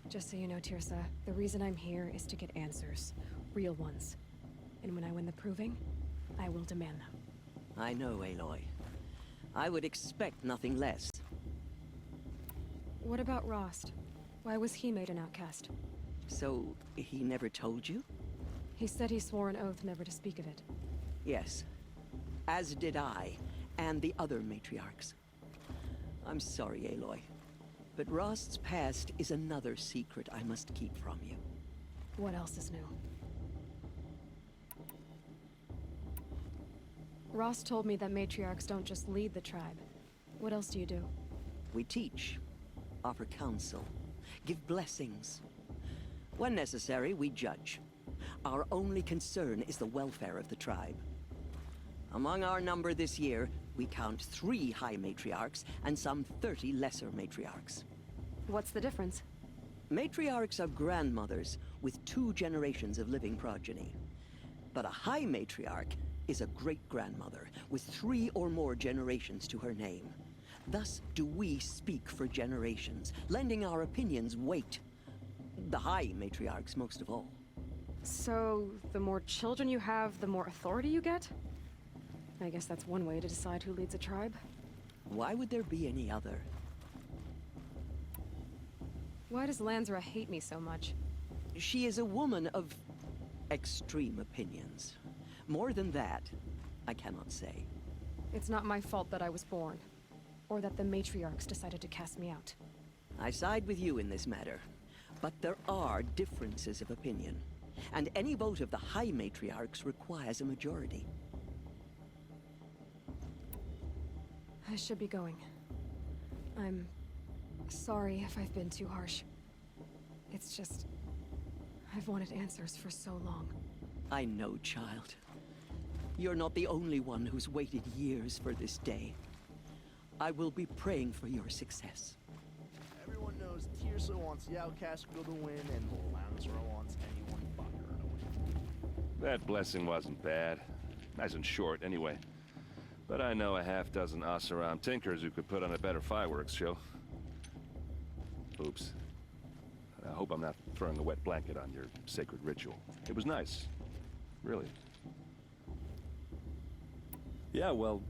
Just so you know, Tirsa, the reason I'm here is to get answers. Real ones. And when I win the Proving, I will demand them. I know, Aloy. I would expect nothing less. What about Rost? Why was he made an outcast? So, he never told you? He said he swore an oath never to speak of it. Yes. As did I, and the other matriarchs. I'm sorry, Aloy, but Rost's past is another secret I must keep from you. What else is new? Rost told me that matriarchs don't just lead the tribe. What else do you do? We teach, offer counsel, give blessings. When necessary, we judge. Our only concern is the welfare of the tribe. Among our number this year, we count 3 high matriarchs and some 30 lesser matriarchs. What's the difference? Matriarchs are grandmothers with 2 generations of living progeny. But a high matriarch is a great-grandmother with 3 or more generations to her name. Thus do we speak for generations, lending our opinions weight. The high matriarchs most of all. So, the more children you have, the more authority you get? I guess that's one way to decide who leads a tribe. Why would there be any other? Why does Lansra hate me so much? She is a woman of extreme opinions. More than that, I cannot say. It's not my fault that I was born, or that the matriarchs decided to cast me out. I side with you in this matter, but there are differences of opinion, and any vote of the high matriarchs requires a majority. I should be going. I'm sorry if I've been too harsh. It's just, I've wanted answers for so long. I know, child. You're not the only one who's waited years for this day. I will be praying for your success. Everyone knows Tirsa wants the outcast girl to win, and Lansra wants anyone but her to win. That blessing wasn't bad. Nice and short, anyway. But I know a half-dozen Oseram tinkers who could put on a better fireworks show. Oops. I hope I'm not throwing a wet blanket on your sacred ritual. It was nice. Really. Yeah, well,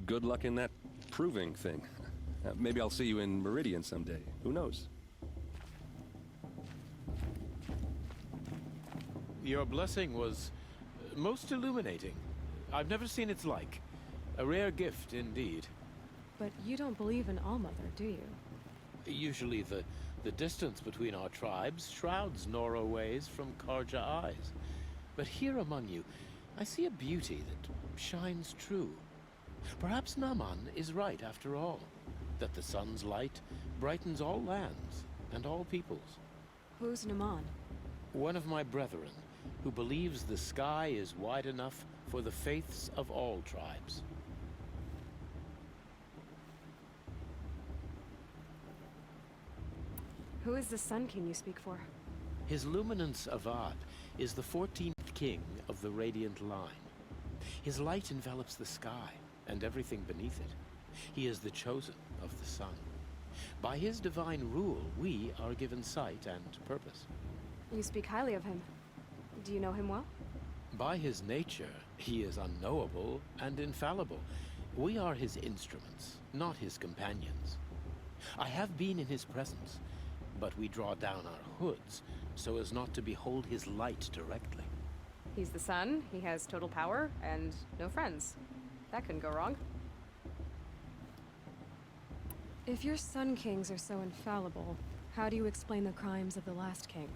good luck in that proving thing. Maybe I'll see you in Meridian someday. Who knows? Your blessing was most illuminating. I've never seen its like. A rare gift indeed. But you don't believe in Allmother, do you? Usually the distance between our tribes shrouds Nora ways from Karja eyes. But here among you, I see a beauty that shines true. Perhaps Naman is right after all, that the sun's light brightens all lands and all peoples. Who's Naman? One of my brethren, who believes the sky is wide enough for the faiths of all tribes. Who is the Sun King you speak for? His Luminance Avad is the 14th king of the Radiant Line. His light envelops the sky and everything beneath it. He is the chosen of the sun. By his divine rule, we are given sight and purpose. You speak highly of him. Do you know him well? By his nature, he is unknowable and infallible. We are his instruments, not his companions. I have been in his presence, but we draw down our hoods so as not to behold his light directly. He's the sun, he has total power, and no friends. That couldn't go wrong. If your Sun Kings are so infallible, how do you explain the crimes of the last king?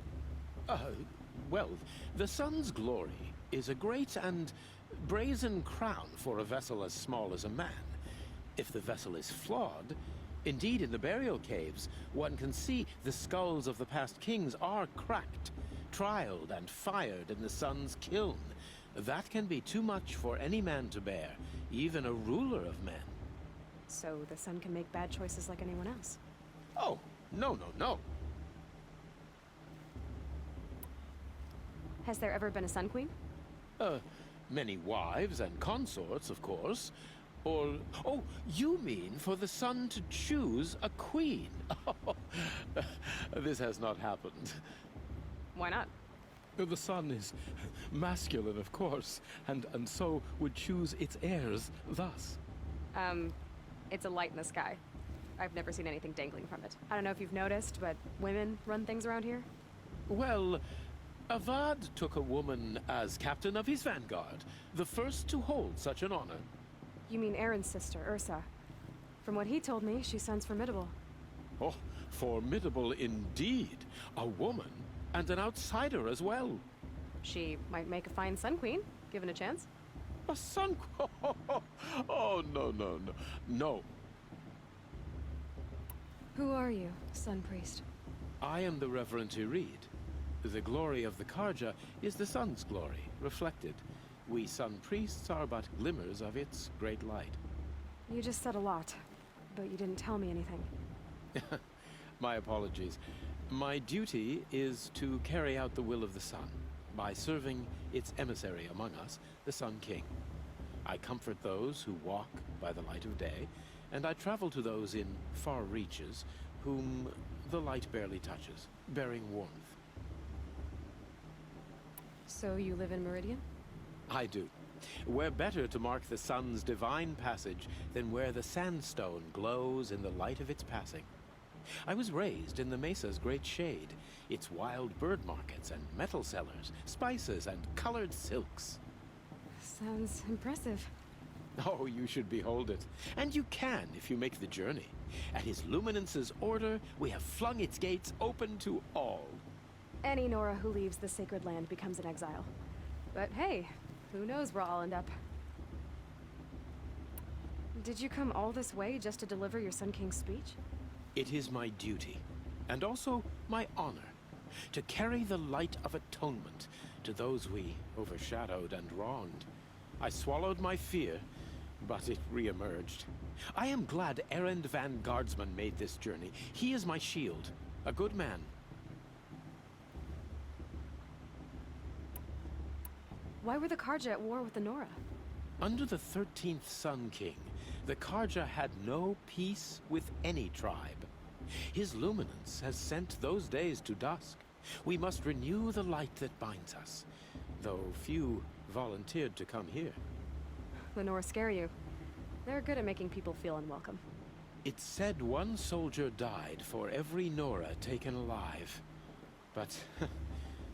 Well, the sun's glory is a great and brazen crown for a vessel as small as a man. If the vessel is flawed, indeed in the burial caves, one can see the skulls of the past kings are cracked, trialed and fired in the sun's kiln. That can be too much for any man to bear, even a ruler of men. So the sun can make bad choices like anyone else? Oh, no. Has there ever been a Sun Queen? Many wives and consorts, of course. Or, oh, you mean for the sun to choose a queen? This has not happened. Why not? The sun is masculine, of course, and so would choose its heirs thus. It's a light in the sky. I've never seen anything dangling from it. I don't know if you've noticed, but women run things around here. Well, Avad took a woman as captain of his vanguard, the first to hold such an honor. You mean Aaron's sister, Ursa. From what he told me, she sounds formidable. Oh, formidable indeed. A woman, and an outsider as well. She might make a fine Sun Queen, given a chance. A sun... Oh, no. Who are you, Sun Priest? I am the Reverend Irid. The glory of the Karja is the sun's glory, reflected. We Sun Priests are but glimmers of its great light. You just said a lot, but you didn't tell me anything. My apologies. My duty is to carry out the will of the sun, by serving its emissary among us, the Sun King. I comfort those who walk by the light of day, and I travel to those in far reaches whom the light barely touches, bearing warmth. So you live in Meridian? I do. Where better to mark the sun's divine passage than where the sandstone glows in the light of its passing. I was raised in the mesa's great shade, its wild bird markets and metal cellars, spices and colored silks. Sounds impressive. Oh, you should behold it. And you can if you make the journey. At his luminance's order, we have flung its gates open to all. Any Nora who leaves the sacred land becomes an exile. But hey, who knows where I'll end up. Did you come all this way just to deliver your Sun King's speech? It is my duty, and also my honor, to carry the light of atonement to those we overshadowed and wronged. I swallowed my fear, but it re-emerged. I am glad Erend Van Guardsman made this journey. He is my shield, a good man. Why were the Karja at war with the Nora? Under the 13th Sun King, the Karja had no peace with any tribe. His luminance has sent those days to dusk. We must renew the light that binds us, though few volunteered to come here. The Nora scare you. They're good at making people feel unwelcome. It's said one soldier died for every Nora taken alive. But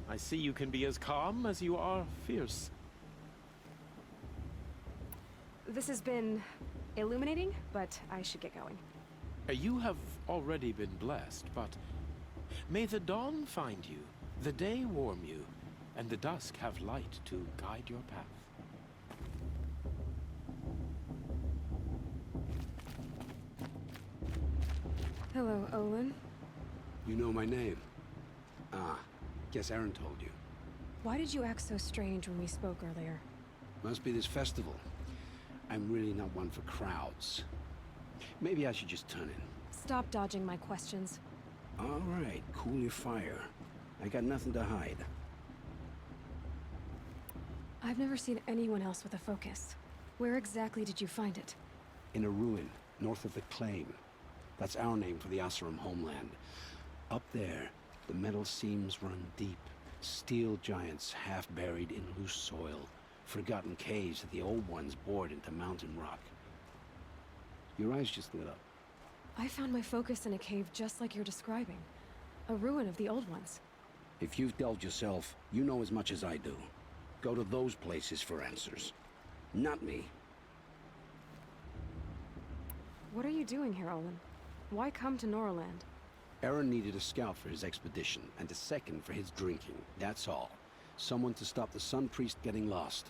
I see you can be as calm as you are fierce. This has been illuminating, but I should get going. You have already been blessed, but may the dawn find you, the day warm you, and the dusk have light to guide your path. Hello, Olin. You know my name? Ah, guess Aaron told you. Why did you act so strange when we spoke earlier? Must be this festival. I'm really not one for crowds. Maybe I should just turn in. Stop dodging my questions. All right, cool your fire. I got nothing to hide. I've never seen anyone else with a focus. Where exactly did you find it? In a ruin, north of the Claim. That's our name for the Asuram homeland. Up there, the metal seams run deep. Steel giants half buried in loose soil. Forgotten caves that the old ones bored into mountain rock. Your eyes just lit up. I found my focus in a cave just like you're describing. A ruin of the old ones. If you've delved yourself, you know as much as I do. Go to those places for answers. Not me. What are you doing here, Olin? Why come to Noraland? Aaron needed a scout for his expedition, and a second for his drinking. That's all. Someone to stop the Sun Priest getting lost.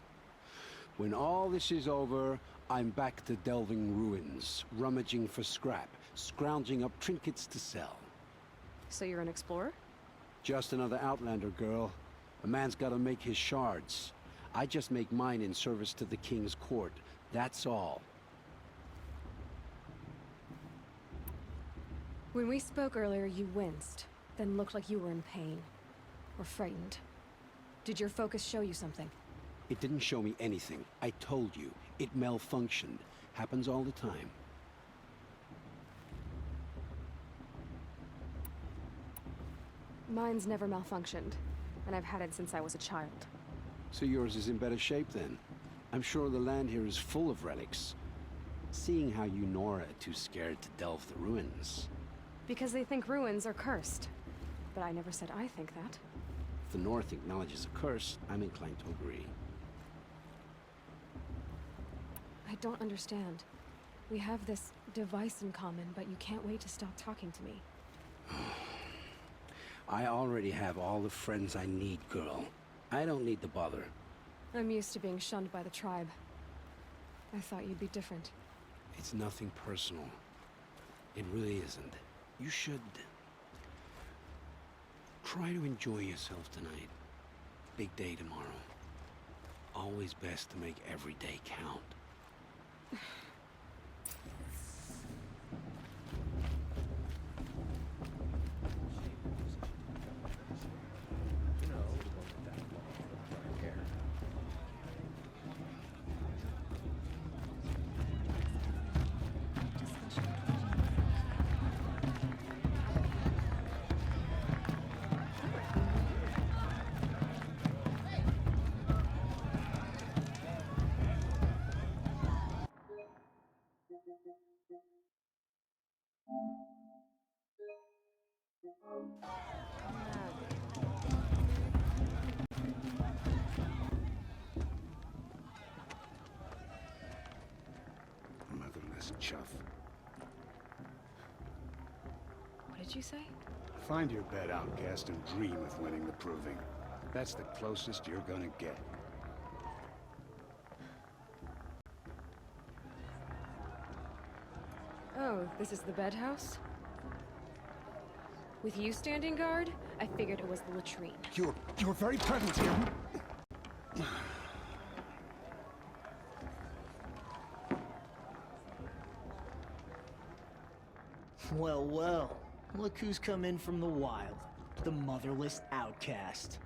When all this is over, I'm back to delving ruins, rummaging for scrap, scrounging up trinkets to sell. So you're an explorer? Just another Outlander, girl. A man's gotta make his shards. I just make mine in service to the King's court. That's all. When we spoke earlier, you winced, then looked like you were in pain. Or frightened. Did your focus show you something? It didn't show me anything. I told you. It malfunctioned. Happens all the time. Mine's never malfunctioned, and I've had it since I was a child. So yours is in better shape then. I'm sure the land here is full of relics. Seeing how you Nora are too scared to delve the ruins. Because they think ruins are cursed. But I never said I think that. If the North acknowledges a curse, I'm inclined to agree. I don't understand. We have this device in common, but you can't wait to stop talking to me. I already have all the friends I need, girl. I don't need the bother. I'm used to being shunned by the tribe. I thought you'd be different. It's nothing personal. It really isn't. You should... try to enjoy yourself tonight. Big day tomorrow. Always best to make every day count. Motherless chuff. What did you say? Find your bed, outcast, and dream of winning the proving. That's the closest you're gonna get. Oh, this is the bed house? With you standing guard, I figured it was the latrine. Your very presence here. Well, well. Look who's come in from the wild. The motherless outcast.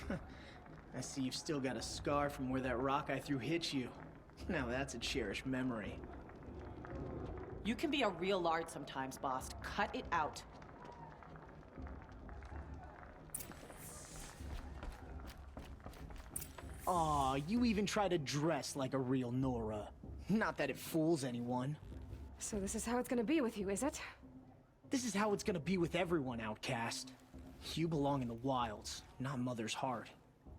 I see you've still got a scar from where that rock I threw hit you. Now that's a cherished memory. You can be a real lard sometimes, boss. Cut it out. Aw, you even try to dress like a real Nora. Not that it fools anyone. So this is how it's gonna be with you, is it? This is how it's gonna be with everyone, Outcast. You belong in the wilds, not Mother's heart.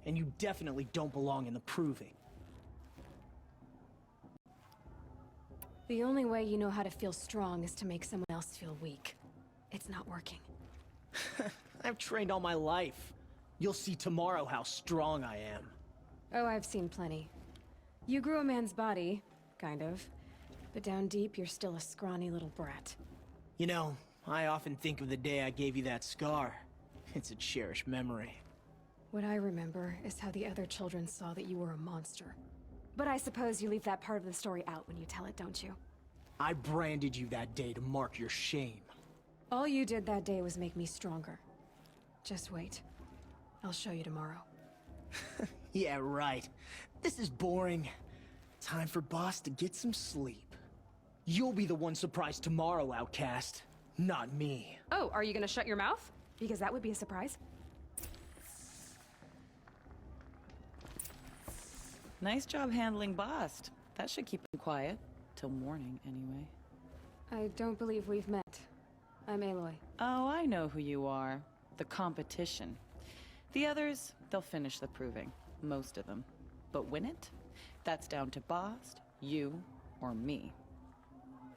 And you definitely don't belong in the Proving. The only way you know how to feel strong is to make someone else feel weak. It's not working. I've trained all my life. You'll see tomorrow how strong I am. Oh, I've seen plenty. You grew a man's body, kind of. But down deep, you're still a scrawny little brat. You know, I often think of the day I gave you that scar. It's a cherished memory. What I remember is how the other children saw that you were a monster. But I suppose you leave that part of the story out when you tell it, don't you? I branded you that day to mark your shame. All you did that day was make me stronger. Just wait. I'll show you tomorrow. Yeah, right. This is boring. Time for Boss to get some sleep. You'll be the one surprised tomorrow, Outcast. Not me. Oh, are you gonna shut your mouth? Because that would be a surprise. Nice job handling Bast. That should keep him quiet. Till morning, anyway. I don't believe we've met. I'm Aloy. Oh, I know who you are. The competition. The others, they'll finish the proving. Most of them. But win it? That's down to Bast, you, or me.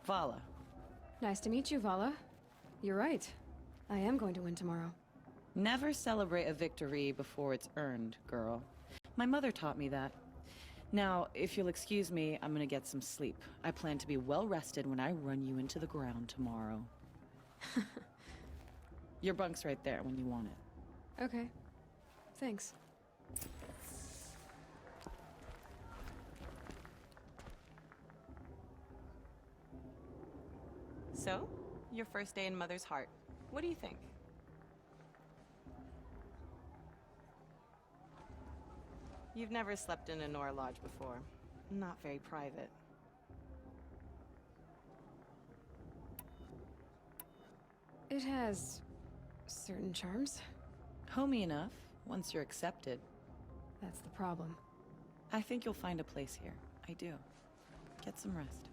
Vala. Nice to meet you, Vala. You're right. I am going to win tomorrow. Never celebrate a victory before it's earned, girl. My mother taught me that. Now, if you'll excuse me, I'm gonna get some sleep. I plan to be well rested when I run you into the ground tomorrow. Your bunk's right there when you want it. Okay. Thanks. So, your first day in Mother's heart. What do you think? You've never slept in a Nora lodge before. Not very private. It has certain charms. Homey enough, once you're accepted. That's the problem. I think you'll find a place here. I do. Get some rest.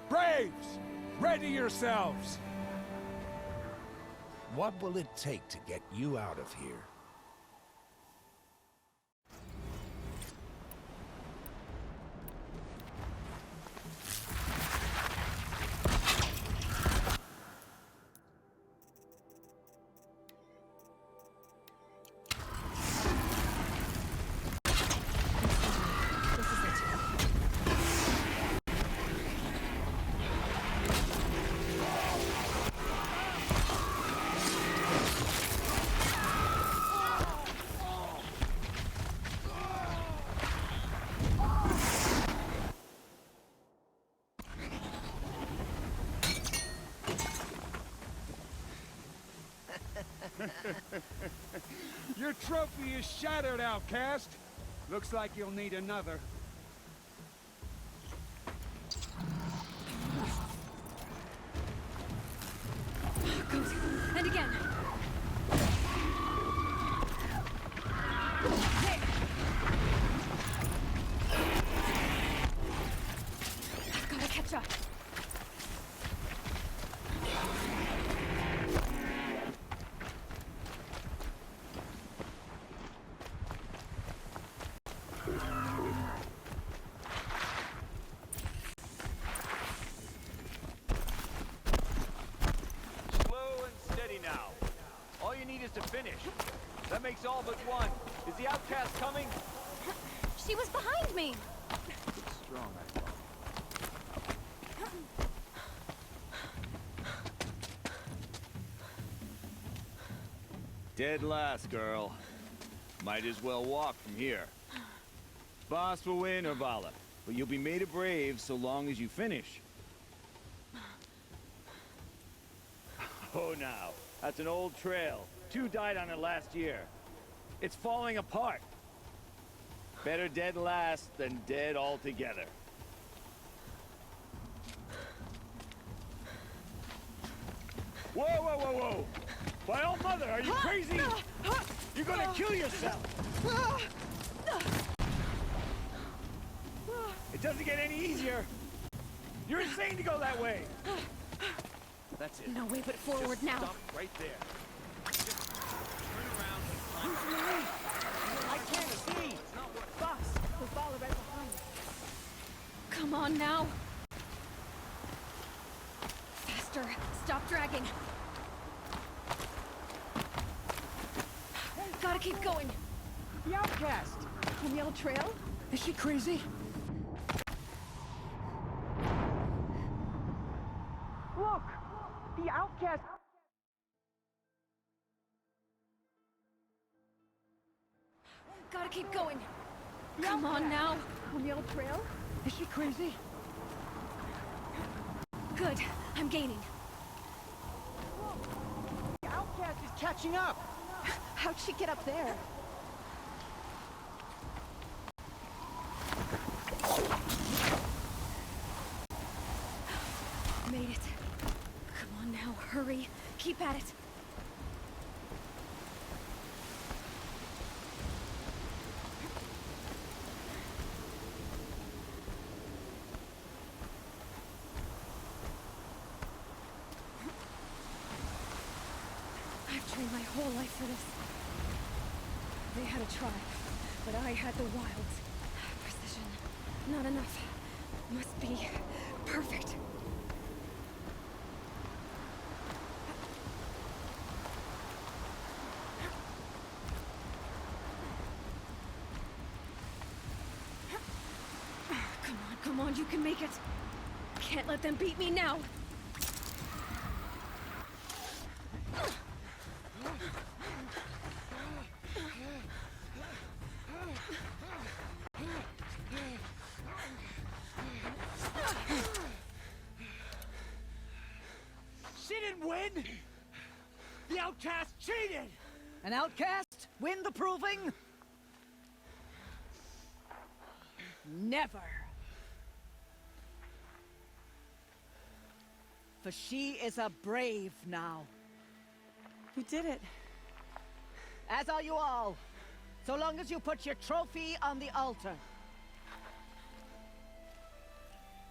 Braves! Ready yourselves! What will it take to get you out of here? Your trophy is shattered, Outcast. Looks like you'll need another. Good. And again. managed to finish. That makes all but one. Is the outcast coming? She was behind me! It's strong, I thought. Dead last, girl. Might as well walk from here. Boss will win, Urvala, but you'll be made a brave so long as you finish. Oh, now. That's an old trail. 2 died on it last year. It's falling apart. Better dead last than dead altogether. Whoa, whoa, whoa, whoa! By all mother, are you crazy? You're gonna kill yourself! It doesn't get any easier. You're insane to go that way. That's it. No way but forward Just now. Stop right there. Just turn around and Who's me? I can't see! Boss, we'll follow right behind. Come on now. Faster. Stop dragging. Gotta keep going. The outcast! On the old trail? Is she crazy? Look! The outcast! Gotta keep going. Come on now. On the old trail? Is she crazy? Good. I'm gaining. The outcast is catching up! How'd she get up there? Made it. Come on now, hurry. Keep at it. I've trained my whole life for this. They had a tribe, but I had the wilds. Precision. Not enough. Must be perfect. Come on, you can make it. Can't let them beat me now. She didn't win! The outcast cheated! An outcast win the proving? Never. For she is a brave now. You did it. As are you all. So long as you put your trophy on the altar.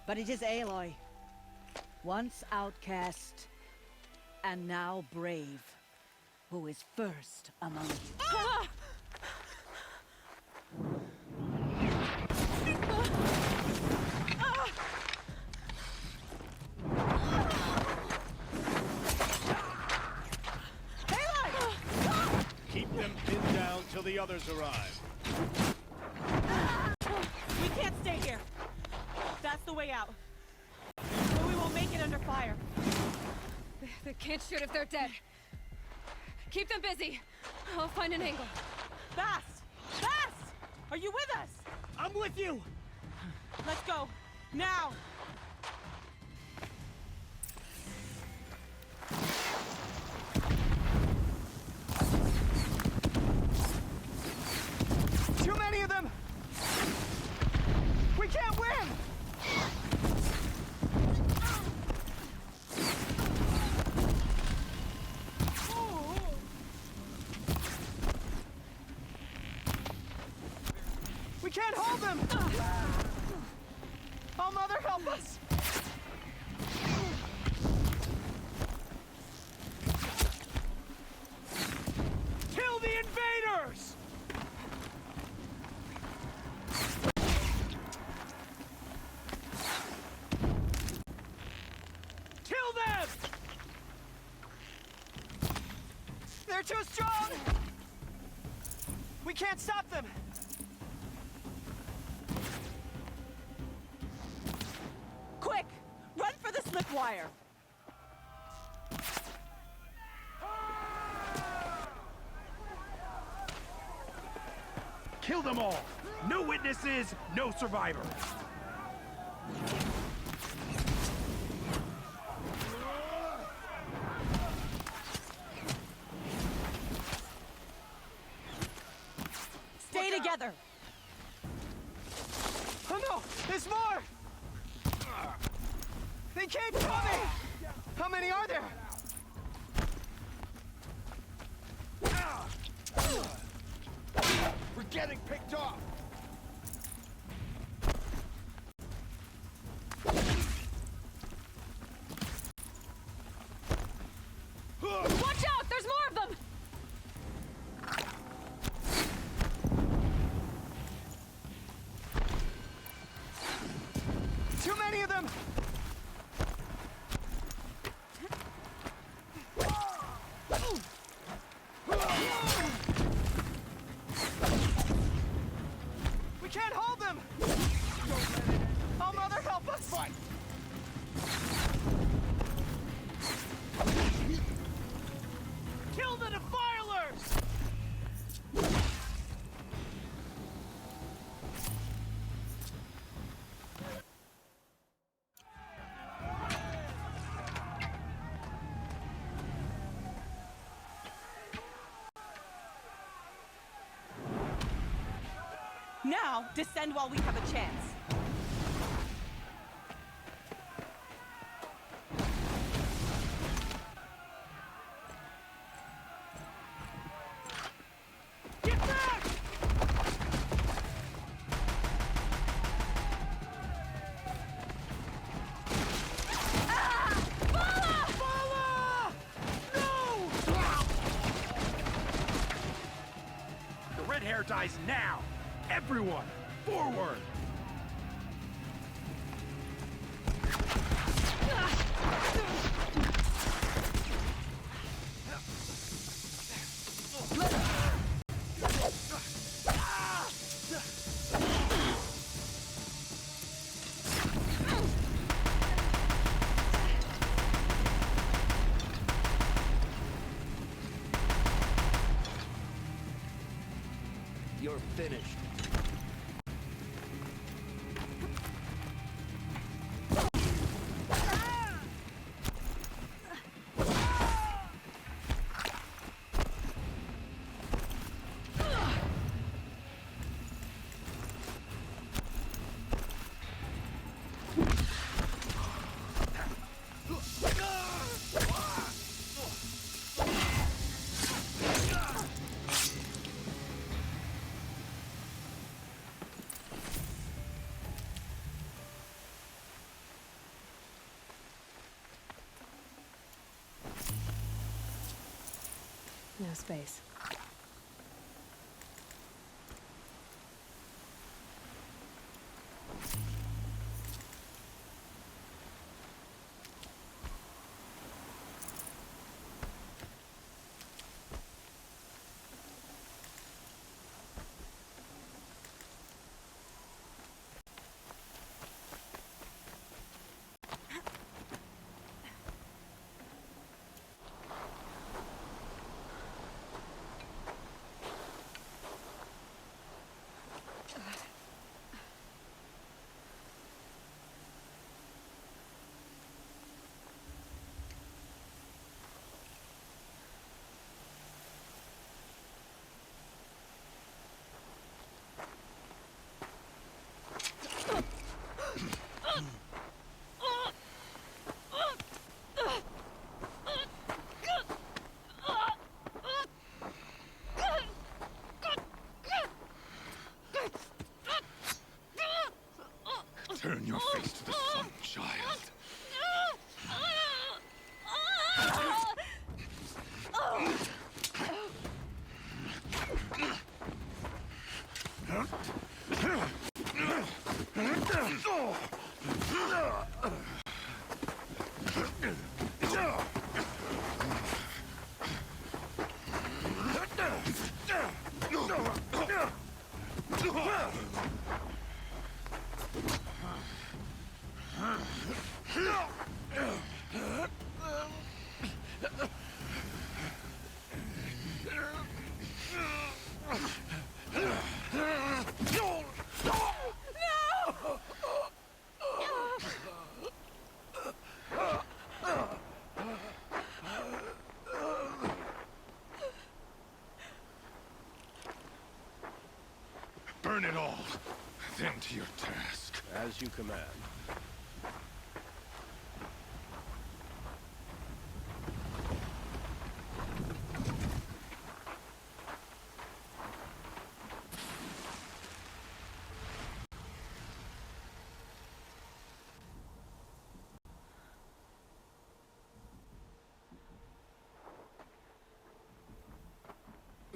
But it is Aloy. Once outcast, and now brave, who is first among you. Ah! Keep them pinned down till the others arrive. We can't stay here. That's the way out. But we won't make it under fire. They can't shoot if they're dead. Keep them busy. I'll find an angle. Bast! Bast! Are you with us? I'm with you! Let's go. Now! Too many of them! We can't win! We can't hold them! Oh, Mother, help us! Kill the invaders! Kill them! They're too strong! We can't stop them! Quick! Run for the slip wire! Kill them all! No witnesses, no survivors! Stay together! Oh no! There's more! They keep coming! How many are there? We're getting picked off! Watch out! There's more of them! Too many of them! We can't hold them! Oh, Mother, help us! Fight! Kill the defilers! Now, descend while we have a chance. Get back! Bala! No! The red hair dies now! Everyone, forward! You're finished. No space. Turn your face to the sun, child. Burn it all, then to your task. As you command.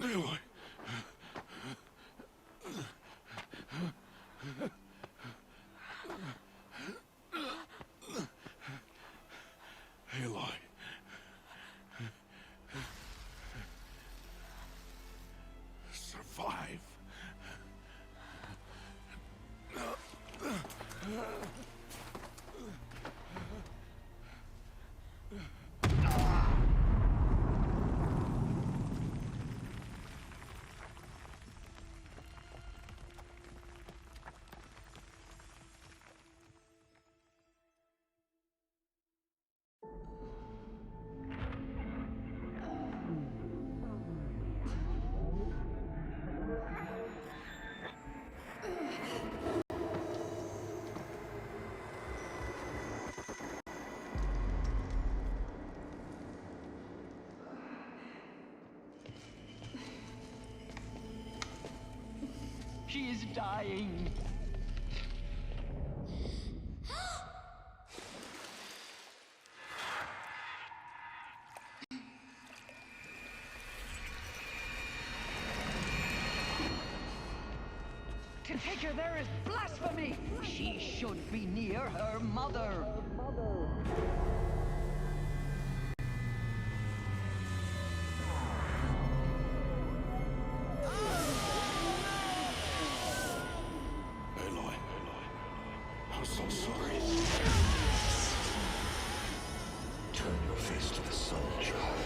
Aloy. Aloy. Survive. She is dying. To take her there is blasphemy! She should be near her mother. Aloy. I'm so sorry. Turn your face to the sun, child.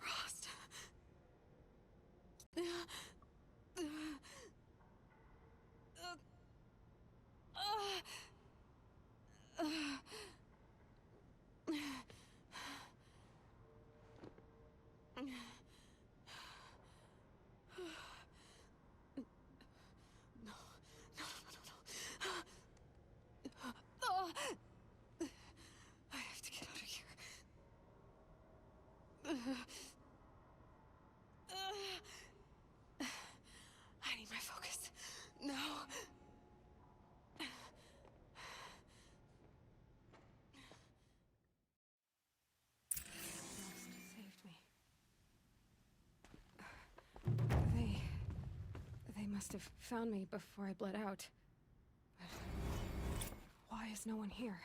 Rost. I have to get out of here. I need my focus. No. Saved me. They must have found me before I bled out. But why is no one here?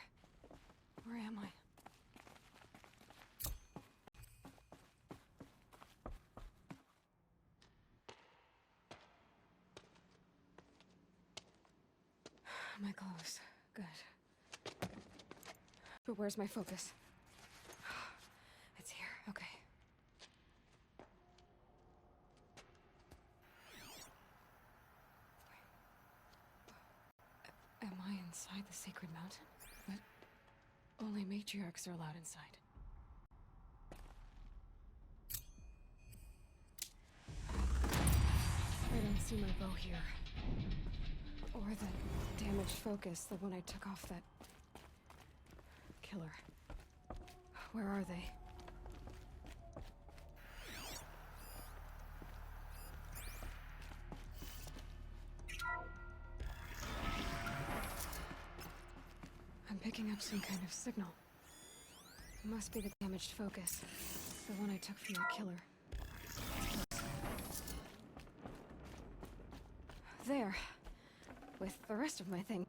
Where am I? My clothes. Good. But where's my focus? It's here. Okay. Am I inside the sacred mountain? But only matriarchs are allowed inside. I don't see my bow here. Or the damaged focus, the one I took off that killer. Where are they? I'm picking up some kind of signal. It must be the damaged focus. The one I took from that killer. There. With the rest of my thing.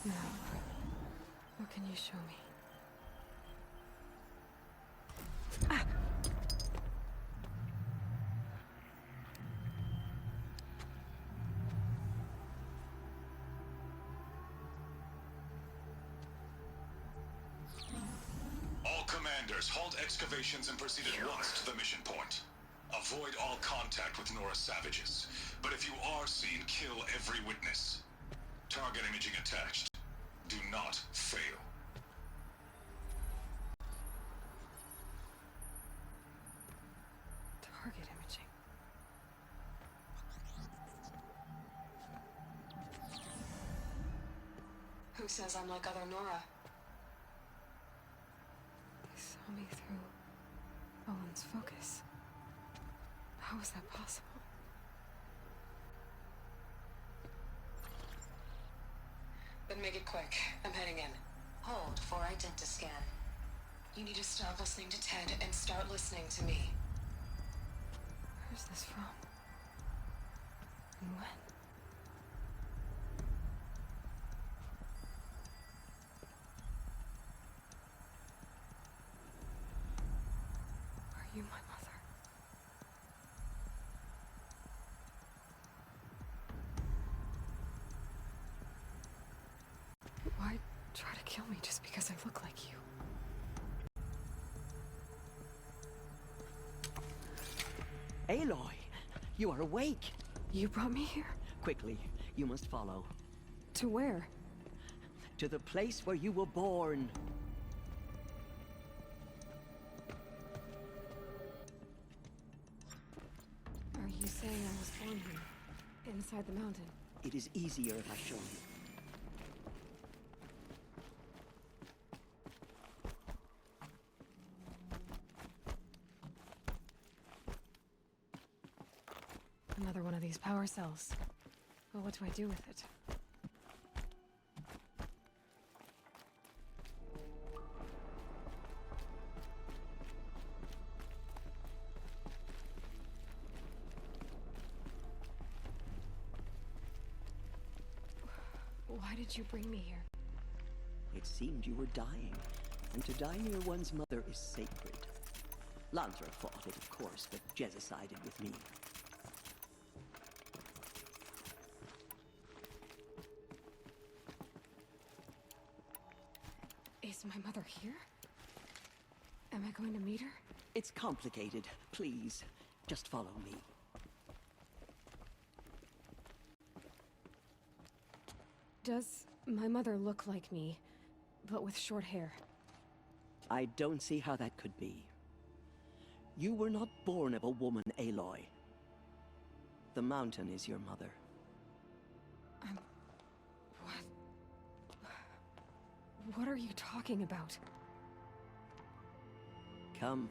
Now, what can you show me? Ah! Commanders, halt excavations and proceed at once to the mission point. Avoid all contact with Nora savages. But if you are seen, kill every witness. Target imaging attached. Do not fail. Target imaging. Who says I'm like other Nora? They saw me through Owen's focus. How is that possible? Then make it quick. I'm heading in. Hold for identiscan. You need to stop listening to Ted and start listening to me. Where's this from? And when? Are you my mother? Why try to kill me just because I look like you? Aloy, you are awake. You brought me here? Quickly, you must follow. To where? To the place where you were born. Are you saying I was born here? Inside the mountain? It is easier if I show you. Another one of these power cells. Well, what do I do with it? Why did you bring me here? It seemed you were dying, and to die near one's mother is sacred. Lansra fought it, of course, but Jezza sided with me. Is my mother here? Am I going to meet her? It's complicated. Please, just follow me. Does my mother look like me, but with short hair? I don't see how that could be. You were not born of a woman, Aloy. The mountain is your mother. What are you talking about? Come.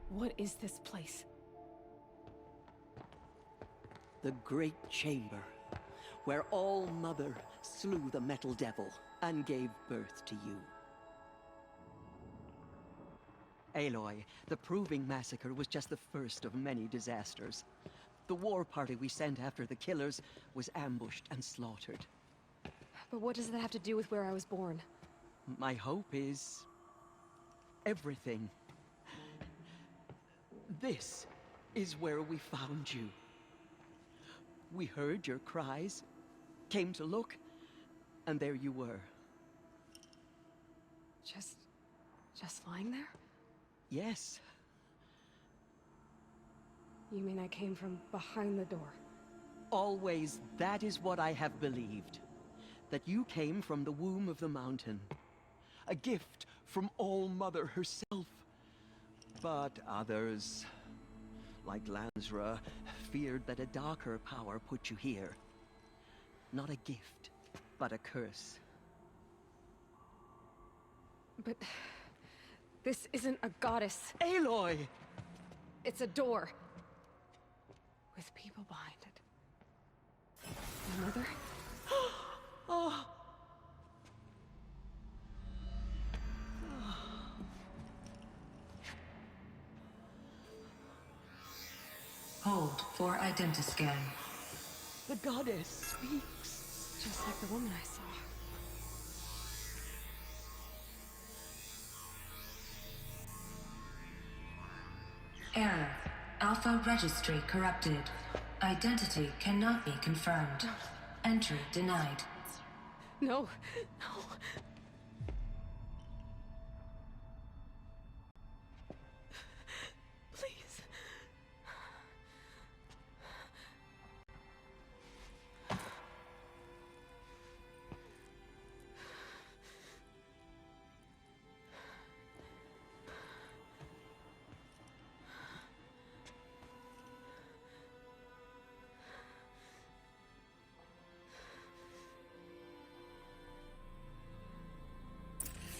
What is this place? The Great Chamber, where All Mother slew the Metal Devil and gave birth to you. Aloy, the Proving Massacre was just the first of many disasters. The war party we sent after the killers was ambushed and slaughtered. But what does that have to do with where I was born? My hope is... everything. This is where we found you. We heard your cries, came to look, and there you were. Just lying there? Yes. You mean I came from behind the door? Always, that is what I have believed. That you came from the womb of the mountain. A gift from All Mother herself. But others, like Lansra, feared that a darker power put you here. Not a gift, but a curse. But... this isn't a goddess. Aloy! It's a door. With people behind it. My mother? Oh! Hold for identiscan. The goddess speaks. Just like the woman I saw. Error. Alpha registry corrupted. Identity cannot be confirmed. Entry denied. No, no. Please.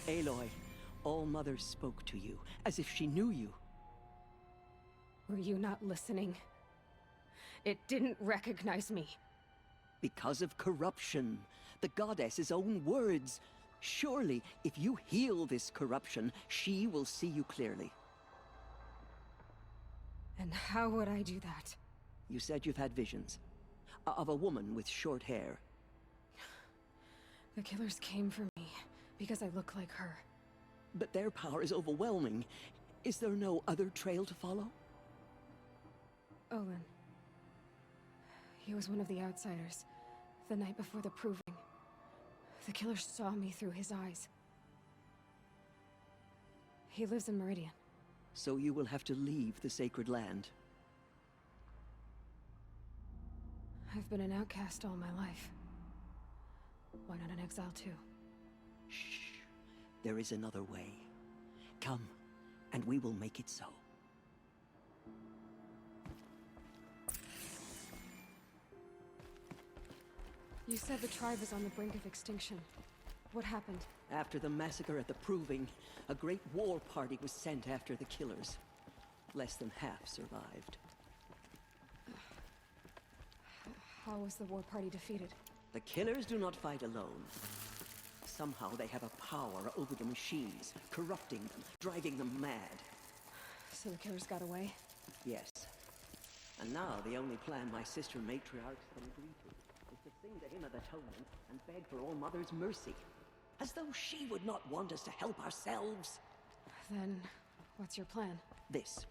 Aloy, All-Mother spoke to you, as if she knew you. Were you not listening? It didn't recognize me. Because of corruption. The goddess's own words. Surely, if you heal this corruption, she will see you clearly. And how would I do that? You said you've had visions. Of a woman with short hair. The killers came for me because I look like her. But their power is overwhelming. Is there no other trail to follow? Olin. He was one of the outsiders. The night before the proving. The killer saw me through his eyes. He lives in Meridian. So you will have to leave the sacred land. I've been an outcast all my life. Why not an exile too? Shh. There is another way. Come, and we will make it so. You said the tribe is on the brink of extinction. What happened? After the massacre at the Proving, a great war party was sent after the killers. Less than half survived. How was the war party defeated? The killers do not fight alone. Somehow they have a power over the machines, corrupting them, driving them mad. So the killers got away? Yes. And now the only plan my sister matriarchs can agree to is to sing the hymn of atonement and beg for All-Mother's mercy. As though she would not want us to help ourselves. Then, what's your plan? This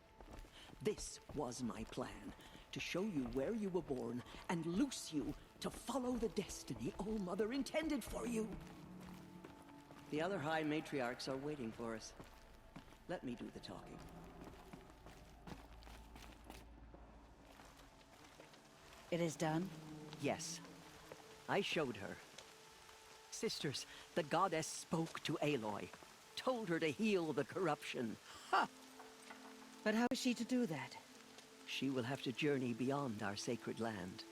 was my plan. To show you where you were born and loose you to follow the destiny All-Mother intended for you. The other High Matriarchs are waiting for us. Let me do the talking. It is done? Yes. I showed her. Sisters, the goddess spoke to Aloy. Told her to heal the corruption. Ha! But how is she to do that? She will have to journey beyond our sacred land.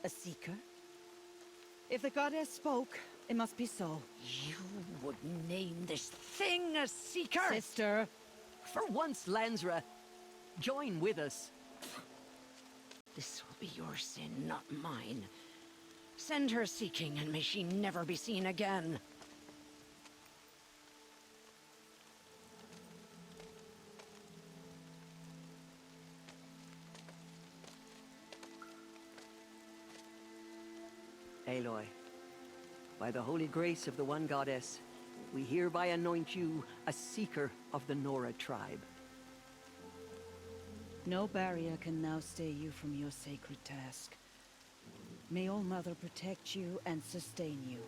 A seeker? If the goddess spoke, it must be so. You would name this thing a seeker? Sister! For once, Lansra, join with us. This will be your sin, not mine. Send her seeking, and may she never be seen again. Aloy, by the holy grace of the one goddess, we hereby anoint you a seeker of the Nora tribe. No barrier can now stay you from your sacred task. May All-Mother protect you and sustain you.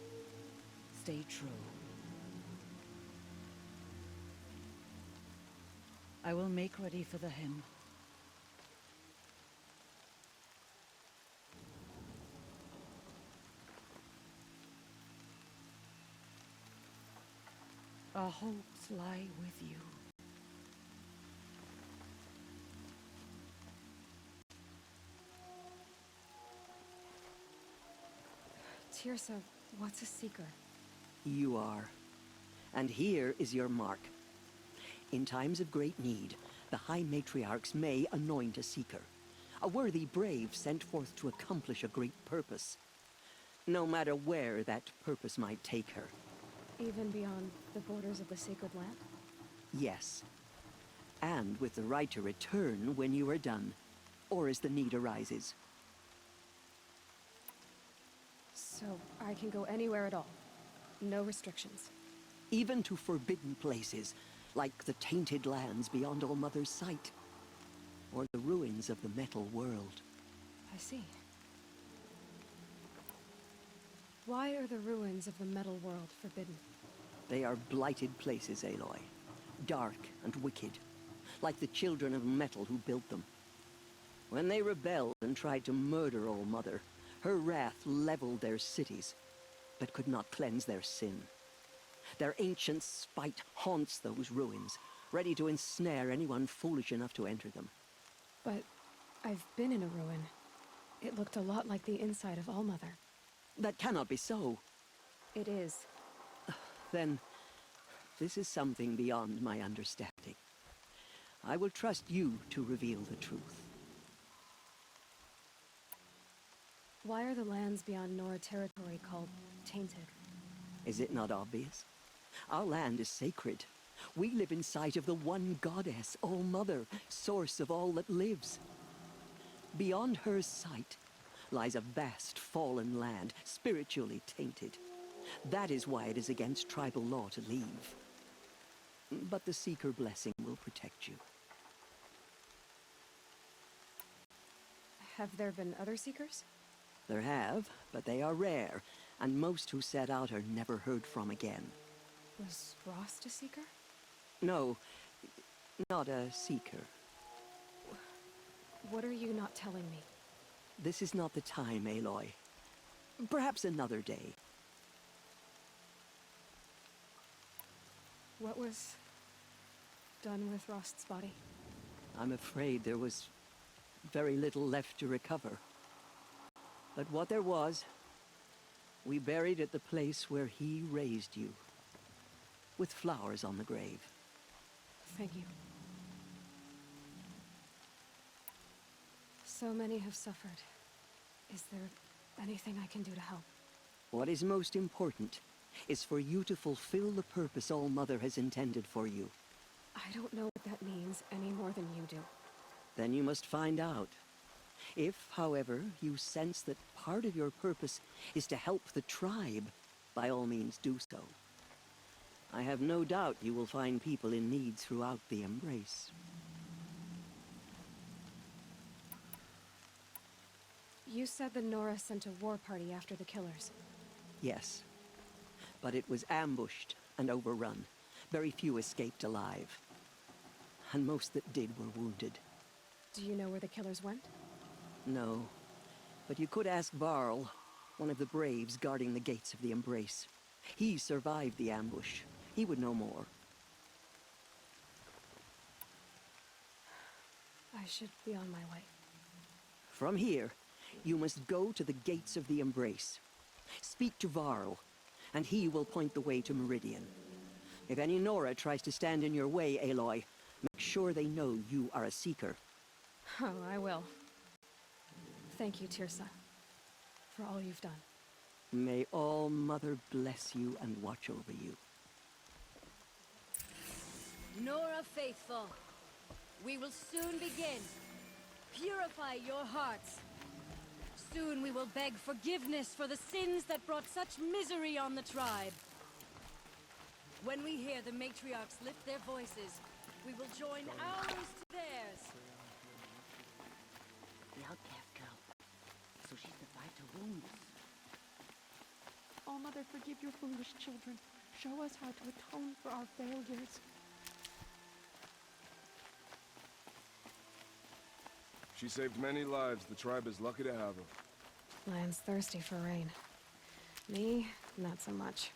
Stay true. I will make ready for the hymn. Our hopes lie with you. Tirsa, what's a seeker? You are. And here is your mark. In times of great need, the High Matriarchs may anoint a seeker. A worthy brave sent forth to accomplish a great purpose. No matter where that purpose might take her. Even beyond the borders of the sacred land? Yes. And with the right to return when you are done, or as the need arises. So I can go anywhere at all? No restrictions? Even to forbidden places, like the tainted lands beyond All-Mother's sight. or the ruins of the metal world. I see. Why are the ruins of the metal world forbidden? They are blighted places, Aloy. Dark and wicked, like the children of metal who built them. When they rebelled and tried to murder All Mother, her wrath leveled their cities, but could not cleanse their sin. Their ancient spite haunts those ruins, ready to ensnare anyone foolish enough to enter them. But I've been in a ruin. It looked a lot like the inside of All Mother. That cannot be so. It is. Then, this is something beyond my understanding. I will trust you to reveal the truth. Why are the lands beyond Nora territory called tainted? Is it not obvious? Our land is sacred. We live in sight of the one goddess, All Mother, source of all that lives. Beyond her sight lies a vast fallen land, spiritually tainted. That is why it is against tribal law to leave. But the Seeker blessing will protect you. Have there been other Seekers? There have, but they are rare, and most who set out are never heard from again. Was Rost a Seeker? No, not a Seeker. What are you not telling me? This is not the time, Aloy. Perhaps another day. What was done with Rost's body? I'm afraid there was very little left to recover. But what there was, we buried at the place where he raised you, with flowers on the grave. Thank you. So many have suffered. Is there anything I can do to help? What is most important is for you to fulfill the purpose All Mother has intended for you. I don't know what that means any more than you do. Then you must find out. If, however, you sense that part of your purpose is to help the tribe, by all means do so. I have no doubt you will find people in need throughout the Embrace. You said the Nora sent a war party after the killers. Yes, but it was ambushed and overrun. Very few escaped alive. And most that did were wounded. Do you know where the killers went? No, but you could ask Varl, one of the braves guarding the gates of the Embrace. He survived the ambush. He would know more. I should be on my way. From here, you must go to the gates of the Embrace. Speak to Varl, and he will point the way to Meridian. If any Nora tries to stand in your way, Aloy, make sure they know you are a Seeker. Oh, I will. Thank you, Tirsa, for all you've done. May All Mother bless you and watch over you. Nora Faithful, we will soon begin. Purify your hearts. Soon we will beg forgiveness for the sins that brought such misery on the tribe. When we hear the matriarchs lift their voices, we will join ours to theirs. The outcast girl. So she's the fighter wounds. Oh, Mother, forgive your foolish children. Show us how to atone for our failures. She saved many lives. The tribe is lucky to have her. Lion's thirsty for rain. Me, not so much.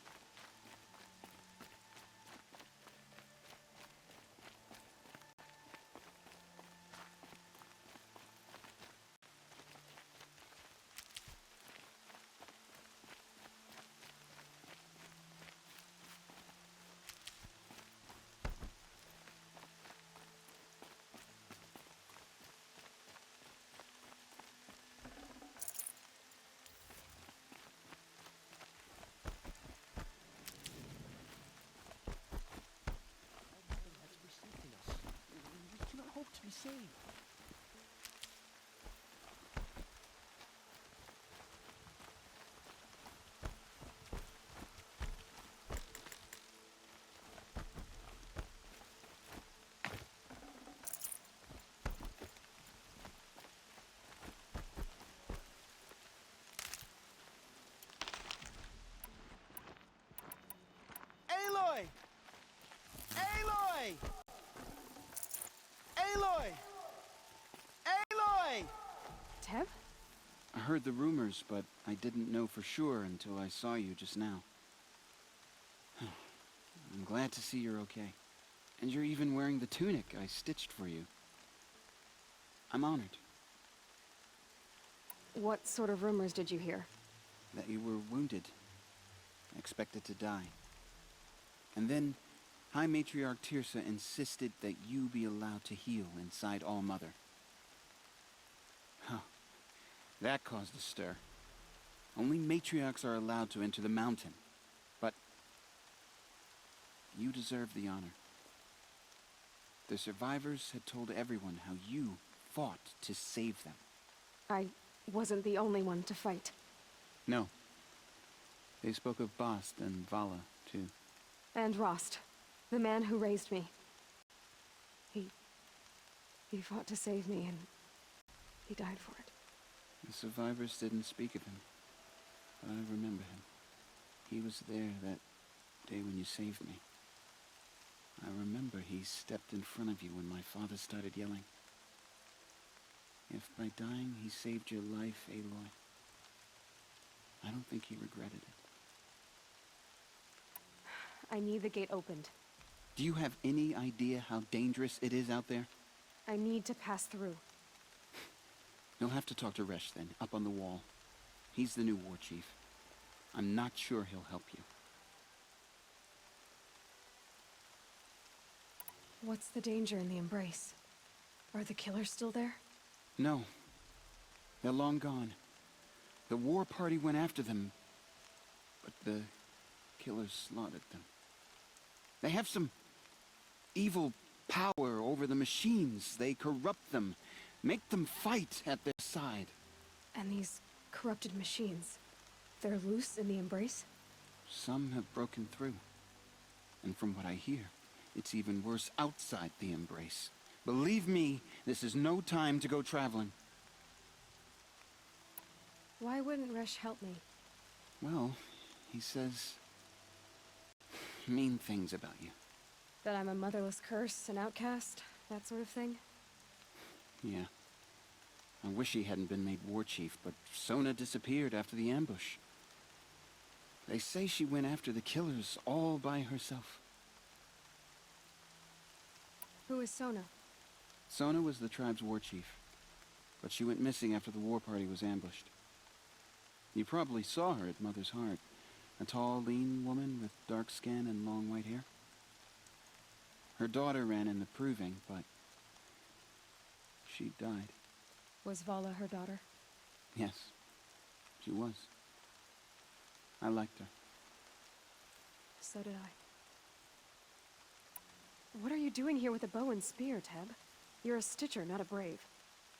To be saved. Aloy! Aloy! Aloy! Teb? I heard the rumors, but I didn't know for sure until I saw you just now. I'm glad to see you're okay. And you're even wearing the tunic I stitched for you. I'm honored. What sort of rumors did you hear? That you were wounded. Expected to die. And then, High Matriarch Tirsa insisted that you be allowed to heal inside All-Mother. Huh. That caused a stir. Only matriarchs are allowed to enter the mountain. But you deserve the honor. The survivors had told everyone how you fought to save them. I wasn't the only one to fight. No. They spoke of Bast and Vala, too. And Rost, the man who raised me. He fought to save me, and he died for it. The survivors didn't speak of him, but I remember him. He was there that day when you saved me. I remember he stepped in front of you when my father started yelling. If by dying he saved your life, Aloy, I don't think he regretted it. I need the gate opened. Do you have any idea how dangerous it is out there? I need to pass through. You'll have to talk to Resh then, up on the wall. He's the new war chief. I'm not sure he'll help you. What's the danger in the Embrace? Are the killers still there? No. They're long gone. The war party went after them, but the killers slaughtered them. They have some evil power over the machines. They corrupt them, make them fight at their side. And these corrupted machines, they're loose in the Embrace? Some have broken through. And from what I hear, it's even worse outside the Embrace. Believe me, this is no time to go traveling. Why wouldn't Resh help me? Well, he says mean things about you. That I'm a motherless curse, an outcast, that sort of thing? Yeah. I wish he hadn't been made war chief, but Sona disappeared after the ambush. They say she went after the killers all by herself. Who is Sona? Sona was the tribe's war chief, but she went missing after the war party was ambushed. You probably saw her at Mother's Heart. A tall, lean woman with dark skin and long white hair. Her daughter ran in the proving, but she died. Was Vala her daughter? Yes, she was. I liked her. So did I. What are you doing here with a bow and spear, Teb? You're a Stitcher, not a Brave.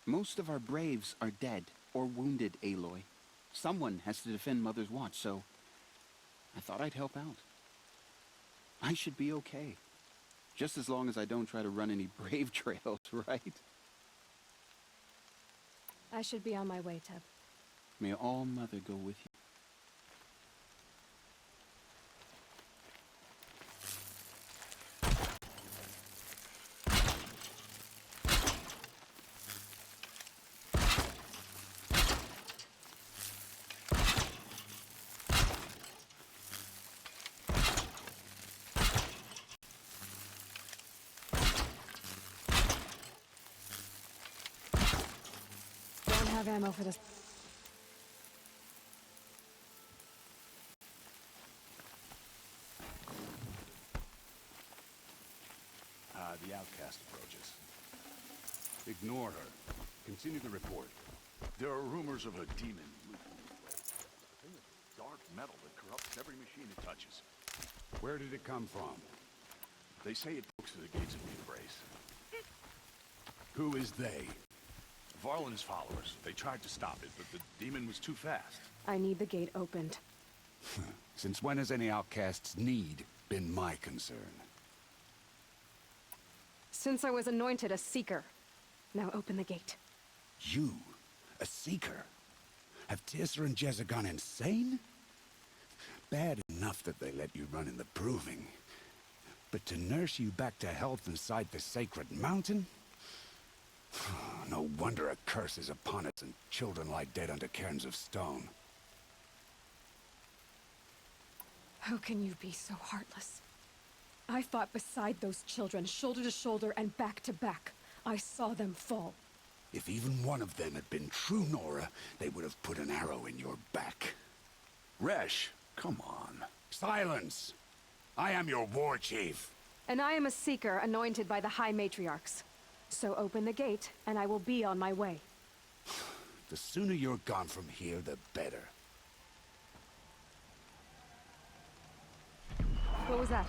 Most of our Braves are dead or wounded, Aloy. Someone has to defend Mother's Watch, so I thought I'd help out. I should be okay. Just as long as I don't try to run any Brave trails, right? I should be on my way, Teb. May All-Mother go with you. Don't have ammo for this. The outcast approaches. Ignore her. Continue the report. There are rumors of a demon moving this way. A thing of dark metal that corrupts every machine it touches. Where did it come from? They say it broke through the gates of the Embrace. Who is they? Varl and his followers. They tried to stop it, but the demon was too fast. I need the gate opened. Since when has any outcast's need been my concern? Since I was anointed a Seeker. Now open the gate. You? A Seeker? Have Tirsa and Jezza gone insane? Bad enough that they let you run in the proving. But to nurse you back to health inside the sacred mountain? No wonder a curse is upon us and children lie dead under cairns of stone. How can you be so heartless? I fought beside those children, shoulder to shoulder and back to back. I saw them fall. If even one of them had been true Nora, they would have put an arrow in your back. Resh, come on. Silence! I am your war chief. And I am a seeker anointed by the High Matriarchs. So open the gate, and I will be on my way. The sooner you're gone from here, the better. What was that?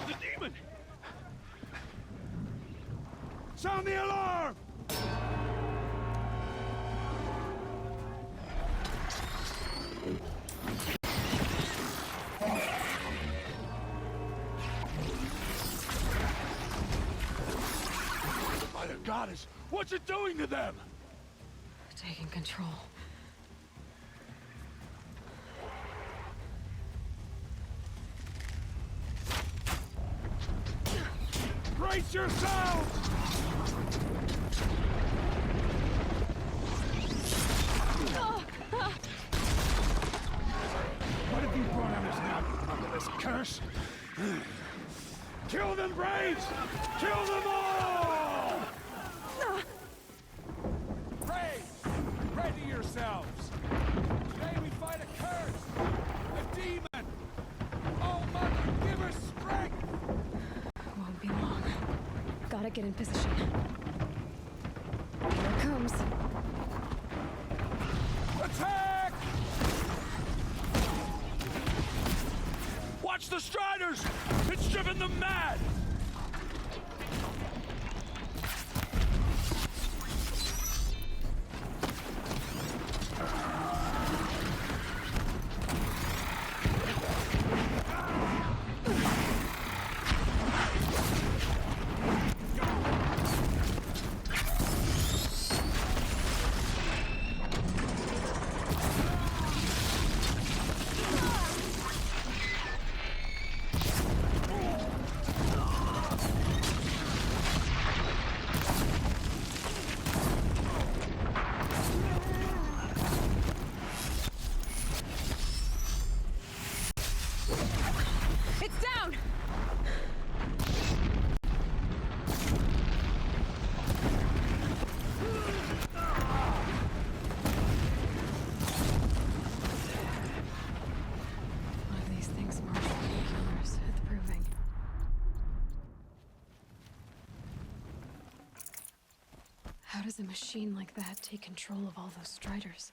The demon! Sound the alarm! By the goddess, what's it doing to them? Taking control. Brace yourselves! What have you brought on us now, you motherless curse? Kill them, Braves! Kill them all! Braves, ready yourselves! Today we fight a curse! A demon! Oh, Mother, give us strength! Won't be long. Gotta get in position. Here it comes. Attack! Watch the Striders! It's driven them mad! It's down! One of these things marched with the killers at the proving. How does a machine like that take control of all those Striders?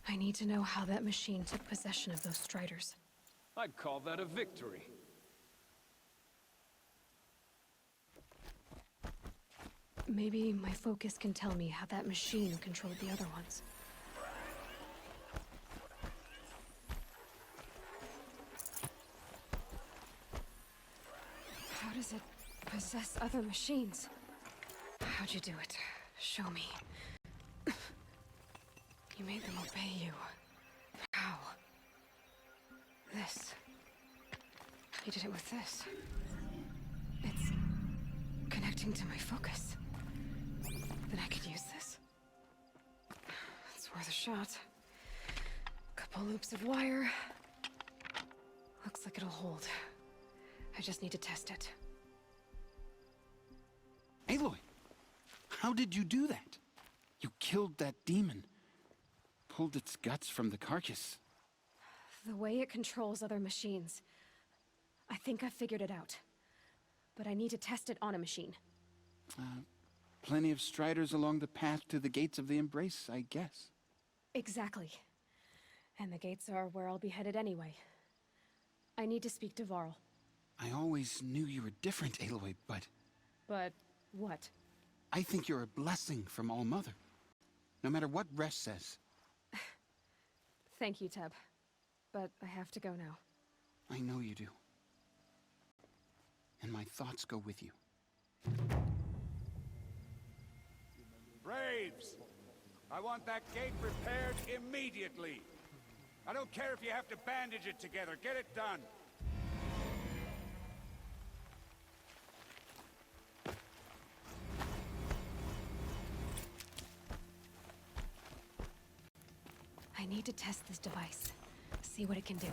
I need to know how that machine took possession of those Striders. I'd call that a victory. Maybe my focus can tell me how that machine controlled the other ones. How does it possess other machines? How'd you do it? Show me. You made them obey you. How? This. You did it with this. It's connecting to my focus. Then I could use this. It's worth a shot. Couple loops of wire. Looks like it'll hold. I just need to test it. Aloy, how did you do that? You killed that demon. Pulled its guts from the carcass. The way it controls other machines. I think I figured it out. But I need to test it on a machine. Plenty of Striders along the path to the gates of the Embrace, I guess. Exactly. And the gates are where I'll be headed anyway. I need to speak to Varl. I always knew you were different, Aloy, but... But what? I think you're a blessing from All Mother. No matter what Resh says. Thank you, Teb. But I have to go now. I know you do. And my thoughts go with you. Braves! I want that gate repaired immediately. I don't care if you have to bandage it together. Get it done. I need to test this device. See what it can do.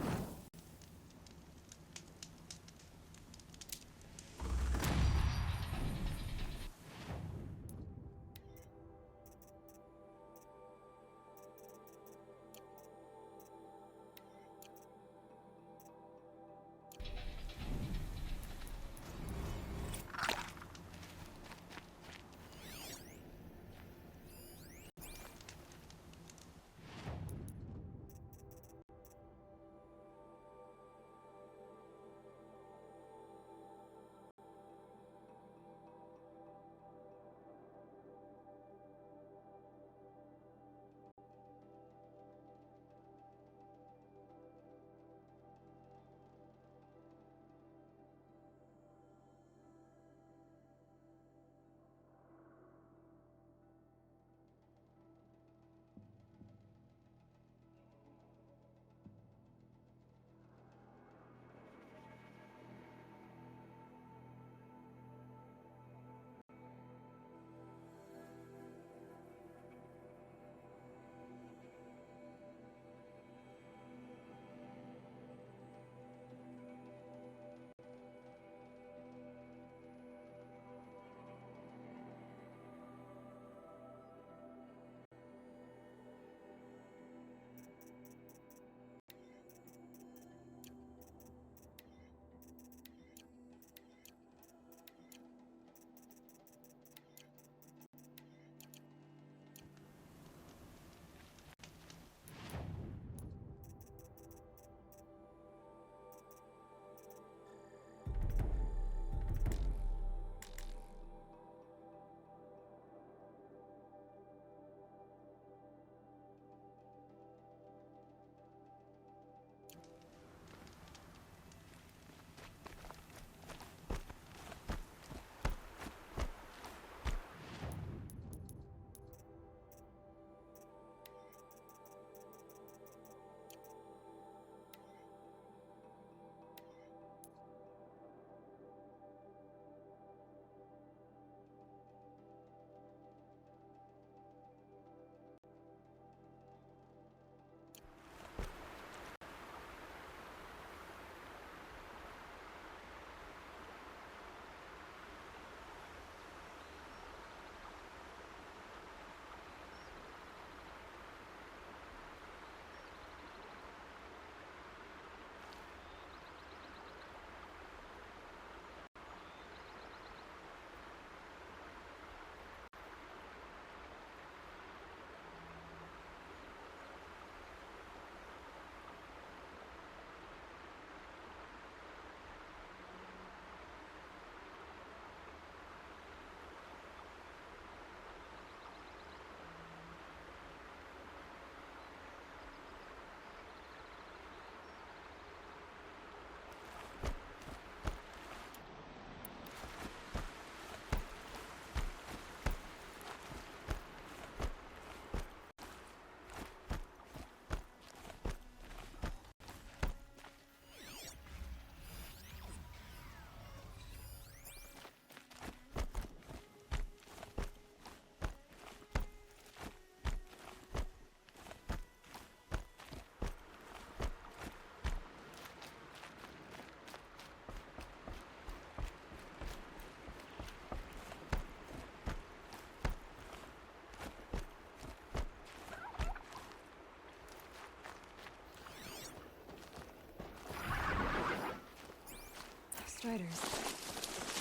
Striders.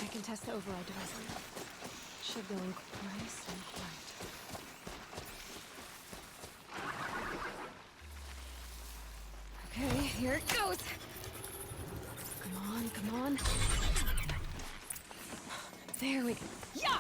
I can test the override device on them. Should go in nice and quiet. Okay, here it goes! Come on, come on. There we go. Yeah!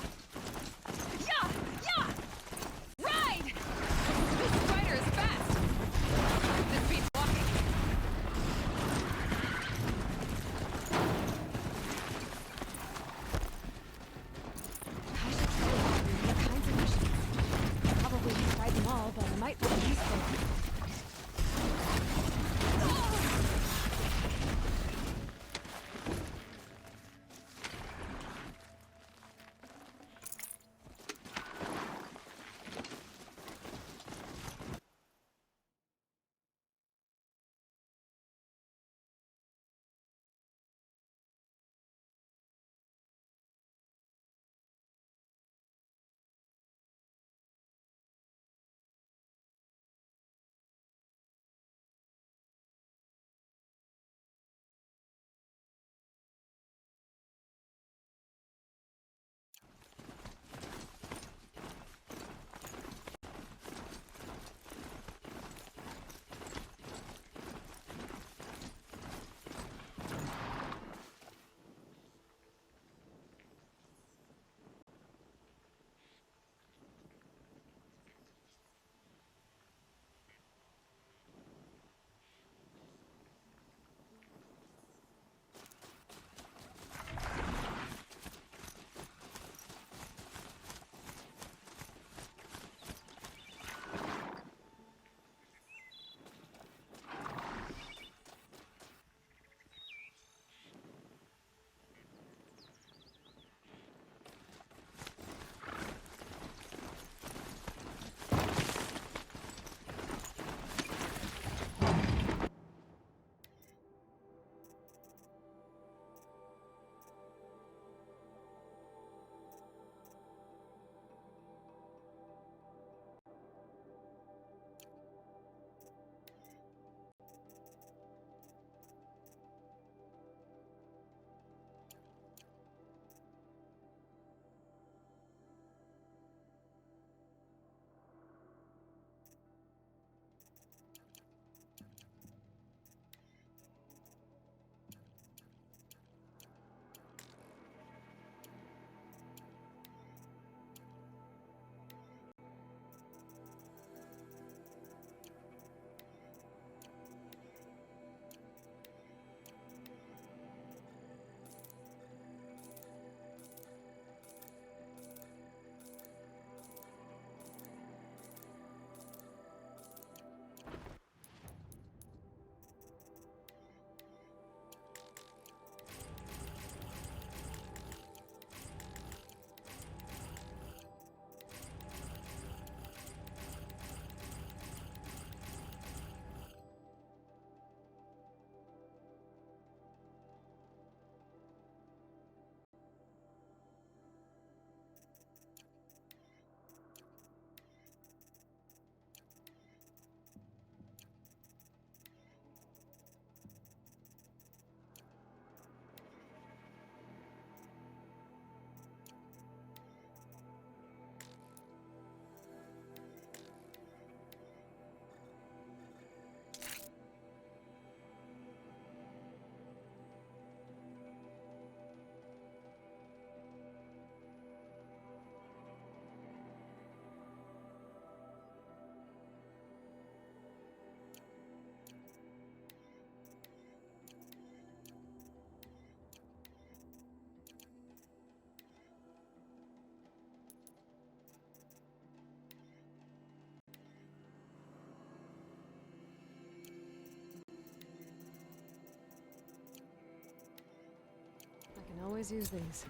always use these.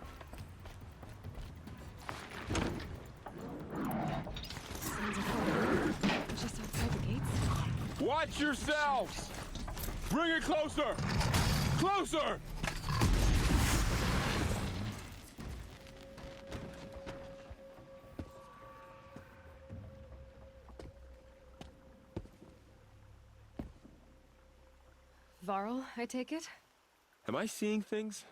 Sounds like just outside the gates. Watch yourselves! Bring it closer! Closer! Varl, I take it? Am I seeing things?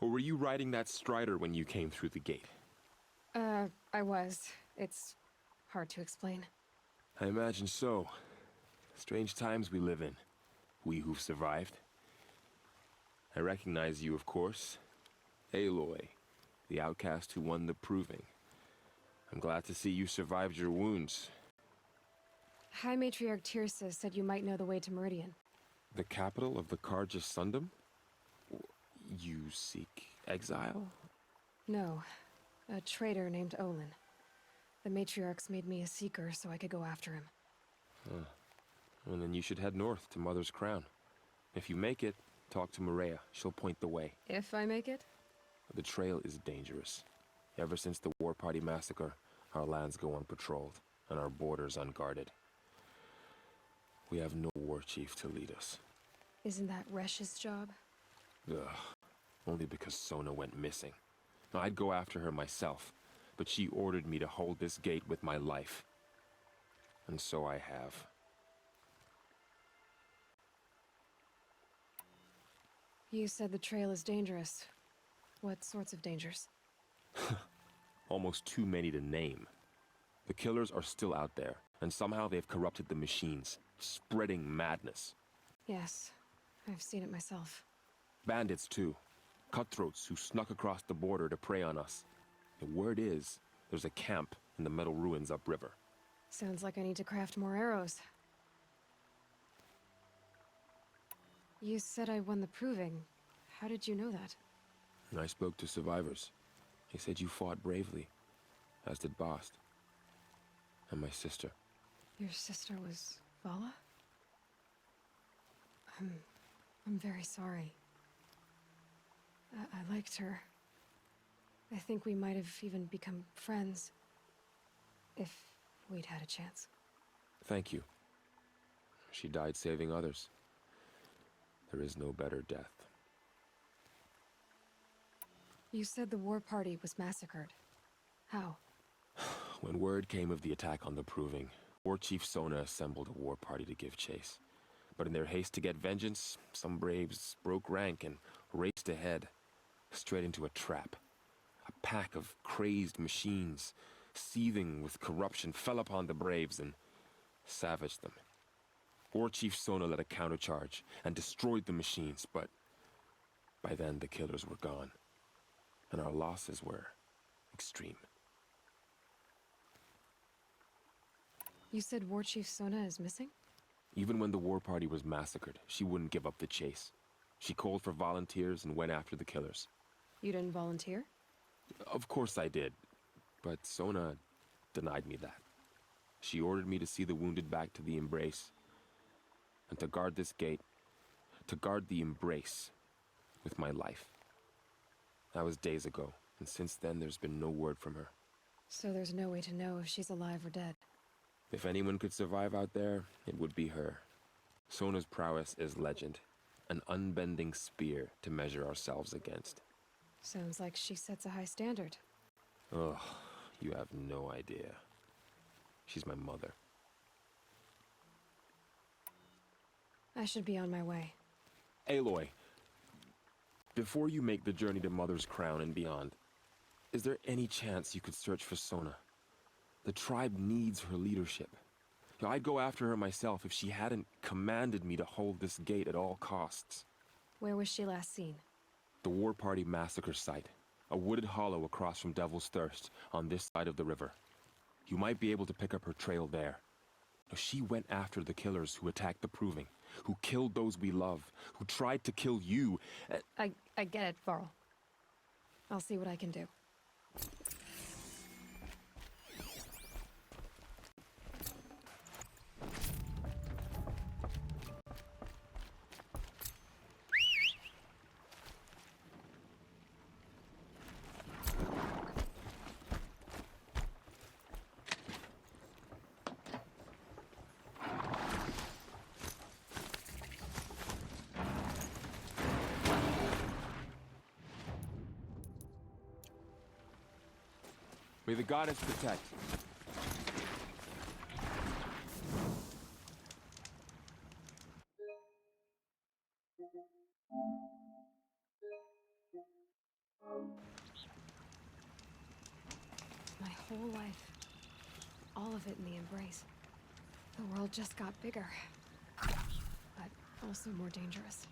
Or were you riding that strider when you came through the gate? I was. It's hard to explain. I imagine so. Strange times we live in. We who've survived. I recognize you, of course. Aloy, the outcast who won the proving. I'm glad to see you survived your wounds. High Matriarch Tirsa said you might know the way to Meridian. The capital of the Carja Sundom? You seek exile? No. A traitor named Olin. The Matriarchs made me a seeker so I could go after him. Huh. Well, then you should head north to Mother's Crown. If you make it, talk to Maria. She'll point the way. If I make it? The trail is dangerous. Ever since the War Party massacre, our lands go unpatrolled, and our borders unguarded. We have no war chief to lead us. Isn't that Resh's job? Ugh. Only because Sona went missing. Now, I'd go after her myself, but she ordered me to hold this gate with my life. And so I have. You said the trail is dangerous. What sorts of dangers? Almost too many to name. The killers are still out there, and somehow they've corrupted the machines, spreading madness. Yes, I've seen it myself. Bandits, too. Cutthroats who snuck across the border to prey on us. The word is, there's a camp in the metal ruins upriver. Sounds like I need to craft more arrows. You said I won the proving. How did you know that? I spoke to survivors. They said you fought bravely, as did Bast. And my sister. Your sister was Vala? I'm very sorry. I liked her. I think we might have even become friends. If we'd had a chance. Thank you. She died saving others. There is no better death. You said the war party was massacred. How? When word came of the attack on the Proving, War Chief Sona assembled a war party to give chase. But in their haste to get vengeance, some braves broke rank and raced ahead, straight into a trap. A pack of crazed machines, seething with corruption, fell upon the braves and savaged them. War Chief Sona led a countercharge and destroyed the machines, but by then the killers were gone, and our losses were extreme. You said War Chief Sona is missing? Even when the war party was massacred, she wouldn't give up the chase. She called for volunteers and went after the killers. You didn't volunteer? Of course I did, but Sona denied me that. She ordered me to see the wounded back to the Embrace, and to guard this gate, to guard the Embrace with my life. That was days ago, and since then there's been no word from her. So there's no way to know if she's alive or dead? If anyone could survive out there, it would be her. Sona's prowess is legend, an unbending spear to measure ourselves against. Sounds like she sets a high standard. Ugh, you have no idea. She's my mother. I should be on my way. Aloy, before you make the journey to Mother's Crown and beyond, is there any chance you could search for Sona? The tribe needs her leadership. I'd go after her myself if she hadn't commanded me to hold this gate at all costs. Where was she last seen? The War Party massacre site. A wooded hollow across from Devil's Thirst, on this side of the river. You might be able to pick up her trail there. She went after the killers who attacked the Proving, who killed those we love, who tried to kill you. I get it, Varl. I'll see what I can do. May the goddess protect. My whole life. All of it in the embrace. The world just got bigger. But also more dangerous.